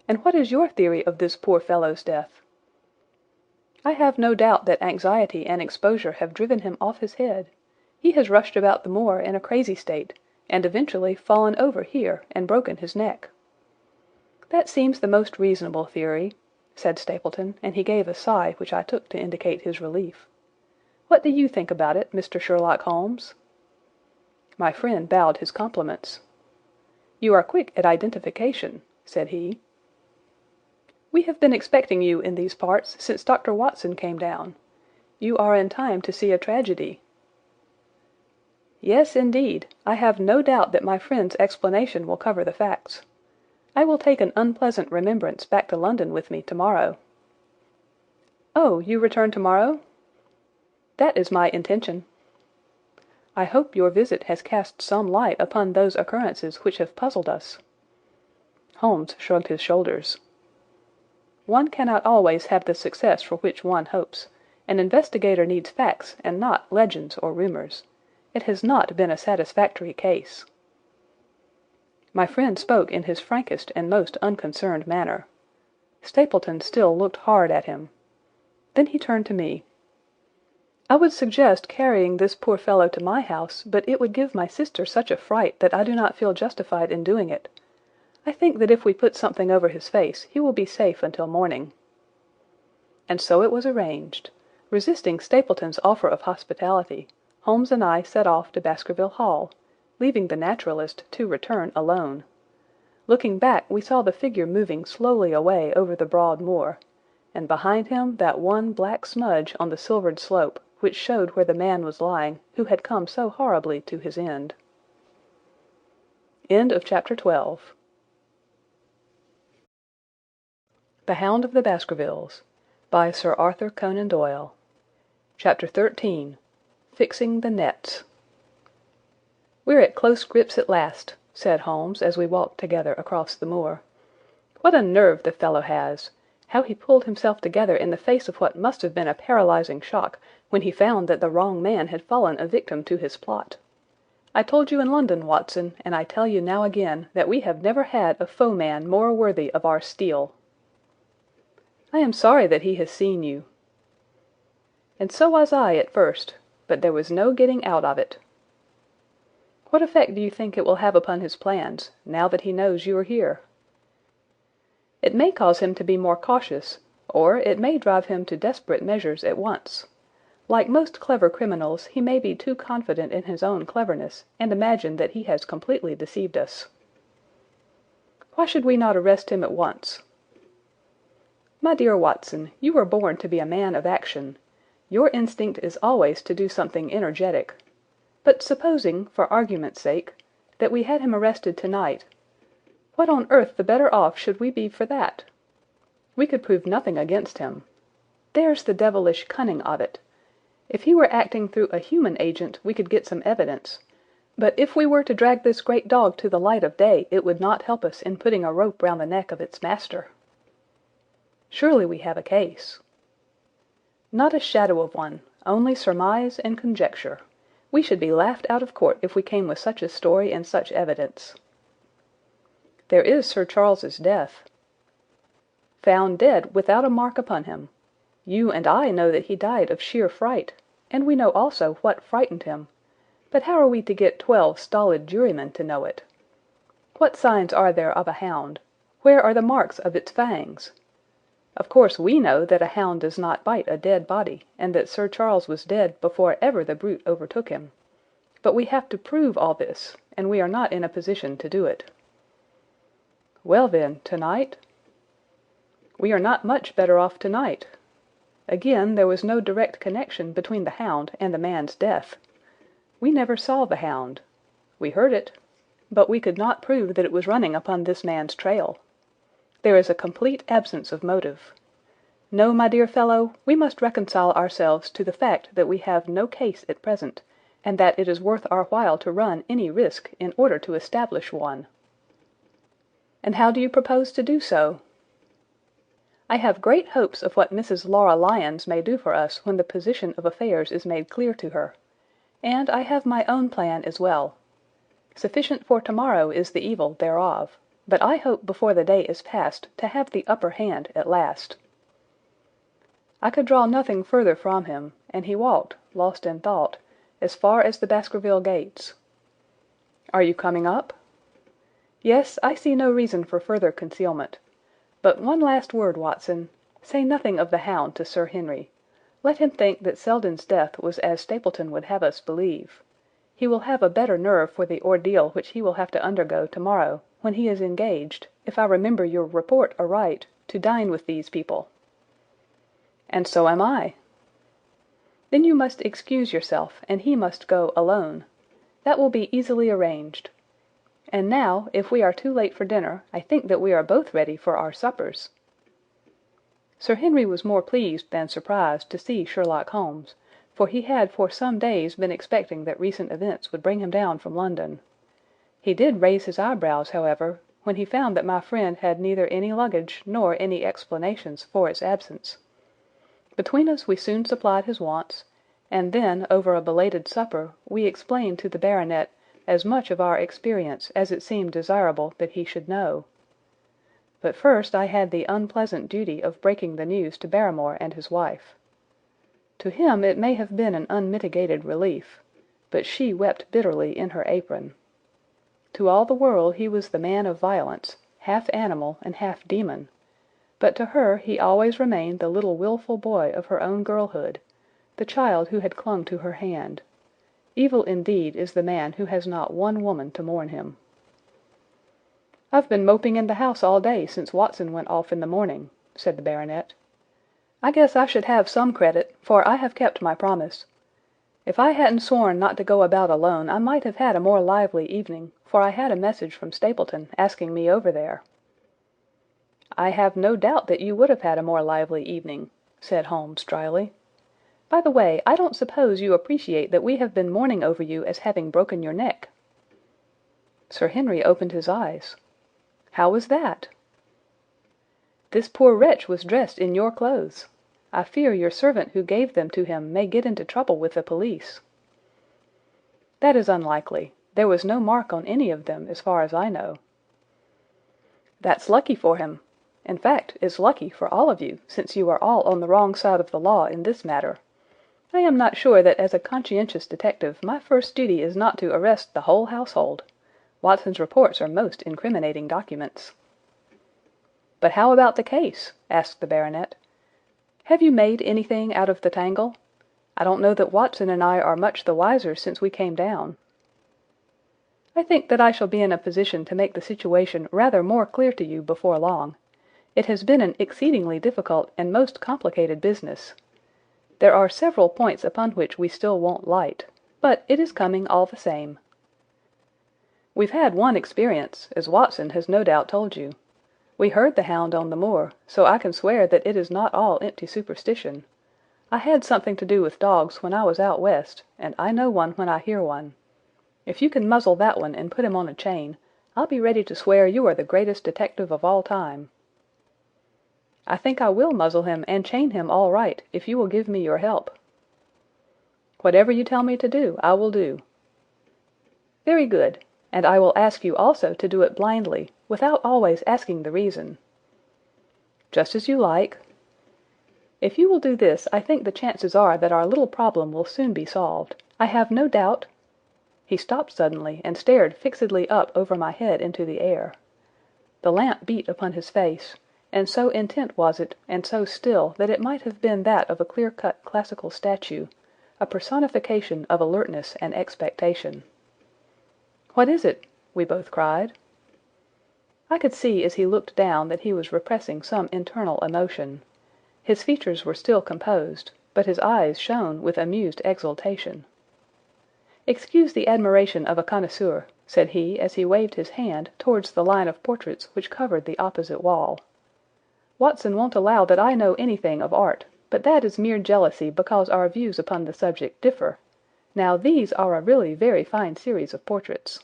"And what is your theory of this poor fellow's death?" "I have no doubt that anxiety and exposure have driven him off his head. He has rushed about the moor in a crazy state, and eventually fallen over here and broken his neck." "That seems the most reasonable theory," said Stapleton, and he gave a sigh which I took to indicate his relief. "What do you think about it, Mr. Sherlock Holmes?" My friend bowed his compliments. "You are quick at identification," said he. "We have been expecting you in these parts since Dr. Watson came down. You are in time to see a tragedy." "Yes, indeed. I have no doubt that my friend's explanation will cover the facts. I will take an unpleasant remembrance back to London with me tomorrow." "Oh, you return tomorrow?" "That is my intention." "I hope your visit has cast some light upon those occurrences which have puzzled us." Holmes shrugged his shoulders. "One cannot always have the success for which one hopes. An investigator needs facts and not legends or rumours. It has not been a satisfactory case." My friend spoke in his frankest and most unconcerned manner. Stapleton still looked hard at him. Then he turned to me. "I would suggest carrying this poor fellow to my house, but it would give my sister such a fright that I do not feel justified in doing it. I think that if we put something over his face he will be safe until morning." And so it was arranged. Resisting Stapleton's offer of hospitality, Holmes and I set off to Baskerville Hall, leaving the naturalist to return alone. Looking back, we saw the figure moving slowly away over the broad moor, and behind him that one black smudge on the silvered slope which showed where the man was lying who had come so horribly to his end. End of Chapter 12. The Hound of the Baskervilles, by Sir Arthur Conan Doyle. Chapter 13. Fixing the Nets. "We're at close grips at last," said Holmes as we walked together across the moor. "What a nerve the fellow has! How he pulled himself together in the face of what must have been a paralyzing shock when he found that the wrong man had fallen a victim to his plot. I told you in London, Watson, and I tell you now again, that we have never had a foeman more worthy of our steel." "I am sorry that he has seen you. And so was I at first, but there was no getting out of it." "What effect do you think it will have upon his plans, now that he knows you are here?" "It may cause him to be more cautious, or it may drive him to desperate measures at once. Like most clever criminals, he may be too confident in his own cleverness, and imagine that he has completely deceived us." "Why should we not arrest him at once?" "My dear Watson, you were born to be a man of action. Your instinct is always to do something energetic. But supposing, for argument's sake, that we had him arrested tonight, what on earth the better off should we be for that? We could prove nothing against him. There's the devilish cunning of it. If he were acting through a human agent we could get some evidence, but if we were to drag this great dog to the light of day it would not help us in putting a rope round the neck of its master." "Surely we have a case." "Not a shadow of one, only surmise and conjecture. We should be laughed out of court if we came with such a story and such evidence." "There is Sir Charles's death." "Found dead without a mark upon him. You and I know that he died of sheer fright, and we know also what frightened him, but how are we to get 12 stolid jurymen to know it? What signs are there of a hound? Where are the marks of its fangs? Of course we know that a hound does not bite a dead body, and that Sir Charles was dead before ever the brute overtook him. But we have to prove all this, and we are not in a position to do it." "Well then, tonight?" "We are not much better off tonight. Again, there was no direct connection between the hound and the man's death. We never saw the hound. We heard it, but we could not prove that it was running upon this man's trail. There is a complete absence of motive. No, my dear fellow, we must reconcile ourselves to the fact that we have no case at present, and that it is worth our while to run any risk in order to establish one." "And how do you propose to do so?" "I have great hopes of what Mrs. Laura Lyons may do for us when the position of affairs is made clear to her. And I have my own plan as well. Sufficient for tomorrow is the evil thereof, but I hope before the day is past to have the upper hand at last." I could draw nothing further from him, and he walked, lost in thought, as far as the Baskerville gates. "Are you coming up?" "Yes, I see no reason for further concealment. But one last word, Watson. Say nothing of the hound to Sir Henry. Let him think that Selden's death was as Stapleton would have us believe. He will have a better nerve for the ordeal which he will have to undergo tomorrow, when he is engaged, if I remember your report aright, to dine with these people." "And so am I." "Then you must excuse yourself, and he must go alone. That will be easily arranged. And now, if we are too late for dinner, I think that we are both ready for our suppers." Sir Henry was more pleased than surprised to see Sherlock Holmes, for he had for some days been expecting that recent events would bring him down from London. He did raise his eyebrows, however, when he found that my friend had neither any luggage nor any explanations for its absence. Between us we soon supplied his wants, and then, over a belated supper, we explained to the baronet as much of our experience as it seemed desirable that he should know. But first I had the unpleasant duty of breaking the news to Barrymore and his wife. To him it may have been an unmitigated relief, but she wept bitterly in her apron. To all the world he was the man of violence, half animal and half demon, but to her he always remained the little wilful boy of her own girlhood, the child who had clung to her hand. Evil indeed is the man who has not one woman to mourn him. "I've been moping in the house all day since Watson went off in the morning," said the baronet. "I guess I should have some credit, for I have kept my promise. If I hadn't sworn not to go about alone I might have had a more lively evening, for I had a message from Stapleton asking me over there." "I have no doubt that you would have had a more lively evening," said Holmes dryly. "By the way, I don't suppose you appreciate that we have been mourning over you as having broken your neck." Sir Henry opened his eyes. "How was that?" "This poor wretch was dressed in your clothes. I fear your servant who gave them to him may get into trouble with the police." "That is unlikely. There was no mark on any of them, as far as I know." "That's lucky for him. In fact, it's lucky for all of you, since you are all on the wrong side of the law in this matter. I am not sure that as a conscientious detective my first duty is not to arrest the whole household. Watson's reports are most incriminating documents." "But how about the case?" asked the baronet. "Have you made anything out of the tangle? I don't know that Watson and I are much the wiser since we came down." "I think that I shall be in a position to make the situation rather more clear to you before long. It has been an exceedingly difficult and most complicated business. There are several points upon which we still want light, but it is coming all the same. We've had one experience, as Watson has no doubt told you. We heard the hound on the moor, so I can swear that it is not all empty superstition. I had something to do with dogs when I was out west, and I know one when I hear one. If you can muzzle that one and put him on a chain, I'll be ready to swear you are the greatest detective of all time." "I think I will muzzle him and chain him all right, if you will give me your help." "Whatever you tell me to do, I will do." "Very good, and I will ask you also to do it blindly, without always asking the reason." "Just as you like." "If you will do this, I think the chances are that our little problem will soon be solved. I have no doubt—" He stopped suddenly and stared fixedly up over my head into the air. The lamp beat upon his face, and so intent was it and so still that it might have been that of a clear-cut classical statue, a personification of alertness and expectation. "What is it?" we both cried. I could see as he looked down that he was repressing some internal emotion. His features were still composed, but his eyes shone with amused exultation. "Excuse the admiration of a connoisseur," said he as he waved his hand towards the line of portraits which covered the opposite wall. "Watson won't allow that I know anything of art, but that is mere jealousy because our views upon the subject differ. Now these are a really very fine series of portraits."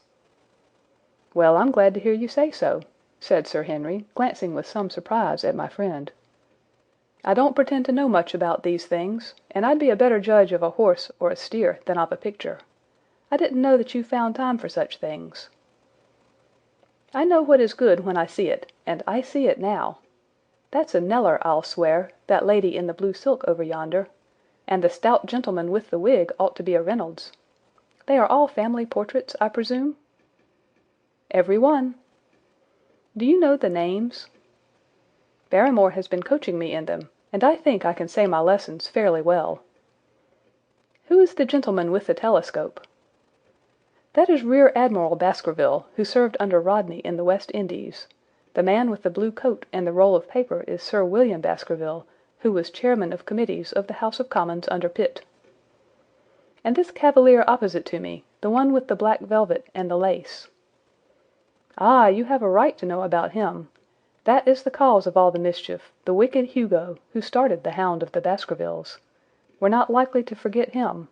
"Well, I'm glad to hear you say so," said Sir Henry, glancing with some surprise at my friend. "I don't pretend to know much about these things, and I'd be a better judge of a horse or a steer than of a picture. I didn't know that you found time for such things." "I know what is good when I see it, and I see it now. That's a Kneller, I'll swear, that lady in the blue silk over yonder, and the stout gentleman with the wig ought to be a Reynolds. They are all family portraits, I presume?" "Every one." "Do you know the names?" "Barrymore has been coaching me in them, and I think I can say my lessons fairly well." "Who is the gentleman with the telescope?" "That is Rear Admiral Baskerville, who served under Rodney in the West Indies. The man with the blue coat and the roll of paper is Sir William Baskerville, who was chairman of committees of the House of Commons under Pitt." "And this cavalier opposite to me, the one with the black velvet and the lace?" "Ah, you have a right to know about him. That is the cause of all the mischief, the wicked Hugo, who started the Hound of the Baskervilles. We're not likely to forget him."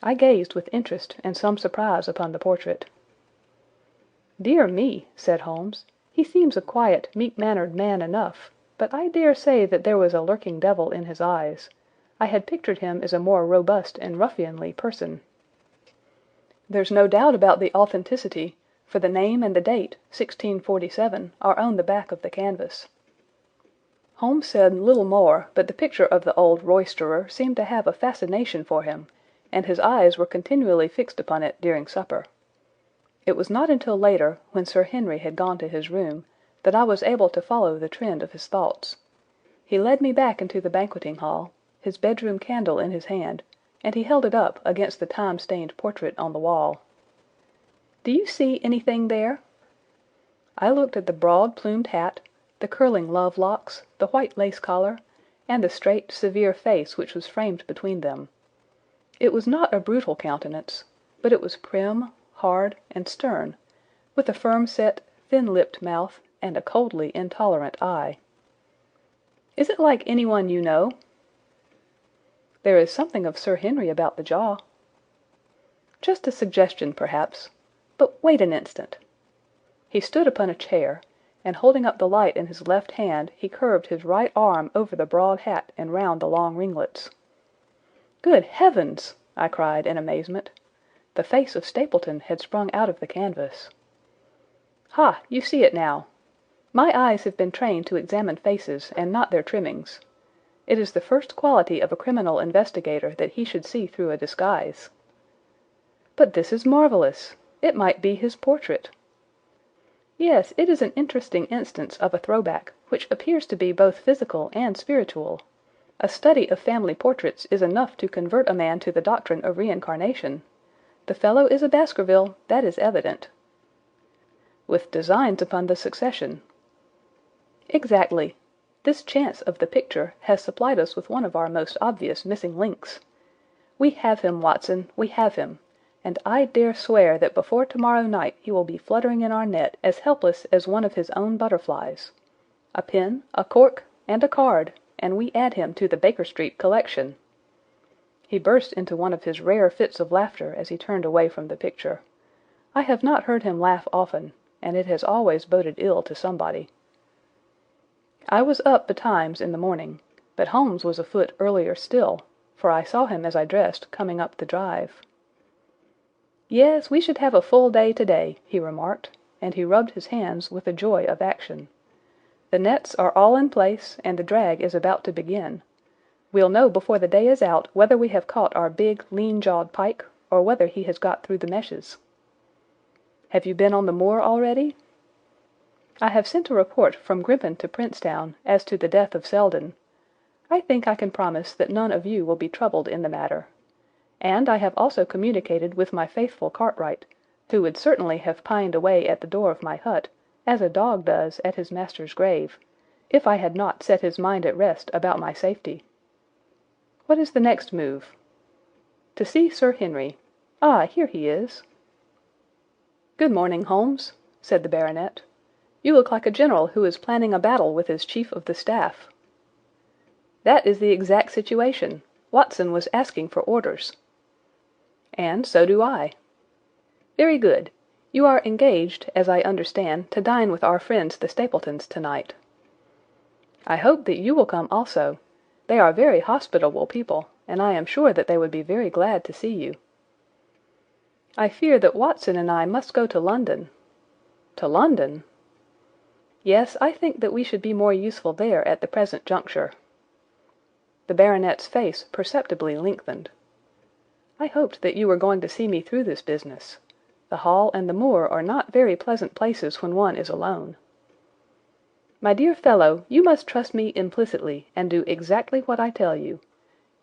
I gazed with interest and some surprise upon the portrait. "Dear me," said Holmes, "he seems a quiet, meek-mannered man enough, but I dare say that there was a lurking devil in his eyes. I had pictured him as a more robust and ruffianly person." "There's no doubt about the authenticity, for the name and the date, 1647, are on the back of the canvas." Holmes said little more, but the picture of the old roisterer seemed to have a fascination for him, and his eyes were continually fixed upon it during supper. It was not until later, when Sir Henry had gone to his room, that I was able to follow the trend of his thoughts. He led me back into the banqueting hall, his bedroom candle in his hand, and he held it up against the time-stained portrait on the wall. "Do you see anything there?" I looked at the broad-plumed hat, the curling love-locks, the white lace collar, and the straight, severe face which was framed between them. It was not a brutal countenance, but it was prim, hard, and stern, with a firm-set, thin-lipped mouth and a coldly intolerant eye. "Is it like anyone you know?" "There is something of Sir Henry about the jaw." "Just a suggestion, perhaps. But wait an instant." He stood upon a chair, and holding up the light in his left hand he curved his right arm over the broad hat and round the long ringlets. "Good heavens!" I cried in amazement. The face of Stapleton had sprung out of the canvas. "Ha! You see it now. My eyes have been trained to examine faces and not their trimmings. It is the first quality of a criminal investigator that he should see through a disguise." "But this is marvellous! It might be his portrait." "Yes, it is an interesting instance of a throwback, which appears to be both physical and spiritual. A study of family portraits is enough to convert a man to the doctrine of reincarnation. The fellow is a Baskerville, that is evident." "With designs upon the succession." "Exactly. This chance of the picture has supplied us with one of our most obvious missing links. We have him, Watson, we have him, and I dare swear that before tomorrow night he will be fluttering in our net as helpless as one of his own butterflies. A pen, a cork, and a card, and we add him to the Baker Street collection." He burst into one of his rare fits of laughter as he turned away from the picture. I have not heard him laugh often, and it has always boded ill to somebody. I was up betimes in the morning, but Holmes was afoot earlier still, for I saw him as I dressed coming up the drive. "Yes, we should have a full day today," he remarked, and he rubbed his hands with the joy of action. "The nets are all in place, and the drag is about to begin. We'll know before the day is out whether we have caught our big, lean-jawed pike, or whether he has got through the meshes." "Have you been on the moor already?" "I have sent a report from Grimpen to Princetown as to the death of Selden. I think I can promise that none of you will be troubled in the matter. And I have also communicated with my faithful Cartwright, who would certainly have pined away at the door of my hut, as a dog does at his master's grave, if I had not set his mind at rest about my safety." "What is the next move?" "To see Sir Henry. Ah, here he is." "Good morning, Holmes," said the baronet. "You look like a general who is planning a battle with his chief of the staff." "That is the exact situation. Watson was asking for orders." "And so do I." "Very good. You are engaged, as I understand, to dine with our friends the Stapletons tonight." "I hope that you will come also. They are very hospitable people, and I am sure that they would be very glad to see you." "I fear that Watson and I must go to London." "To London?" "Yes, I think that we should be more useful there at the present juncture." The baronet's face perceptibly lengthened. "I hoped that you were going to see me through this business. The Hall and the moor are not very pleasant places when one is alone." "My dear fellow, you must trust me implicitly, and do exactly what I tell you.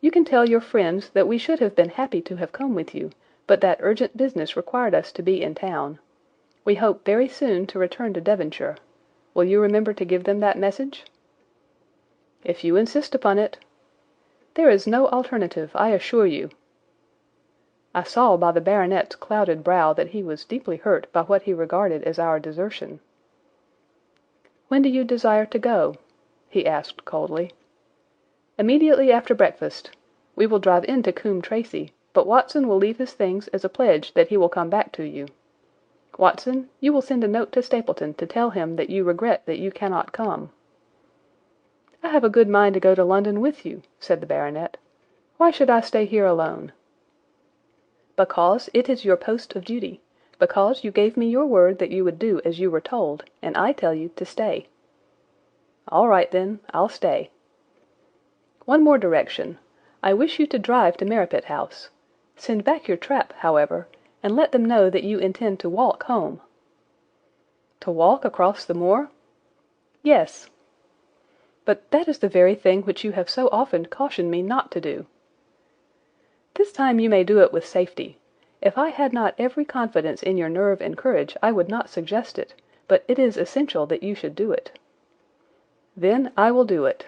You can tell your friends that we should have been happy to have come with you, but that urgent business required us to be in town. We hope very soon to return to Devonshire. Will you remember to give them that message?" "If you insist upon it." "There is no alternative, I assure you." I saw by the baronet's clouded brow that he was deeply hurt by what he regarded as our desertion. "When do you desire to go?" he asked coldly. "Immediately after breakfast. We will drive into Coombe Tracey, but Watson will leave his things as a pledge that he will come back to you. Watson, you will send a note to Stapleton to tell him that you regret that you cannot come." "I have a good mind to go to London with you," said the baronet. "Why should I stay here alone?" "Because it is your post of duty. Because you gave me your word that you would do as you were told, and I tell you to stay." "All right, then, I'll stay." "One more direction. I wish you to drive to Merripit House. Send back your trap, however, and let them know that you intend to walk home." "To walk across the moor?" "Yes." "But that is the very thing which you have so often cautioned me not to do." "This time you may do it with safety. If I had not every confidence in your nerve and courage I would not suggest it, but it is essential that you should do it." "Then I will do it."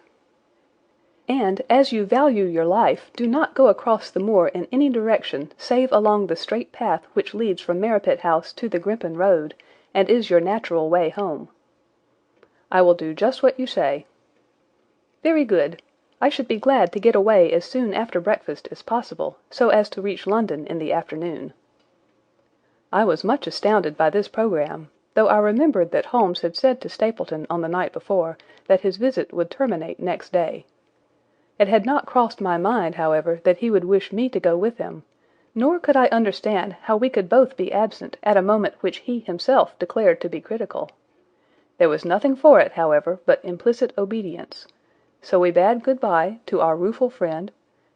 "And as you value your life, do not go across the moor in any direction save along the straight path which leads from Merripit House to the Grimpen Road, and is your natural way home." "I will do just what you say." "Very good. I should be glad to get away as soon after breakfast as possible, so as to reach London in the afternoon." I was much astounded by this programme, though I remembered that Holmes had said to Stapleton on the night before that his visit would terminate next day. It had not crossed my mind, however, that he would wish me to go with him, nor could I understand how we could both be absent at a moment which he himself declared to be critical. There was nothing for it, however, but implicit obedience. So we bade good-bye to our rueful friend,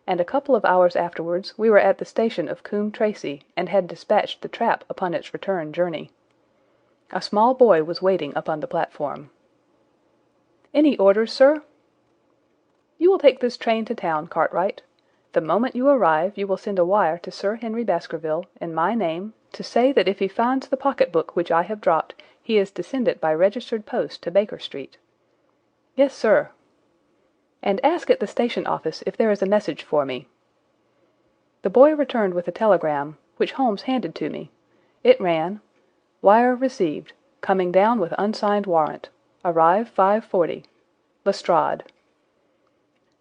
and a couple of hours afterwards we were at the station of Coombe Tracey, and had dispatched the trap upon its return journey. A small boy was waiting upon the platform. "Any orders, sir?" "You will take this train to town, Cartwright. The moment you arrive you will send a wire to Sir Henry Baskerville, in my name, to say that if he finds the pocket-book which I have dropped, he is to send it by registered post to Baker Street." "Yes, sir." "And ask at the station office if there is a message for me." The boy returned with a telegram, which Holmes handed to me. It ran, "Wire received. Coming down with unsigned warrant. Arrive 5:40. Lestrade."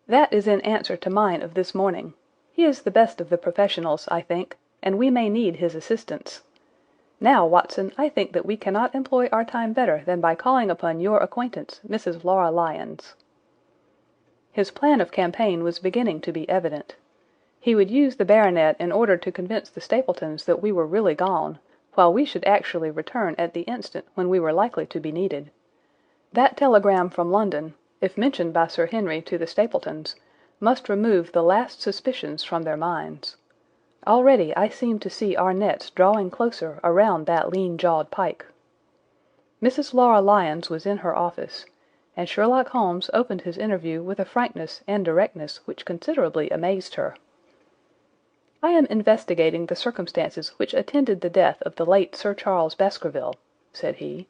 That is in answer to mine of this morning. He is the best of the professionals, I think, and we may need his assistance. Now, Watson, I think that we cannot employ our time better than by calling upon your acquaintance, Mrs. Laura Lyons. His plan of campaign was beginning to be evident. He would use the baronet in order to convince the Stapletons that we were really gone, while we should actually return at the instant when we were likely to be needed. That telegram from London, if mentioned by Sir Henry to the Stapletons, must remove the last suspicions from their minds. Already I seemed to see our nets drawing closer around that lean-jawed pike. Mrs. Laura Lyons was in her office, and Sherlock Holmes opened his interview with a frankness and directness which considerably amazed her. "I am investigating the circumstances which attended the death of the late Sir Charles Baskerville," said he.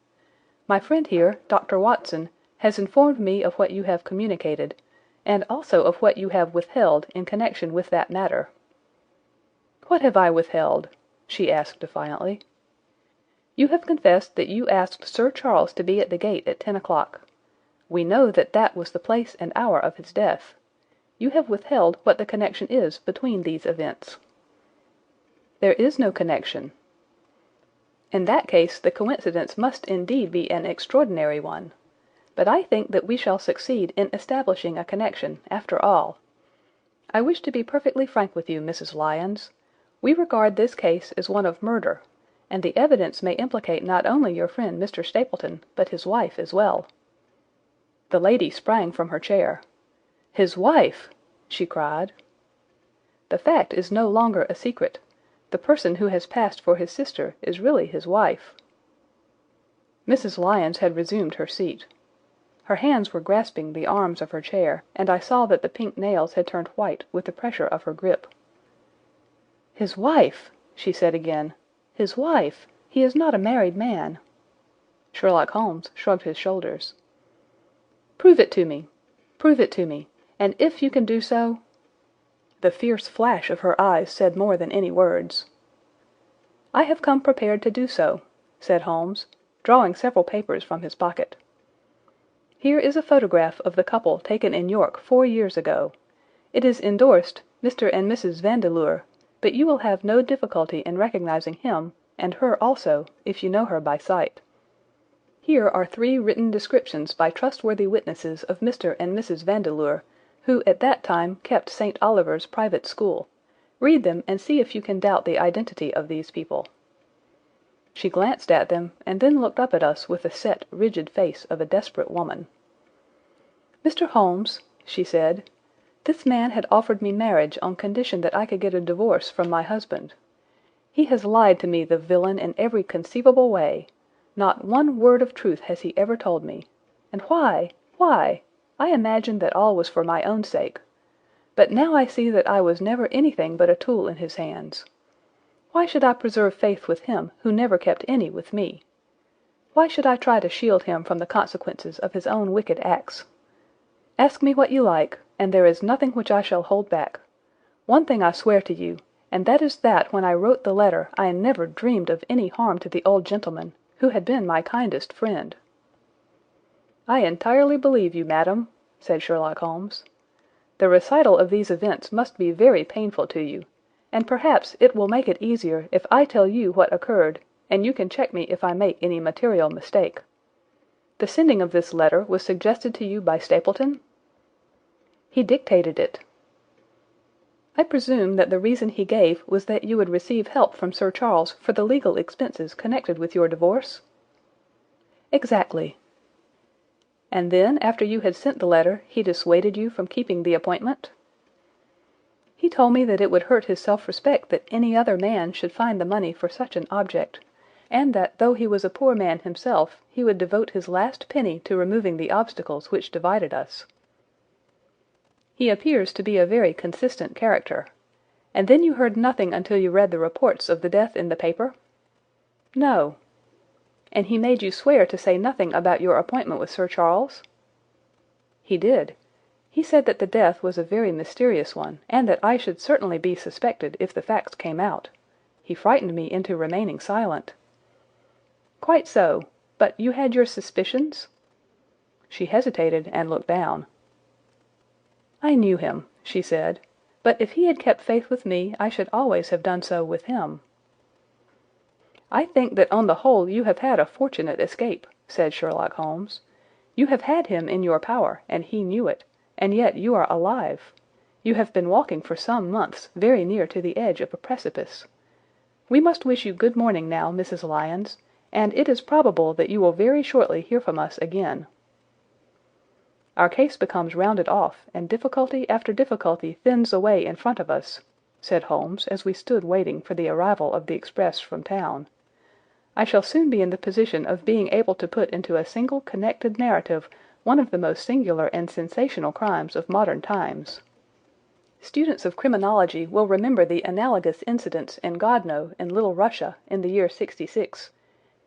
"My friend here, Dr. Watson, has informed me of what you have communicated, and also of what you have withheld in connection with that matter." "What have I withheld?" she asked defiantly. "You have confessed that you asked Sir Charles to be at the gate at 10 o'clock. We know that that was the place and hour of his death. You have withheld what the connection is between these events." "There is no connection." "In that case the coincidence must indeed be an extraordinary one. But I think that we shall succeed in establishing a connection, after all. I wish to be perfectly frank with you, Mrs. Lyons. We regard this case as one of murder, and the evidence may implicate not only your friend Mr. Stapleton, but his wife as well." The lady sprang from her chair. "His wife!" she cried. "The fact is no longer a secret. The person who has passed for his sister is really his wife." Mrs. Lyons had resumed her seat. Her hands were grasping the arms of her chair, and I saw that the pink nails had turned white with the pressure of her grip. "His wife!" she said again. "His wife! He is not a married man." Sherlock Holmes shrugged his shoulders. "Prove it to me. Prove it to me. And if you can do so—" The fierce flash of her eyes said more than any words. "I have come prepared to do so," said Holmes, drawing several papers from his pocket. "Here is a photograph of the couple taken in York 4 years ago. It is endorsed Mr. and Mrs. Vandeleur, but you will have no difficulty in recognizing him, and her also, if you know her by sight. Here are 3 written descriptions by trustworthy witnesses of Mr. and Mrs. Vandeleur, who at that time kept St. Oliver's private school. Read them and see if you can doubt the identity of these people." She glanced at them, and then looked up at us with the set, rigid face of a desperate woman. "Mr. Holmes," she said, "this man had offered me marriage on condition that I could get a divorce from my husband. He has lied to me, the villain, in every conceivable way. Not one word of truth has he ever told me. And why? Why? I imagined that all was for my own sake. But now I see that I was never anything but a tool in his hands. Why should I preserve faith with him who never kept any with me? Why should I try to shield him from the consequences of his own wicked acts? Ask me what you like, and there is nothing which I shall hold back. One thing I swear to you, and that is that when I wrote the letter I never dreamed of any harm to the old gentleman, who had been my kindest friend." "I entirely believe you, madam," said Sherlock Holmes. "The recital of these events must be very painful to you, and perhaps it will make it easier if I tell you what occurred, and you can check me if I make any material mistake. The sending of this letter was suggested to you by Stapleton?" "He dictated it." "I presume that the reason he gave was that you would receive help from Sir Charles for the legal expenses connected with your divorce?" "Exactly." And then, after you had sent the letter, he dissuaded you from keeping the appointment?" "He told me that it would hurt his self-respect that any other man should find the money for such an object, and that, though he was a poor man himself, he would devote his last penny to removing the obstacles which divided us." "He appears to be a very consistent character. And then you heard nothing until you read the reports of the death in the paper?" "No." "And he made you swear to say nothing about your appointment with Sir Charles?" "He did. He said that the death was a very mysterious one, and that I should certainly be suspected if the facts came out. He frightened me into remaining silent." "Quite so. But you had your suspicions?" She hesitated and looked down. "I knew him," she said, "but if he had kept faith with me, I should always have done so with him." "I think that on the whole you have had a fortunate escape," said Sherlock Holmes. "You have had him in your power, and he knew it, and yet you are alive. You have been walking for some months very near to the edge of a precipice. We must wish you good morning now, Mrs. Lyons, and it is probable that you will very shortly hear from us again." "Our case becomes rounded off, and difficulty after difficulty thins away in front of us," said Holmes as we stood waiting for the arrival of the express from town. "I shall soon be in the position of being able to put into a single connected narrative one of the most singular and sensational crimes of modern times. Students of criminology will remember the analogous incidents in Godno in Little Russia in the year '66,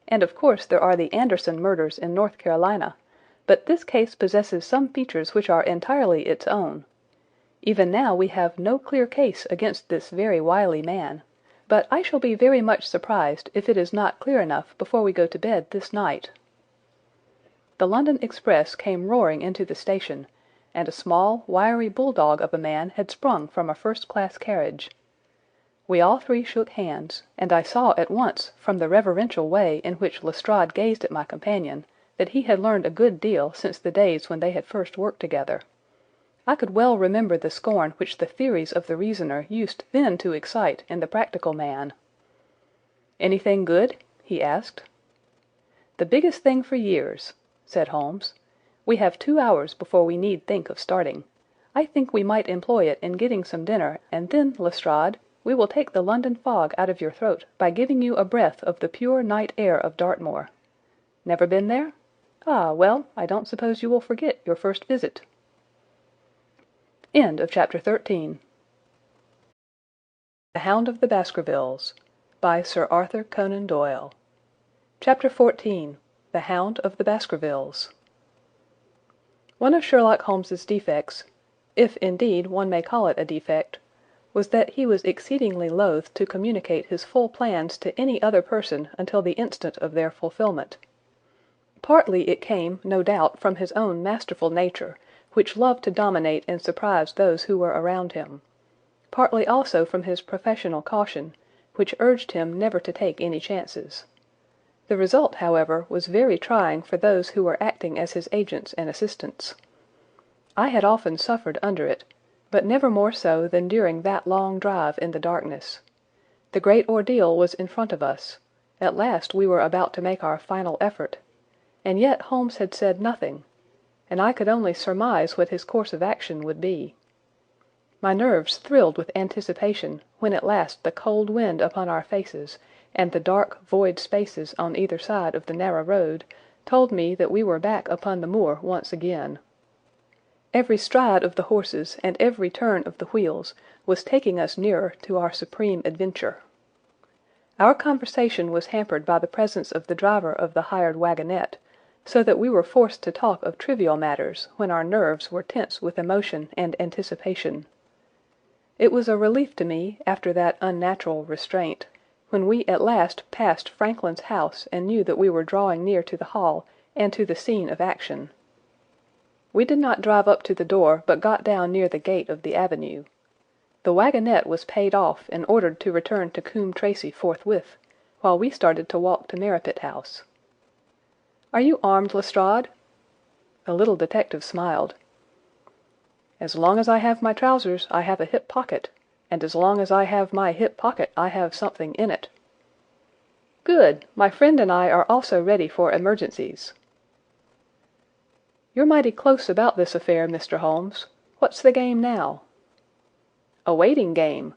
and of course there are the Anderson murders in North Carolina, but this case possesses some features which are entirely its own. Even now we have no clear case against this very wily man, but I shall be very much surprised if it is not clear enough before we go to bed this night." The London express came roaring into the station, and a small, wiry bulldog of a man had sprung from a first-class carriage. We all three shook hands, and I saw at once, from the reverential way in which Lestrade gazed at my companion, that he had learned a good deal since the days when they had first worked together. I could well remember the scorn which the theories of the reasoner used then to excite in the practical man. "Anything good?" he asked. "The biggest thing for years," said Holmes. "We have 2 hours before we need think of starting. I think we might employ it in getting some dinner, and then, Lestrade, we will take the London fog out of your throat by giving you a breath of the pure night air of Dartmoor. Never been there? Ah, well, I don't suppose you will forget your first visit." End of Chapter 13. The Hound of the Baskervilles, by Sir Arthur Conan Doyle. Chapter 14. The Hound of the Baskervilles. One of Sherlock Holmes's defects, if indeed one may call it a defect, was that he was exceedingly loath to communicate his full plans to any other person until the instant of their fulfilment. Partly it came, no doubt, from his own masterful nature, which loved to dominate and surprise those who were around him; partly also from his professional caution, which urged him never to take any chances. The result, however, was very trying for those who were acting as his agents and assistants. I had often suffered under it, but never more so than during that long drive in the darkness. The great ordeal was in front of us; at last we were about to make our final effort, and yet Holmes had said nothing, and I could only surmise what his course of action would be. My nerves thrilled with anticipation when at last the cold wind upon our faces, and the dark, void spaces on either side of the narrow road, told me that we were back upon the moor once again. Every stride of the horses and every turn of the wheels was taking us nearer to our supreme adventure. Our conversation was hampered by the presence of the driver of the hired wagonette, so that we were forced to talk of trivial matters when our nerves were tense with emotion and anticipation. It was a relief to me, after that unnatural restraint, when we at last passed Franklin's house and knew that we were drawing near to the hall and to the scene of action. We did not drive up to the door, but got down near the gate of the avenue. The wagonette was paid off and ordered to return to Coombe Tracey forthwith, while we started to walk to Merripit House. "Are you armed, Lestrade?" The little detective smiled. "As long as I have my trousers, I have a hip pocket, and as long as I have my hip pocket, I have something in it." "Good! My friend and I are also ready for emergencies." "You're mighty close about this affair, Mr. Holmes. What's the game now?" "A waiting game."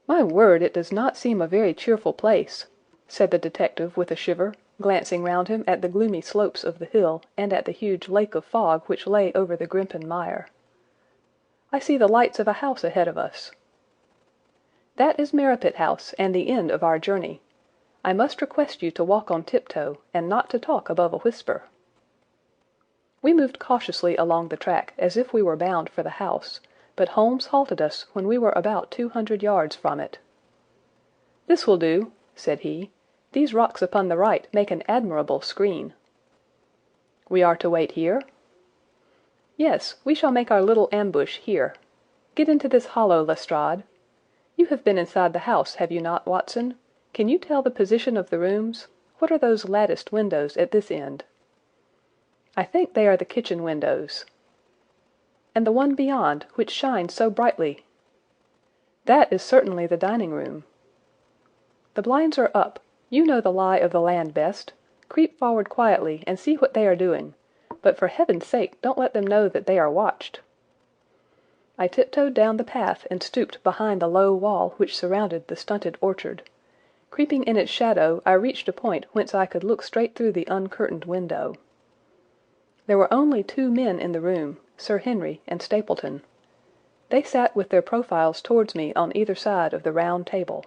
"My word, it does not seem a very cheerful place," said the detective with a shiver, glancing round him at the gloomy slopes of the hill and at the huge lake of fog which lay over the Grimpen Mire. "I see the lights of a house ahead of us." "That is Merripit House, and the end of our journey. I must request you to walk on tiptoe, and not to talk above a whisper." We moved cautiously along the track as if we were bound for the house, but Holmes halted us when we were about 200 yards from it. "This will do," said he. "These rocks upon the right make an admirable screen." "We are to wait here?" "Yes, we shall make our little ambush here. Get into this hollow, Lestrade. You have been inside the house, have you not, Watson? Can you tell the position of the rooms? What are those latticed windows at this end?" "I think they are the kitchen windows." "And the one beyond, which shines so brightly?" "That is certainly the dining room." "The blinds are up. You know the lie of the land best. Creep forward quietly and see what they are doing. But for heaven's sake don't let them know that they are watched." I tiptoed down the path and stooped behind the low wall which surrounded the stunted orchard. Creeping in its shadow, I reached a point whence I could look straight through the uncurtained window. There were only 2 men in the room, Sir Henry and Stapleton. They sat with their profiles towards me on either side of the round table.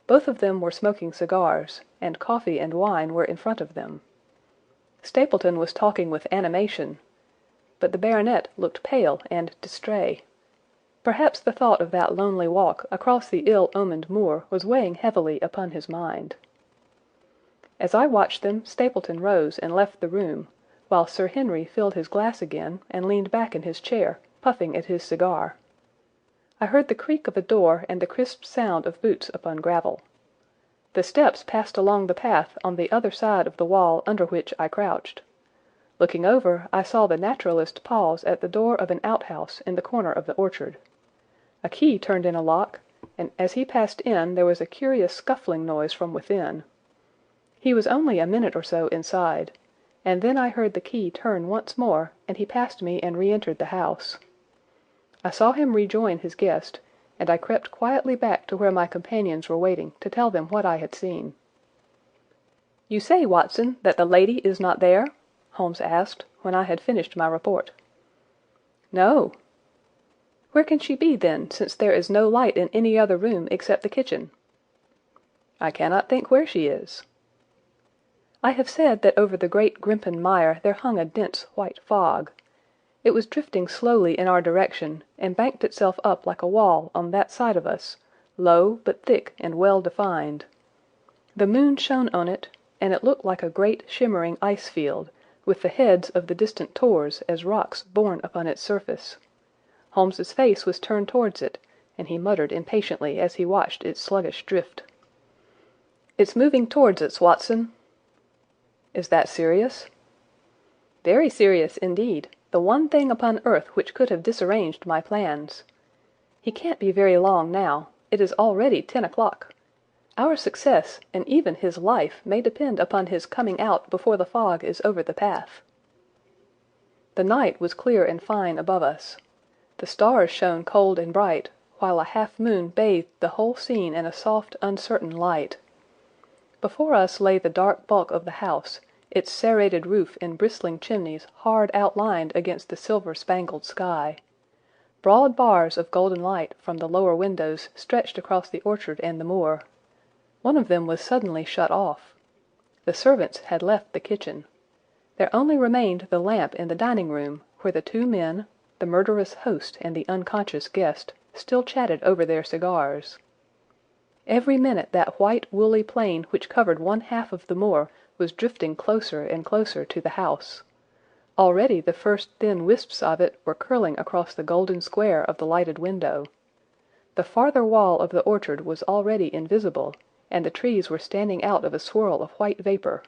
Both of them were smoking cigars, and coffee and wine were in front of them. Stapleton was talking with animation, but the baronet looked pale and distrait. Perhaps the thought of that lonely walk across the ill-omened moor was weighing heavily upon his mind. As I watched them, Stapleton rose and left the room, while Sir Henry filled his glass again and leaned back in his chair, puffing at his cigar. I heard the creak of a door and the crisp sound of boots upon gravel. The steps passed along the path on the other side of the wall under which I crouched. Looking over, I saw the naturalist pause at the door of an outhouse in the corner of the orchard. A key turned in a lock, and as he passed in there was a curious scuffling noise from within. He was only a minute or so inside, and then I heard the key turn once more, and he passed me and re-entered the house. I saw him rejoin his guest, and I crept quietly back to where my companions were waiting to tell them what I had seen. "You say, Watson, that the lady is not there?" Holmes asked, when I had finished my report. "No." "Where can she be, then, since there is no light in any other room except the kitchen?" "I cannot think where she is." I have said that over the great Grimpen Mire there hung a dense white fog. It was drifting slowly in our direction, and banked itself up like a wall on that side of us, low but thick and well defined. The moon shone on it, and it looked like a great shimmering ice field, with the heads of the distant tors as rocks borne upon its surface. Holmes's face was turned towards it, and he muttered impatiently as he watched its sluggish drift. "It's moving towards us, Watson." "Is that serious?" "Very serious indeed. The one thing upon earth which could have disarranged my plans. He can't be very long now. It is already 10 o'clock. Our success, and even his life, may depend upon his coming out before the fog is over the path." The night was clear and fine above us. The stars shone cold and bright, while a half-moon bathed the whole scene in a soft, uncertain light. Before us lay the dark bulk of the house, its serrated roof and bristling chimneys hard outlined against the silver-spangled sky. Broad bars of golden light from the lower windows stretched across the orchard and the moor. One of them was suddenly shut off. The servants had left the kitchen. There only remained the lamp in the dining-room, where the 2 men, the murderous host and the unconscious guest, still chatted over their cigars. Every minute that white woolly plain which covered one half of the moor was drifting closer and closer to the house. Already the first thin wisps of it were curling across the golden square of the lighted window. The farther wall of the orchard was already invisible, and the trees were standing out of a swirl of white vapour.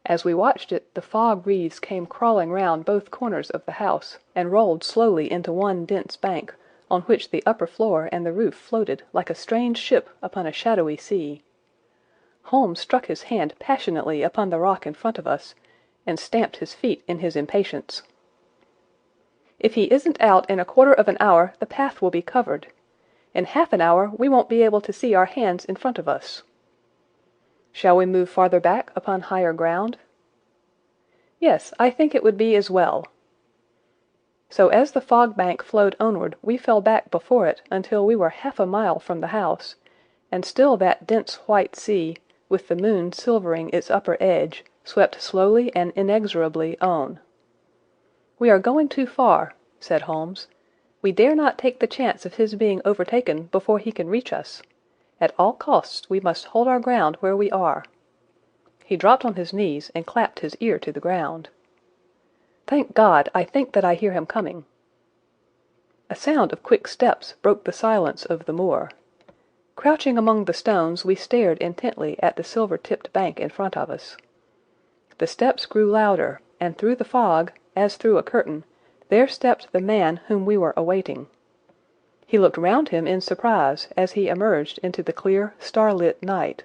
As we watched it, the fog wreaths came crawling round both corners of the house, and rolled slowly into one dense bank, on which the upper floor and the roof floated like a strange ship upon a shadowy sea. Holmes struck his hand passionately upon the rock in front of us, and stamped his feet in his impatience. "If he isn't out in a quarter of an hour, the path will be covered. In half an hour we won't be able to see our hands in front of us." "Shall we move farther back upon higher ground?" "Yes, I think it would be as well." So as the fog bank flowed onward we fell back before it until we were half a mile from the house, and still that dense white sea, with the moon silvering its upper edge, swept slowly and inexorably on. "We are going too far," said Holmes. "We dare not take the chance of his being overtaken before he can reach us. At all costs we must hold our ground where we are." He dropped on his knees and clapped his ear to the ground. "Thank God, I think that I hear him coming." A sound of quick steps broke the silence of the moor. Crouching among the stones, we stared intently at the silver-tipped bank in front of us. The steps grew louder, and through the fog, as through a curtain, there stepped the man whom we were awaiting. He looked round him in surprise as he emerged into the clear, starlit night.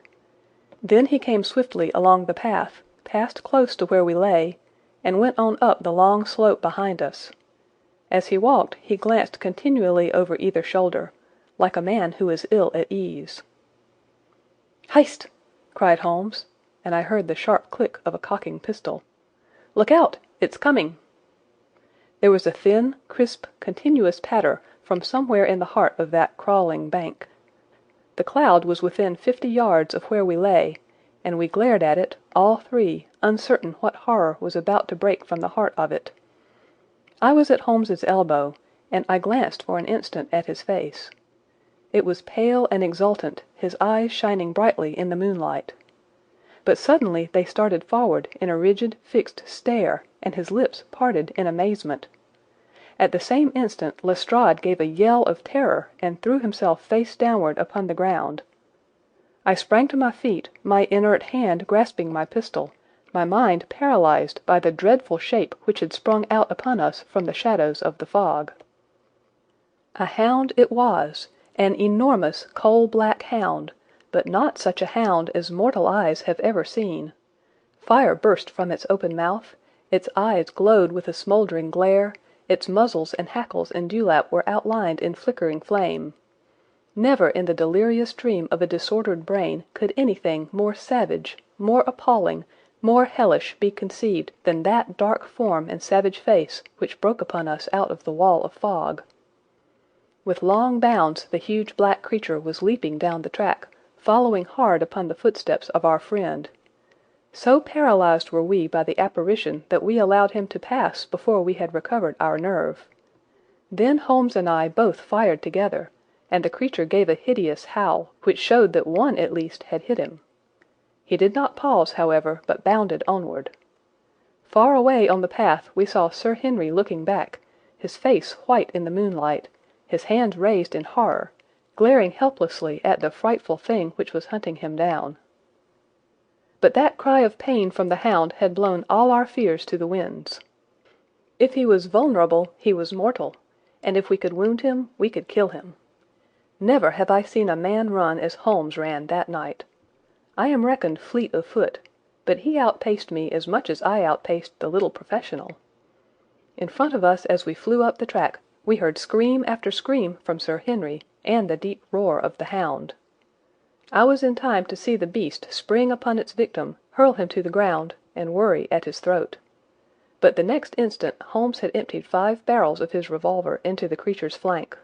Then he came swiftly along the path, passed close to where we lay, and went on up the long slope behind us. As he walked he glanced continually over either shoulder, like a man who is ill at ease. "Hist!" cried Holmes, and I heard the sharp click of a cocking pistol. "Look out! It's coming!" There was a thin, crisp, continuous patter from somewhere in the heart of that crawling bank. The cloud was within 50 yards of where we lay, and we glared at it, all three, uncertain what horror was about to break from the heart of it. I was at Holmes's elbow, and I glanced for an instant at his face. It was pale and exultant, his eyes shining brightly in the moonlight. But suddenly they started forward in a rigid, fixed stare, and his lips parted in amazement. At the same instant Lestrade gave a yell of terror and threw himself face downward upon the ground. I sprang to my feet, my inert hand grasping my pistol, my mind paralyzed by the dreadful shape which had sprung out upon us from the shadows of the fog. A hound it was, an enormous coal-black hound, but not such a hound as mortal eyes have ever seen. Fire burst from its open mouth, its eyes glowed with a smouldering glare, its muzzles and hackles and dewlap were outlined in flickering flame. Never in the delirious dream of a disordered brain could anything more savage, more appalling, more hellish be conceived than that dark form and savage face which broke upon us out of the wall of fog. With long bounds the huge black creature was leaping down the track, following hard upon the footsteps of our friend. So paralyzed were we by the apparition that we allowed him to pass before we had recovered our nerve. Then Holmes and I both fired together, and the creature gave a hideous howl, which showed that one at least had hit him. He did not pause, however, but bounded onward. Far away on the path we saw Sir Henry looking back, his face white in the moonlight, his hands raised in horror, glaring helplessly at the frightful thing which was hunting him down. But that cry of pain from the hound had blown all our fears to the winds. If he was vulnerable, he was mortal, and if we could wound him, we could kill him. Never have I seen a man run as Holmes ran that night. I am reckoned fleet of foot, but he outpaced me as much as I outpaced the little professional. In front of us as we flew up the track we heard scream after scream from Sir Henry, and the deep roar of the hound. I was in time to see the beast spring upon its victim, hurl him to the ground, and worry at his throat. But the next instant Holmes had emptied 5 barrels of his revolver into the creature's flank.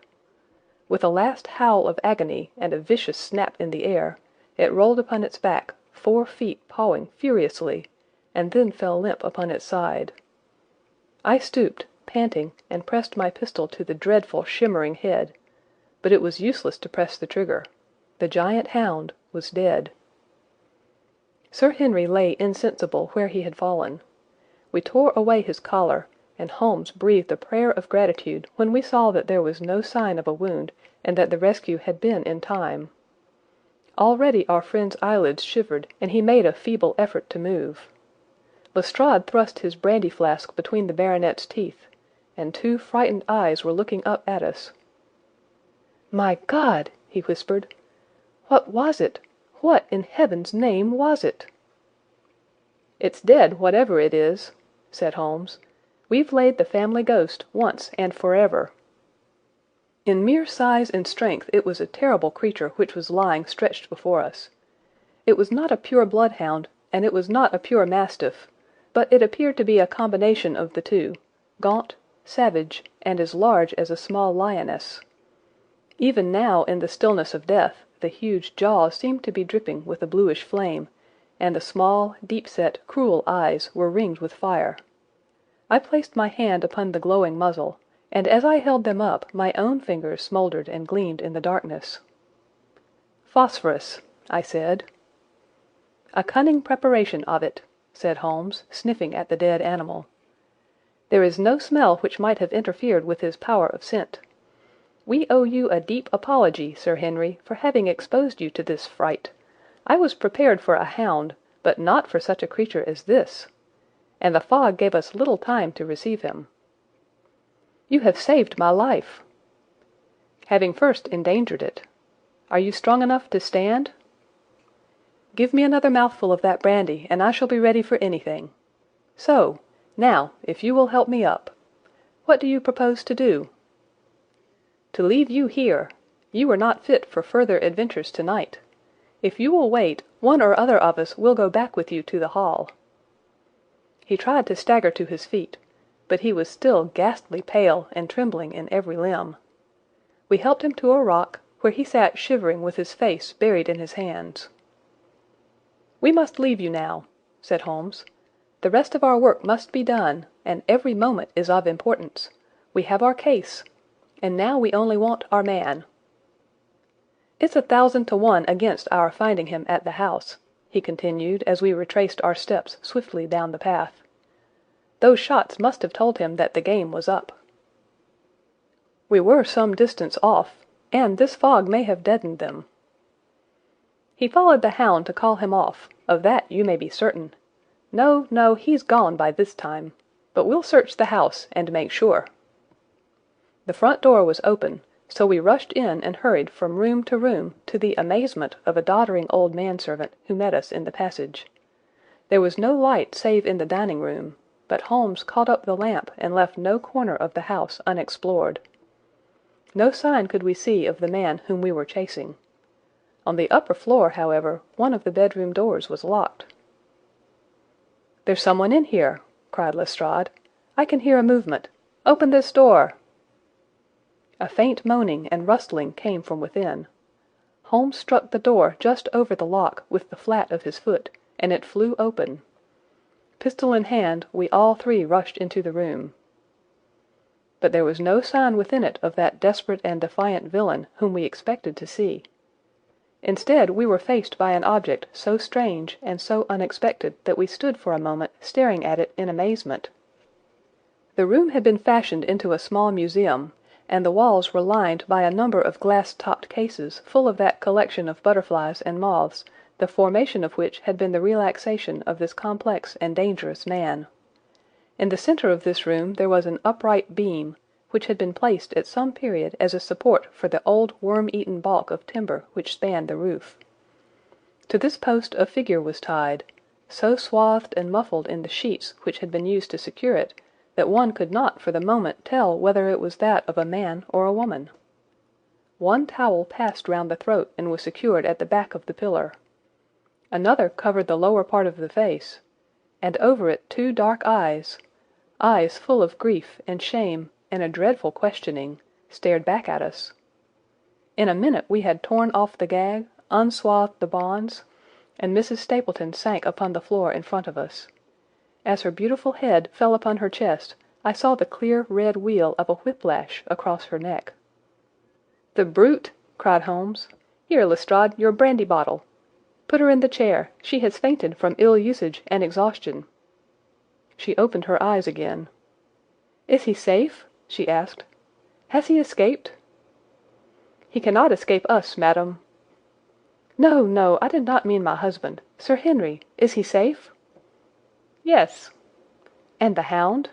With a last howl of agony and a vicious snap in the air, it rolled upon its back, 4 feet pawing furiously, and then fell limp upon its side. I stooped, panting, and pressed my pistol to the dreadful shimmering head, but it was useless to press the trigger. The giant hound was dead. Sir Henry lay insensible where he had fallen. We tore away his collar, and Holmes breathed a prayer of gratitude when we saw that there was no sign of a wound and that the rescue had been in time. Already our friend's eyelids shivered, and he made a feeble effort to move. Lestrade thrust his brandy flask between the baronet's teeth, and 2 frightened eyes were looking up at us. "My God!" he whispered. "What was it? What, in heaven's name, was it?" "It's dead, whatever it is," said Holmes. "We've laid the family ghost once and forever." In mere size and strength it was a terrible creature which was lying stretched before us. It was not a pure bloodhound, and it was not a pure mastiff, but it appeared to be a combination of the two, gaunt, savage, and as large as a small lioness. Even now, in the stillness of death, the huge jaws seemed to be dripping with a bluish flame, and the small, deep-set, cruel eyes were ringed with fire. I placed my hand upon the glowing muzzle, and as I held them up my own fingers smouldered and gleamed in the darkness. "Phosphorus," I said. "A cunning preparation of it," said Holmes, sniffing at the dead animal. "There is no smell which might have interfered with his power of scent. We owe you a deep apology, Sir Henry, for having exposed you to this fright. I was prepared for a hound, but not for such a creature as this. And the fog gave us little time to receive him." "You have saved my life." "Having first endangered it. Are you strong enough to stand?" "Give me another mouthful of that brandy, and I shall be ready for anything. So! Now, if you will help me up. What do you propose to do?" "To leave you here. You are not fit for further adventures tonight. If you will wait, one or other of us will go back with you to the hall." He tried to stagger to his feet, but he was still ghastly pale and trembling in every limb. We helped him to a rock, where he sat shivering with his face buried in his hands. "We must leave you now," said Holmes. "The rest of our work must be done, and every moment is of importance. We have our case, and now we only want our man. It's 1,000 to 1 against our finding him at the house," he continued as we retraced our steps swiftly down the path. "Those shots must have told him that the game was up." "We were some distance off, and this fog may have deadened them." "He followed the hound to call him off, of that you may be certain. No, no, he's gone by this time. But we'll search the house and make sure." The front door was open, so we rushed in and hurried from room to room, to the amazement of a doddering old manservant who met us in the passage. There was no light save in the dining room, but Holmes caught up the lamp and left no corner of the house unexplored. No sign could we see of the man whom we were chasing. On the upper floor, however, one of the bedroom doors was locked. "There's someone in here," cried Lestrade. "I can hear a movement. Open this door!" A faint moaning and rustling came from within. Holmes struck the door just over the lock with the flat of his foot, and it flew open. Pistol in hand, we all three rushed into the room. But there was no sign within it of that desperate and defiant villain whom we expected to see. Instead, we were faced by an object so strange and so unexpected that we stood for a moment staring at it in amazement. The room had been fashioned into a small museum, and the walls were lined by a number of glass-topped cases full of that collection of butterflies and moths, the formation of which had been the relaxation of this complex and dangerous man. In the centre of this room there was an upright beam, which had been placed at some period as a support for the old worm-eaten balk of timber which spanned the roof. To this post a figure was tied, so swathed and muffled in the sheets which had been used to secure it, that one could not for the moment tell whether it was that of a man or a woman. One towel passed round the throat and was secured at the back of the pillar. Another covered the lower part of the face, and over it two dark eyes, eyes full of grief and shame and a dreadful questioning, stared back at us. In a minute we had torn off the gag, unswathed the bonds, and Mrs. Stapleton sank upon the floor in front of us. As her beautiful head fell upon her chest, I saw the clear red wheal of a whiplash across her neck. "The brute!" cried Holmes. "Here, Lestrade, your brandy bottle. Put her in the chair. She has fainted from ill usage and exhaustion." She opened her eyes again. "Is he safe?" she asked. "Has he escaped?" "He cannot escape us, madam." "No, no, I did not mean my husband. Sir Henry, is he safe?" "Yes." "And the hound?"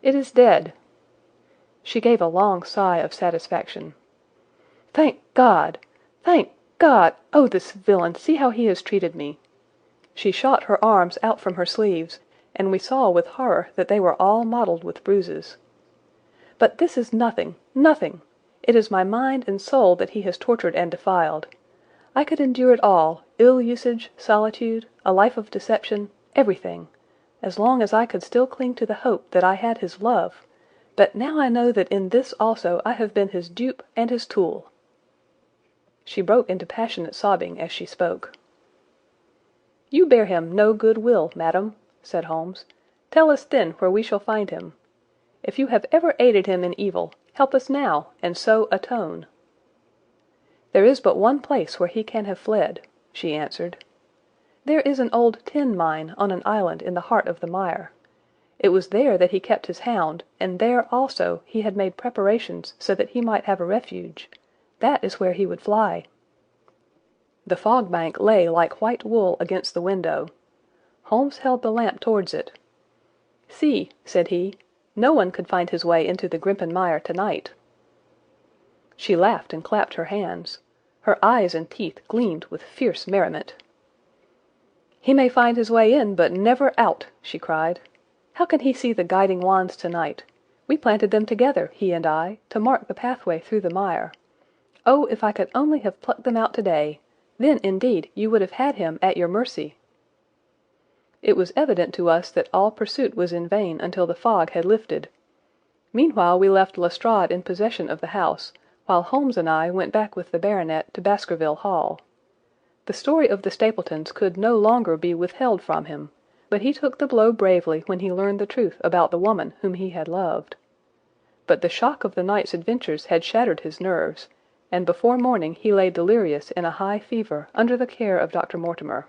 "It is dead." She gave a long sigh of satisfaction. "Thank God! Thank God! Oh, this villain! See how he has treated me!" She shot her arms out from her sleeves, and we saw with horror that they were all mottled with bruises. "But this is nothing, nothing! It is my mind and soul that he has tortured and defiled. I could endure it all, ill usage, solitude, a life of deception, everything, as long as I could still cling to the hope that I had his love, but now I know that in this also I have been his dupe and his tool." She broke into passionate sobbing as she spoke. "You bear him no good will, madam," said Holmes. "Tell us then where we shall find him. If you have ever aided him in evil, help us now, and so atone." "There is but one place where he can have fled," she answered. "There is an old tin mine on an island in the heart of the mire. It was there that he kept his hound, and there also he had made preparations so that he might have a refuge. That is where he would fly." The fog bank lay like white wool against the window. Holmes held the lamp towards it. "See," said he, "no one could find his way into the Grimpen Mire tonight." She laughed and clapped her hands. Her eyes and teeth gleamed with fierce merriment. "He may find his way in, but never out," she cried. "How can he see the guiding wands tonight? We planted them together, he and I, to mark the pathway through the mire. Oh, if I could only have plucked them out today! Then, indeed, you would have had him at your mercy." It was evident to us that all pursuit was in vain until the fog had lifted. Meanwhile we left Lestrade in possession of the house, while Holmes and I went back with the baronet to Baskerville Hall. The story of the Stapletons could no longer be withheld from him, but he took the blow bravely when he learned the truth about the woman whom he had loved. But the shock of the night's adventures had shattered his nerves, and before morning he lay delirious in a high fever under the care of Dr. Mortimer.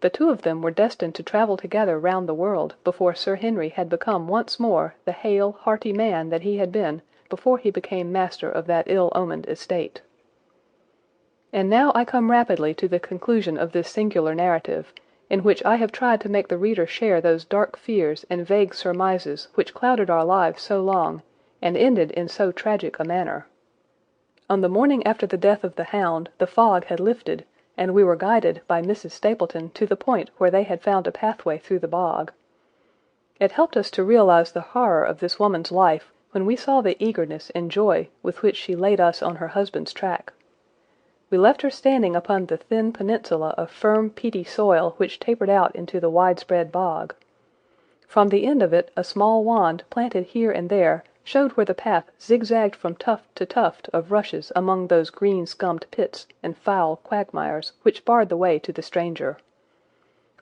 The two of them were destined to travel together round the world before Sir Henry had become once more the hale, hearty man that he had been before he became master of that ill-omened estate. And now I come rapidly to the conclusion of this singular narrative, in which I have tried to make the reader share those dark fears and vague surmises which clouded our lives so long, and ended in so tragic a manner. On the morning after the death of the hound the fog had lifted, and we were guided by Mrs. Stapleton to the point where they had found a pathway through the bog. It helped us to realize the horror of this woman's life when we saw the eagerness and joy with which she laid us on her husband's track. We left her standing upon the thin peninsula of firm, peaty soil which tapered out into the widespread bog. From the end of it a small wand planted here and there showed where the path zigzagged from tuft to tuft of rushes among those green-scummed pits and foul quagmires which barred the way to the stranger.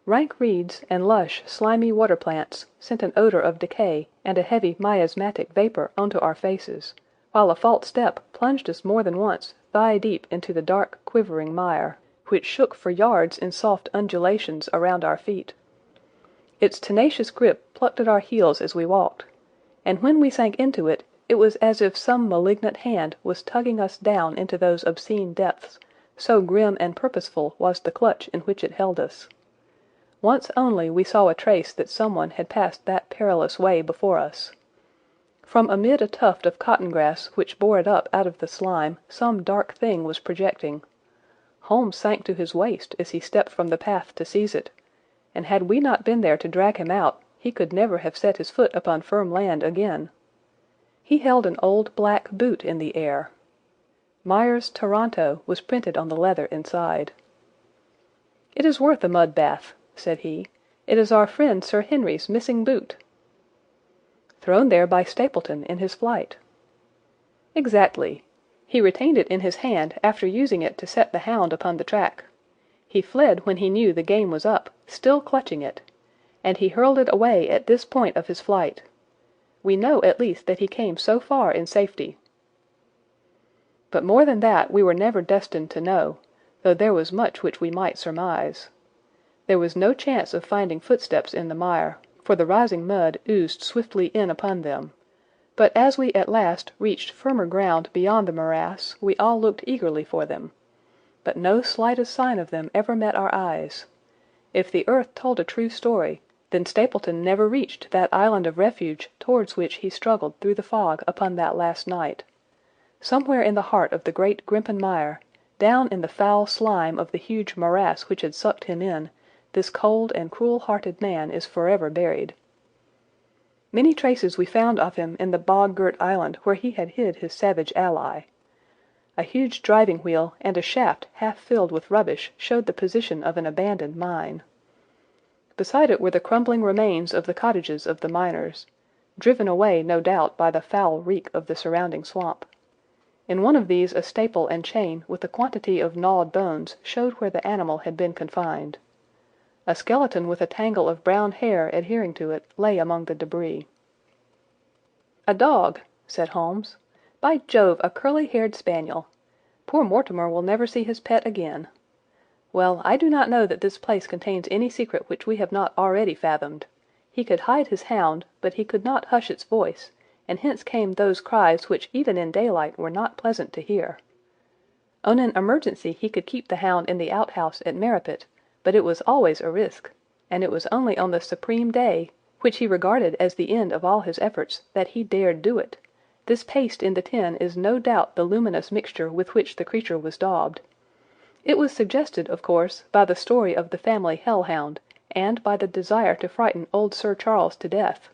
Rank reeds and lush, slimy water plants sent an odor of decay and a heavy miasmatic vapor onto our faces, while a false step plunged us more than once thigh-deep into the dark, quivering mire, which shook for yards in soft undulations around our feet. Its tenacious grip plucked at our heels as we walked, and when we sank into it, it was as if some malignant hand was tugging us down into those obscene depths, so grim and purposeful was the clutch in which it held us. Once only we saw a trace that someone had passed that perilous way before us. From amid a tuft of cotton grass which bore it up out of the slime, some dark thing was projecting. Holmes sank to his waist as he stepped from the path to seize it, and had we not been there to drag him out, he could never have set his foot upon firm land again. He held an old black boot in the air. Myers, Toronto, was printed on the leather inside. "It is worth a mud bath," said he. "It is our friend Sir Henry's missing boot." "Thrown there by Stapleton in his flight." "Exactly. He retained it in his hand after using it to set the hound upon the track. He fled when he knew the game was up, still clutching it, and he hurled it away at this point of his flight. We know at least that he came so far in safety. But more than that we were never destined to know, though there was much which we might surmise. There was no chance of finding footsteps in the mire, for the rising mud oozed swiftly in upon them. But as we at last reached firmer ground beyond the morass, we all looked eagerly for them. But no slightest sign of them ever met our eyes. If the earth told a true story, then Stapleton never reached that island of refuge towards which he struggled through the fog upon that last night. Somewhere in the heart of the great Grimpen Mire, down in the foul slime of the huge morass which had sucked him in, this cold and cruel-hearted man is forever buried. Many traces we found of him in the bog-girt island where he had hid his savage ally. A huge driving wheel and a shaft half filled with rubbish showed the position of an abandoned mine. Beside it were the crumbling remains of the cottages of the miners, driven away, no doubt, by the foul reek of the surrounding swamp. In one of these a staple and chain with a quantity of gnawed bones showed where the animal had been confined. A skeleton with a tangle of brown hair adhering to it lay among the debris. "A dog," said Holmes. "By Jove, a curly-haired spaniel. Poor Mortimer will never see his pet again. Well, I do not know that this place contains any secret which we have not already fathomed. He could hide his hound, but he could not hush its voice, and hence came those cries which even in daylight were not pleasant to hear. On an emergency he could keep the hound in the outhouse at Merripit, but it was always a risk, and it was only on the supreme day, which he regarded as the end of all his efforts, that he dared do it. This paste in the tin is no doubt the luminous mixture with which the creature was daubed. It was suggested, of course, by the story of the family hell-hound, and by the desire to frighten old Sir Charles to death.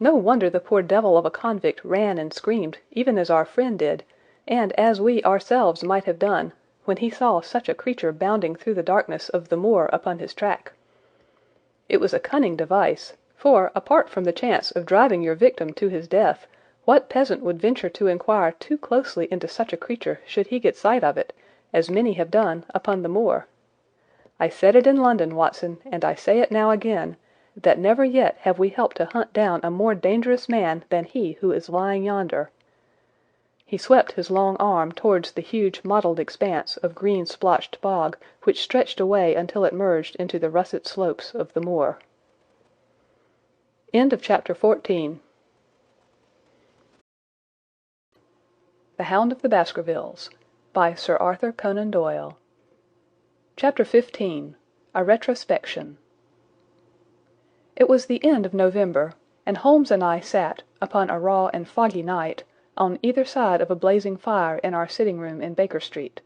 No wonder the poor devil of a convict ran and screamed, even as our friend did, and as we ourselves might have done, when he saw such a creature bounding through the darkness of the moor upon his track. It was a cunning device, for, apart from the chance of driving your victim to his death, what peasant would venture to inquire too closely into such a creature should he get sight of it, as many have done, upon the moor? I said it in London, Watson, and I say it now again, that never yet have we helped to hunt down a more dangerous man than he who is lying yonder. He swept his long arm towards the huge mottled expanse of green splotched bog which stretched away until it merged into the russet slopes of the moor. End of Chapter 14. The Hound of the Baskervilles, by Sir Arthur Conan Doyle. Chapter 15. A Retrospection. It was the end of November, and Holmes and I sat, upon a raw and foggy night, on either side of a blazing fire in our sitting-room in Baker Street.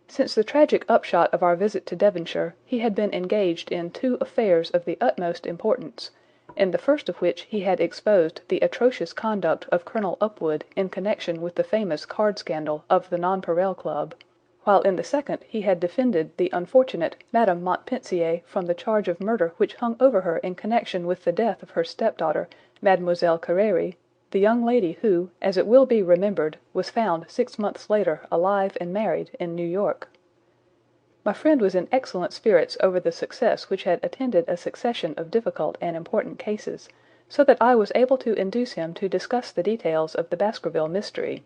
Since the tragic upshot of our visit to Devonshire, he had been engaged in two affairs of the utmost importance, in the first of which he had exposed the atrocious conduct of Colonel Upwood in connection with the famous card scandal of the Nonpareil Club, while in the second he had defended the unfortunate Madame Montpensier from the charge of murder which hung over her in connection with the death of her stepdaughter, Mademoiselle Carére, the young lady who, as it will be remembered, was found 6 months later alive and married in New York. My friend was in excellent spirits over the success which had attended a succession of difficult and important cases, so that I was able to induce him to discuss the details of the Baskerville mystery.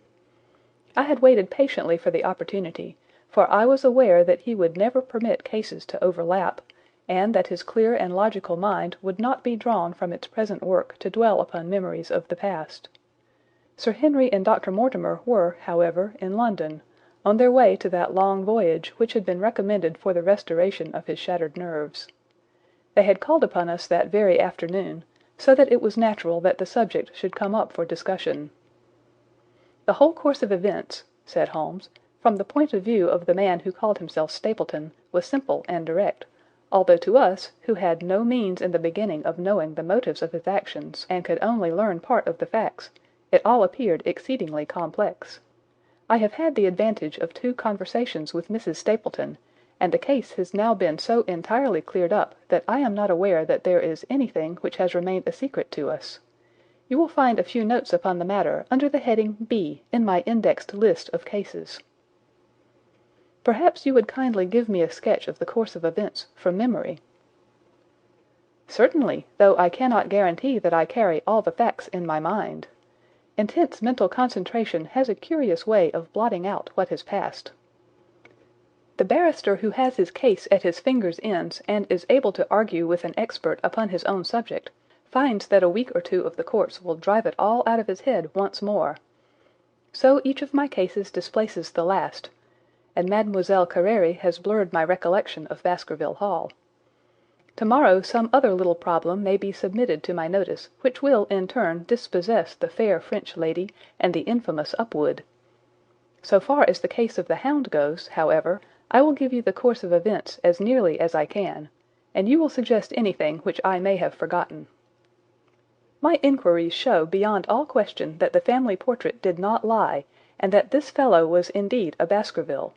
I had waited patiently for the opportunity, for I was aware that he would never permit cases to overlap, and that his clear and logical mind would not be drawn from its present work to dwell upon memories of the past. Sir Henry and Dr. Mortimer were, however, in London, on their way to that long voyage which had been recommended for the restoration of his shattered nerves. They had called upon us that very afternoon, so that it was natural that the subject should come up for discussion. "The whole course of events," said Holmes, "from the point of view of the man who called himself Stapleton, was simple and direct, although to us, who had no means in the beginning of knowing the motives of his actions, and could only learn part of the facts, it all appeared exceedingly complex. I have had the advantage of 2 conversations with Mrs. Stapleton, and the case has now been so entirely cleared up that I am not aware that there is anything which has remained a secret to us. You will find a few notes upon the matter under the heading B in my indexed list of cases. Perhaps you would kindly give me a sketch of the course of events from memory." "Certainly, though I cannot guarantee that I carry all the facts in my mind. Intense mental concentration has a curious way of blotting out what has passed. The barrister who has his case at his fingers' ends and is able to argue with an expert upon his own subject finds that a week or 2 of the courts will drive it all out of his head once more. So each of my cases displaces the last, and Mademoiselle Carére has blurred my recollection of Baskerville Hall. Tomorrow some other little problem may be submitted to my notice which will in turn dispossess the fair French lady and the infamous Upwood. So far as the case of the Hound goes, however, I will give you the course of events as nearly as I can, and you will suggest anything which I may have forgotten. My inquiries show beyond all question that the family portrait did not lie, and that this fellow was indeed a Baskerville.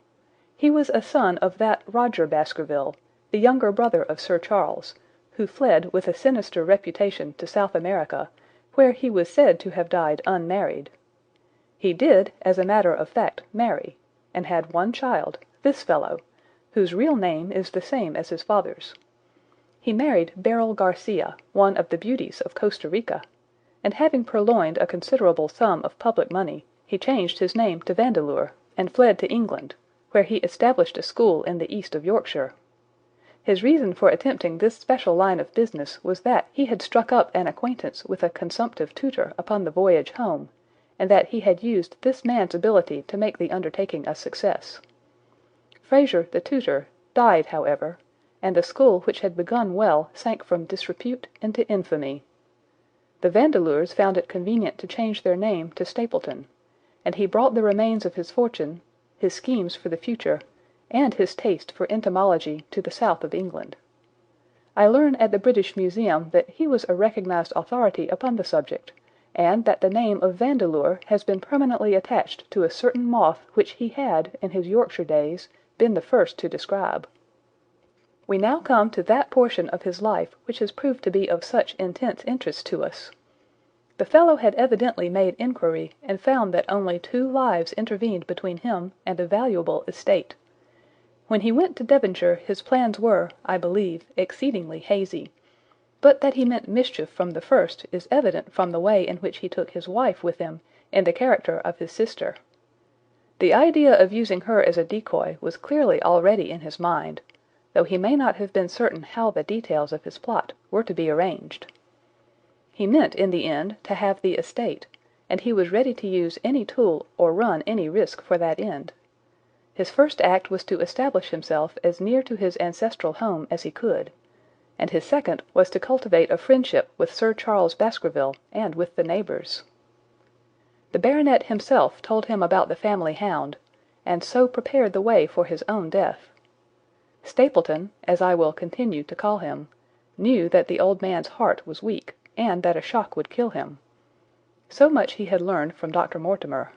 He was a son of that Roger Baskerville, the younger brother of Sir Charles, who fled with a sinister reputation to South America, where he was said to have died unmarried. He did, as a matter of fact, marry, and had one child, this fellow, whose real name is the same as his father's. He married Beryl Garcia, one of the beauties of Costa Rica, and having purloined a considerable sum of public money, he changed his name to Vandeleur, and fled to England, where he established a school in the east of Yorkshire. His reason for attempting this special line of business was that he had struck up an acquaintance with a consumptive tutor upon the voyage home, and that he had used this man's ability to make the undertaking a success. Fraser, the tutor, died, however, and the school which had begun well sank from disrepute into infamy. The Vandeleurs found it convenient to change their name to Stapleton, and he brought the remains of his fortune, his schemes for the future, and his taste for entomology to the south of England. I learn at the British Museum that he was a recognized authority upon the subject, and that the name of Vandeleur has been permanently attached to a certain moth which he had, in his Yorkshire days, been the first to describe. We now come to that portion of his life which has proved to be of such intense interest to us. The fellow had evidently made inquiry, and found that only 2 lives intervened between him and a valuable estate. When he went to Devonshire his plans were, I believe, exceedingly hazy, but that he meant mischief from the first is evident from the way in which he took his wife with him in the character of his sister. The idea of using her as a decoy was clearly already in his mind, though he may not have been certain how the details of his plot were to be arranged. He meant, in the end, to have the estate, and he was ready to use any tool or run any risk for that end. His first act was to establish himself as near to his ancestral home as he could, and his second was to cultivate a friendship with Sir Charles Baskerville and with the neighbours. The baronet himself told him about the family hound, and so prepared the way for his own death. Stapleton, as I will continue to call him, knew that the old man's heart was weak, and that a shock would kill him. So much he had learned from Dr. Mortimer.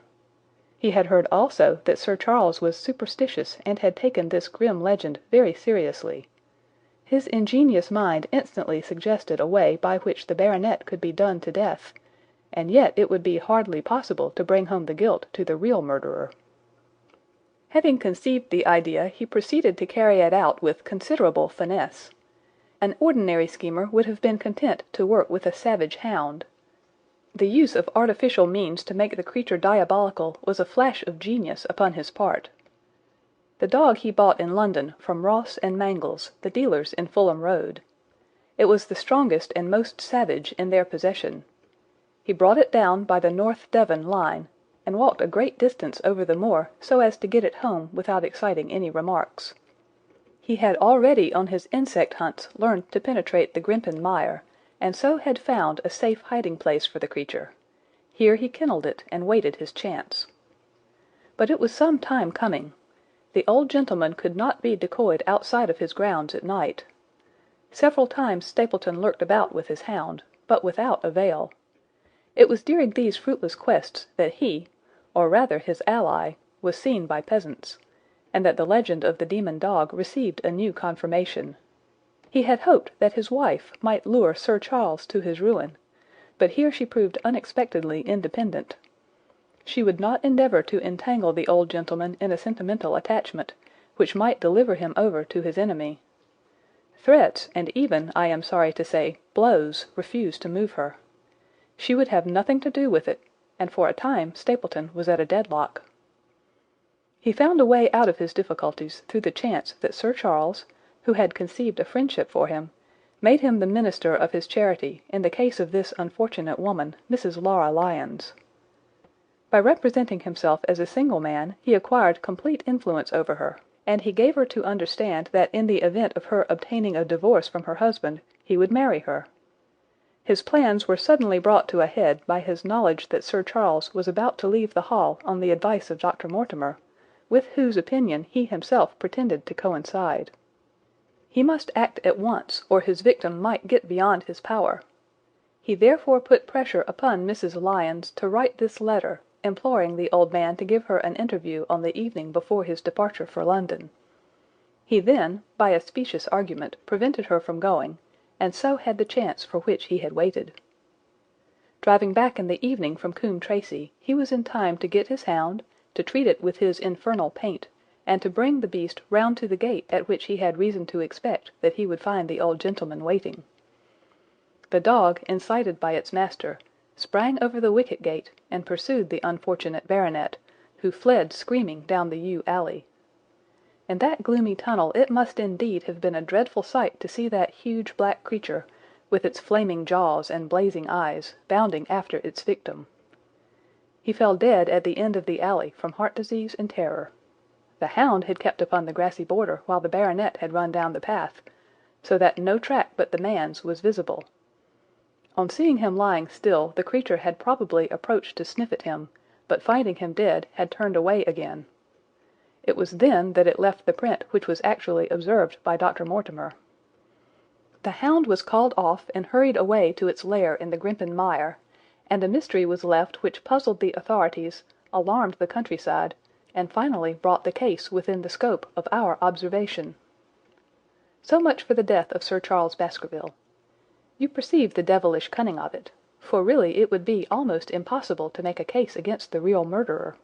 He had heard also that Sir Charles was superstitious and had taken this grim legend very seriously. His ingenious mind instantly suggested a way by which the baronet could be done to death, and yet it would be hardly possible to bring home the guilt to the real murderer. Having conceived the idea, he proceeded to carry it out with considerable finesse. An ordinary schemer would have been content to work with a savage hound. The use of artificial means to make the creature diabolical was a flash of genius upon his part. The dog he bought in London from Ross and Mangles, the dealers in Fulham Road. It was the strongest and most savage in their possession. He brought it down by the North Devon line, and walked a great distance over the moor so as to get it home without exciting any remarks. He had already on his insect hunts learned to penetrate the Grimpen mire, and so had found a safe hiding place for the creature. Here he kennelled it and waited his chance. But it was some time coming. The old gentleman could not be decoyed outside of his grounds at night. Several times Stapleton lurked about with his hound, but without avail. It was during these fruitless quests that he, or rather his ally, was seen by peasants, and that the legend of the demon dog received a new confirmation. He had hoped that his wife might lure Sir Charles to his ruin, but here she proved unexpectedly independent. She would not endeavour to entangle the old gentleman in a sentimental attachment, which might deliver him over to his enemy. Threats, and even, I am sorry to say, blows, refused to move her. She would have nothing to do with it, and for a time Stapleton was at a deadlock. He found a way out of his difficulties through the chance that Sir Charles, who had conceived a friendship for him, made him the minister of his charity in the case of this unfortunate woman, Mrs. Laura Lyons. By representing himself as a single man, he acquired complete influence over her, and he gave her to understand that in the event of her obtaining a divorce from her husband, he would marry her. His plans were suddenly brought to a head by his knowledge that Sir Charles was about to leave the Hall on the advice of Dr. Mortimer, with whose opinion he himself pretended to coincide. He must act at once, or his victim might get beyond his power. He therefore put pressure upon Mrs. Lyons to write this letter, imploring the old man to give her an interview on the evening before his departure for London. He then, by a specious argument, prevented her from going, and so had the chance for which he had waited. Driving back in the evening from Coombe Tracey, he was in time to get his hound, to treat it with his infernal paint, and to bring the beast round to the gate at which he had reason to expect that he would find the old gentleman waiting. The dog, incited by its master, sprang over the wicket gate and pursued the unfortunate baronet, who fled screaming down the yew alley. In that gloomy tunnel it must indeed have been a dreadful sight to see that huge black creature, with its flaming jaws and blazing eyes, bounding after its victim. He fell dead at the end of the alley from heart disease and terror. The hound had kept upon the grassy border while the baronet had run down the path, so that no track but the man's was visible. On seeing him lying still, the creature had probably approached to sniff at him, but finding him dead, had turned away again. It was then that it left the print which was actually observed by Dr. Mortimer. The hound was called off and hurried away to its lair in the Grimpen Mire, and a mystery was left which puzzled the authorities, alarmed the countryside, and finally brought the case within the scope of our observation. So much for the death of Sir Charles Baskerville. You perceive the devilish cunning of it, for really it would be almost impossible to make a case against the real murderer.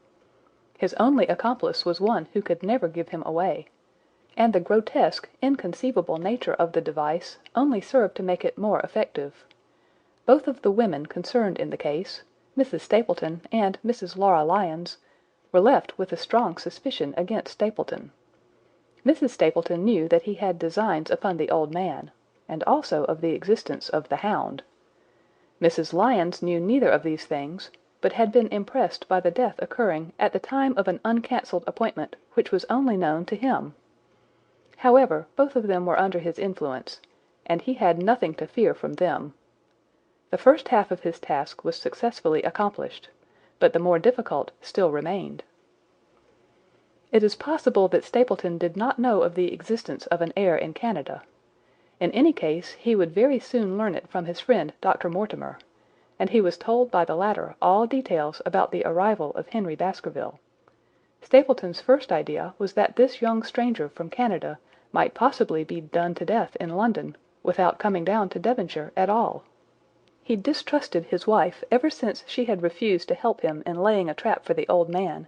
His only accomplice was one who could never give him away, and the grotesque, inconceivable nature of the device only served to make it more effective. Both of the women concerned in the case, Mrs. Stapleton and Mrs. Laura Lyons, were left with a strong suspicion against Stapleton. Mrs. Stapleton knew that he had designs upon the old man, and also of the existence of the hound. Mrs. Lyons knew neither of these things, but had been impressed by the death occurring at the time of an uncancelled appointment which was only known to him. However, both of them were under his influence, and he had nothing to fear from them. The first half of his task was successfully accomplished, but the more difficult still remained. It is possible that Stapleton did not know of the existence of an heir in Canada. In any case, he would very soon learn it from his friend Dr. Mortimer, and he was told by the latter all details about the arrival of Henry Baskerville. Stapleton's first idea was that this young stranger from Canada might possibly be done to death in London, without coming down to Devonshire at all. He distrusted his wife ever since she had refused to help him in laying a trap for the old man,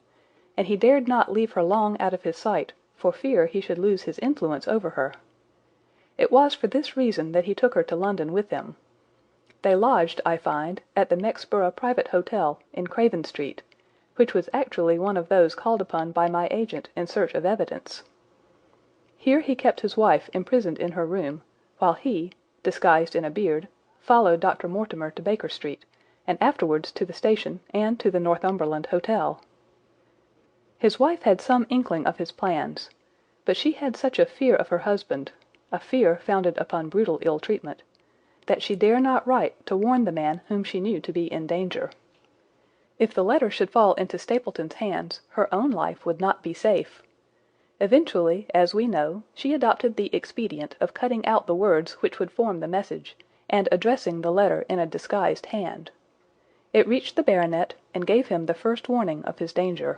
and he dared not leave her long out of his sight for fear he should lose his influence over her. It was for this reason that he took her to London with him. They lodged, I find, at the Mexborough Private Hotel in Craven Street, which was actually one of those called upon by my agent in search of evidence. Here he kept his wife imprisoned in her room, while he, disguised in a beard, followed Dr. Mortimer to Baker Street, and afterwards to the station and to the Northumberland Hotel. His wife had some inkling of his plans, but she had such a fear of her husband, a fear founded upon brutal ill-treatment, that she dare not write to warn the man whom she knew to be in danger. If the letter should fall into Stapleton's hands, her own life would not be safe. Eventually, as we know, she adopted the expedient of cutting out the words which would form the message, and addressing the letter in a disguised hand. It reached the baronet, and gave him the first warning of his danger.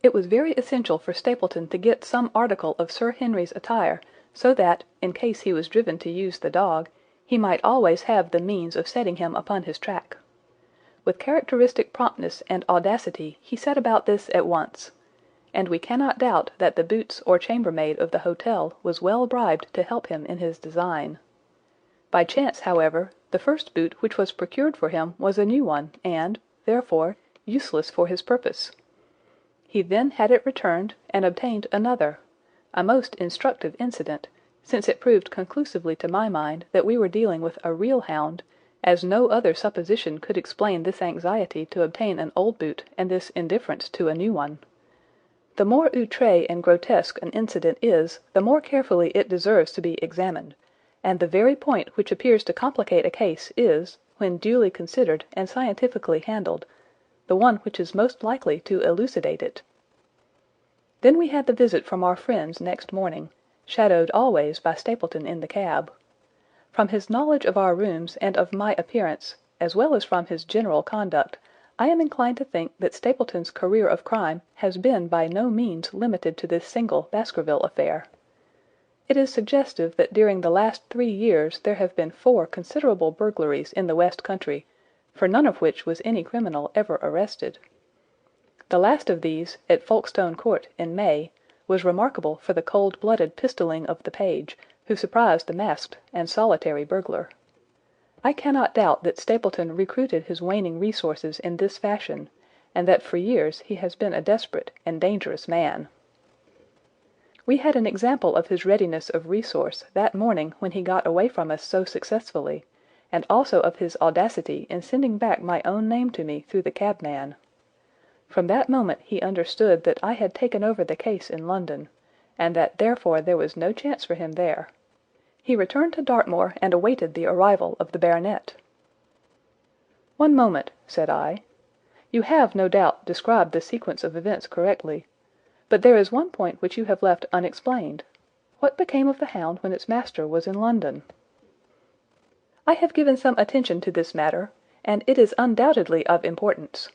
It was very essential for Stapleton to get some article of Sir Henry's attire, so that, in case he was driven to use the dog, he might always have the means of setting him upon his track. With characteristic promptness and audacity he set about this at once, and we cannot doubt that the boots or chambermaid of the hotel was well bribed to help him in his design. By chance, however, the first boot which was procured for him was a new one, and, therefore, useless for his purpose. He then had it returned, and obtained another, a most instructive incident, since it proved conclusively to my mind that we were dealing with a real hound, as no other supposition could explain this anxiety to obtain an old boot and this indifference to a new one. The more outré and grotesque an incident is, the more carefully it deserves to be examined, and the very point which appears to complicate a case is, when duly considered and scientifically handled, the one which is most likely to elucidate it. Then we had the visit from our friends next morning, shadowed always by Stapleton in the cab. From his knowledge of our rooms and of my appearance, as well as from his general conduct, I am inclined to think that Stapleton's career of crime has been by no means limited to this single Baskerville affair. It is suggestive that during the last 3 years there have been 4 considerable burglaries in the West Country, for none of which was any criminal ever arrested. The last of these, at Folkestone Court in May, was remarkable for the cold-blooded pistoling of the page, who surprised the masked and solitary burglar. I cannot doubt that Stapleton recruited his waning resources in this fashion, and that for years he has been a desperate and dangerous man. We had an example of his readiness of resource that morning when he got away from us so successfully, and also of his audacity in sending back my own name to me through the cabman. From that moment he understood that I had taken over the case in London, and that therefore there was no chance for him there. He returned to Dartmoor and awaited the arrival of the baronet. "One moment," said I. "You have, no doubt, described the sequence of events correctly, but there is one point which you have left unexplained. What became of the hound when its master was in London?" "I have given some attention to this matter, and it is undoubtedly of importance.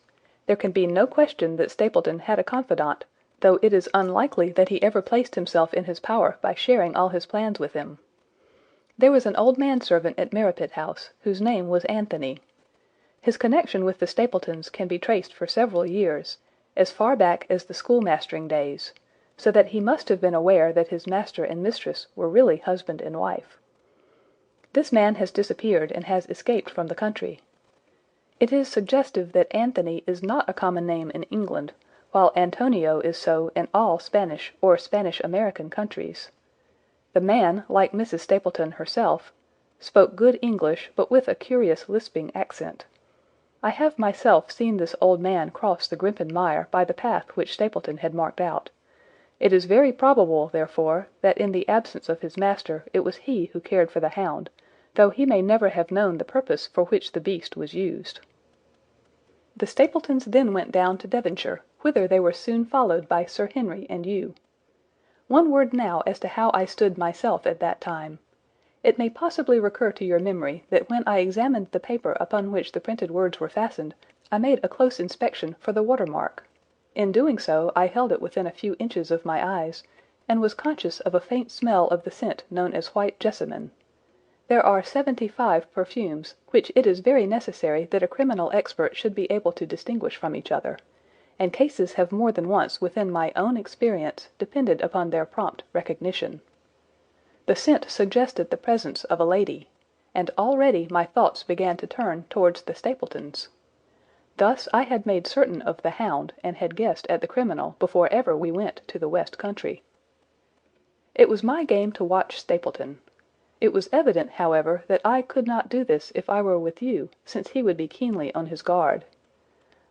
There can be no question that Stapleton had a confidant, though it is unlikely that he ever placed himself in his power by sharing all his plans with him. There was an old manservant at Merripit House, whose name was Anthony. His connection with the Stapletons can be traced for several years, as far back as the schoolmastering days, so that he must have been aware that his master and mistress were really husband and wife. This man has disappeared and has escaped from the country. It is suggestive that Anthony is not a common name in England, while Antonio is so in all Spanish or Spanish-American countries. The man, like Mrs. Stapleton herself, spoke good English but with a curious lisping accent. I have myself seen this old man cross the Grimpen Mire by the path which Stapleton had marked out. It is very probable, therefore, that in the absence of his master it was he who cared for the hound, though he may never have known the purpose for which the beast was used. The Stapletons then went down to Devonshire, whither they were soon followed by Sir Henry and you. One word now as to how I stood myself at that time. It may possibly recur to your memory that when I examined the paper upon which the printed words were fastened, I made a close inspection for the watermark. In doing so, I held it within a few inches of my eyes, and was conscious of a faint smell of the scent known as white jessamine. There are 75 perfumes, which it is very necessary that a criminal expert should be able to distinguish from each other, and cases have more than once within my own experience depended upon their prompt recognition. The scent suggested the presence of a lady, and already my thoughts began to turn towards the Stapletons. Thus I had made certain of the hound and had guessed at the criminal before ever we went to the West Country. It was my game to watch Stapleton. It was evident, however, that I could not do this if I were with you, since he would be keenly on his guard.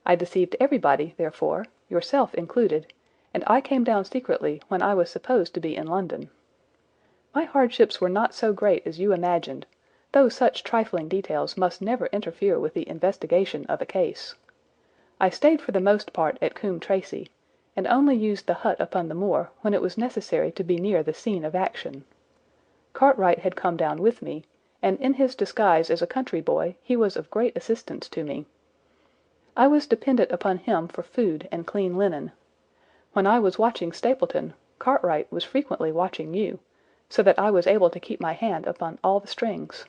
I deceived everybody, therefore, yourself included, and I came down secretly when I was supposed to be in London. My hardships were not so great as you imagined, though such trifling details must never interfere with the investigation of a case. I stayed for the most part at Coombe Tracey, and only used the hut upon the moor when it was necessary to be near the scene of action. Cartwright had come down with me, and in his disguise as a country boy he was of great assistance to me. I was dependent upon him for food and clean linen. When I was watching Stapleton, Cartwright was frequently watching you, so that I was able to keep my hand upon all the strings.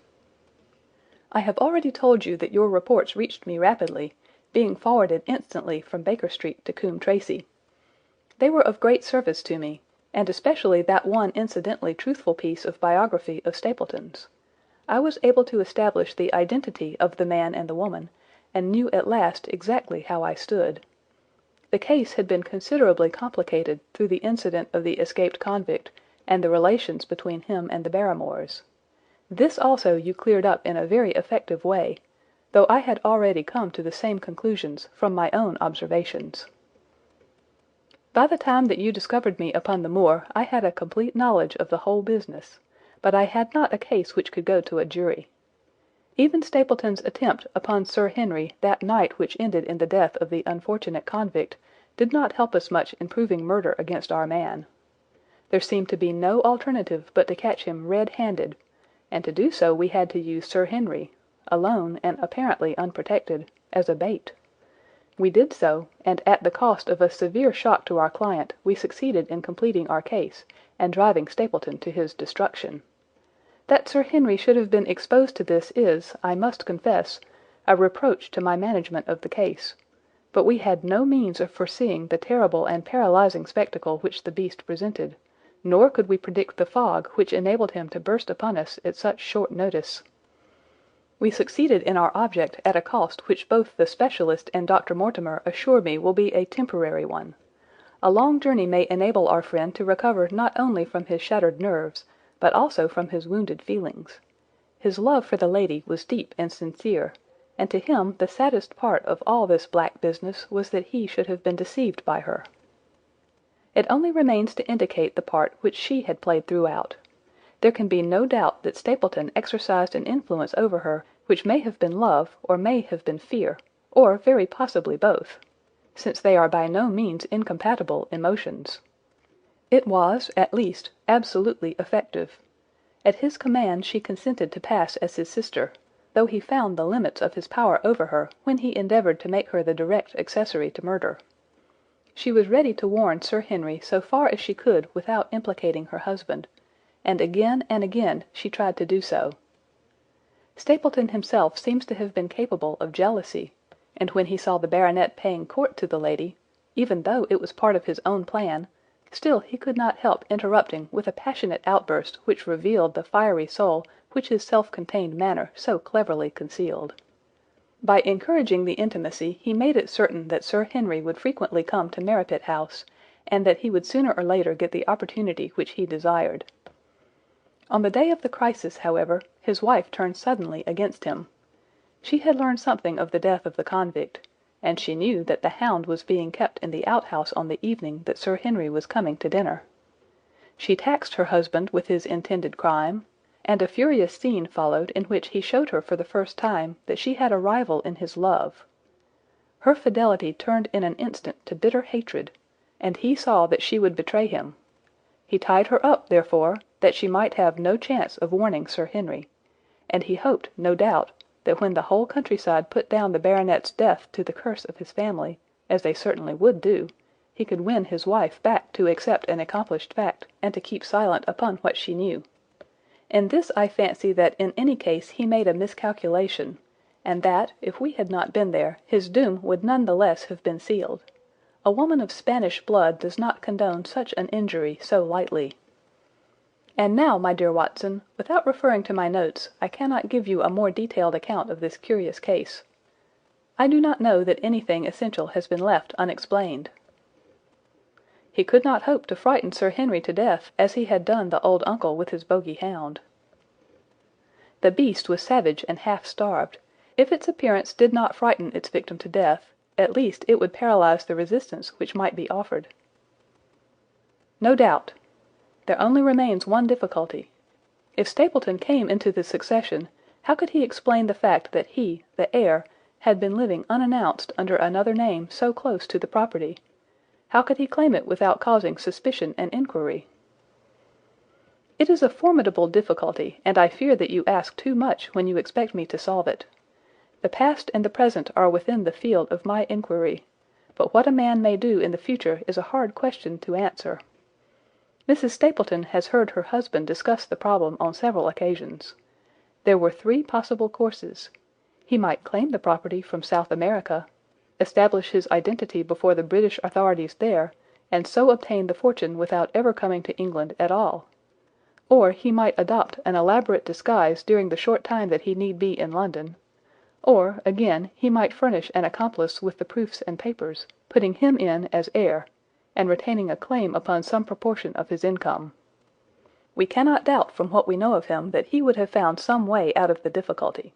I have already told you that your reports reached me rapidly, being forwarded instantly from Baker Street to Coombe Tracey. They were of great service to me, and especially that one incidentally truthful piece of biography of Stapleton's. I was able to establish the identity of the man and the woman, and knew at last exactly how I stood. The case had been considerably complicated through the incident of the escaped convict and the relations between him and the Barrymores. This also you cleared up in a very effective way, though I had already come to the same conclusions from my own observations. By the time that you discovered me upon the moor I had a complete knowledge of the whole business, but I had not a case which could go to a jury. Even Stapleton's attempt upon Sir Henry that night which ended in the death of the unfortunate convict did not help us much in proving murder against our man. There seemed to be no alternative but to catch him red-handed, and to do so we had to use Sir Henry, alone and apparently unprotected, as a bait. We did so, and at the cost of a severe shock to our client we succeeded in completing our case and driving Stapleton to his destruction. That Sir Henry should have been exposed to this is, I must confess, a reproach to my management of the case, but we had no means of foreseeing the terrible and paralyzing spectacle which the beast presented, nor could we predict the fog which enabled him to burst upon us at such short notice. We succeeded in our object at a cost which both the specialist and Dr. Mortimer assure me will be a temporary one. A long journey may enable our friend to recover not only from his shattered nerves, but also from his wounded feelings. His love for the lady was deep and sincere, and to him the saddest part of all this black business was that he should have been deceived by her. It only remains to indicate the part which she had played throughout. There can be no doubt that Stapleton exercised an influence over her which may have been love or may have been fear, or very possibly both, since they are by no means incompatible emotions. It was, at least, absolutely effective. At his command she consented to pass as his sister, though he found the limits of his power over her when he endeavoured to make her the direct accessory to murder. She was ready to warn Sir Henry so far as she could without implicating her husband, and again she tried to do so. Stapleton himself seems to have been capable of jealousy, and when he saw the baronet paying court to the lady, even though it was part of his own plan, still he could not help interrupting with a passionate outburst which revealed the fiery soul which his self-contained manner so cleverly concealed. By encouraging the intimacy he made it certain that Sir Henry would frequently come to Merripit House, and that he would sooner or later get the opportunity which he desired. On the day of the crisis, however, his wife turned suddenly against him. She had learned something of the death of the convict, and she knew that the Hound was being kept in the outhouse on the evening that Sir Henry was coming to dinner. She taxed her husband with his intended crime, and a furious scene followed in which he showed her for the first time that she had a rival in his love. Her fidelity turned in an instant to bitter hatred, and he saw that she would betray him. He tied her up, therefore, that she might have no chance of warning Sir Henry, and he hoped, no doubt, that when the whole countryside put down the baronet's death to the curse of his family, as they certainly would do, he could win his wife back to accept an accomplished fact and to keep silent upon what she knew. In this I fancy that in any case he made a miscalculation, and that, if we had not been there, his doom would none the less have been sealed. A woman of Spanish blood does not condone such an injury so lightly. And now, my dear Watson, without referring to my notes, I cannot give you a more detailed account of this curious case. I do not know that anything essential has been left unexplained. He could not hope to frighten Sir Henry to death as he had done the old uncle with his bogey hound. The beast was savage and half-starved. If its appearance did not frighten its victim to death, at least it would paralyze the resistance which might be offered. No doubt. There only remains one difficulty. If Stapleton came into the succession, how could he explain the fact that he, the heir, had been living unannounced under another name so close to the property? How could he claim it without causing suspicion and inquiry? It is a formidable difficulty, and I fear that you ask too much when you expect me to solve it. The past and the present are within the field of my inquiry, but what a man may do in the future is a hard question to answer. Mrs. Stapleton has heard her husband discuss the problem on several occasions. There were 3 possible courses. He might claim the property from South America, establish his identity before the British authorities there, and so obtain the fortune without ever coming to England at all. Or he might adopt an elaborate disguise during the short time that he need be in London. Or, again, he might furnish an accomplice with the proofs and papers, putting him in as heir, and retaining a claim upon some proportion of his income. We cannot doubt from what we know of him that he would have found some way out of the difficulty.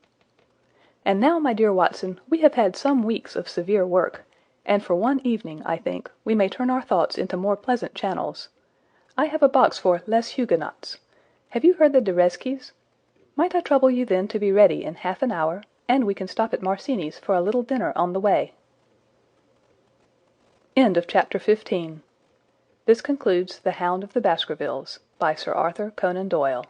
And now, my dear Watson, we have had some weeks of severe work, and for one evening, I think, we may turn our thoughts into more pleasant channels. I have a box for Les Huguenots. Have you heard the Derezkis? Might I trouble you then to be ready in half an hour, and we can stop at Marcini's for a little dinner on the way. End of Chapter 15. This concludes The Hound of the Baskervilles by Sir Arthur Conan Doyle.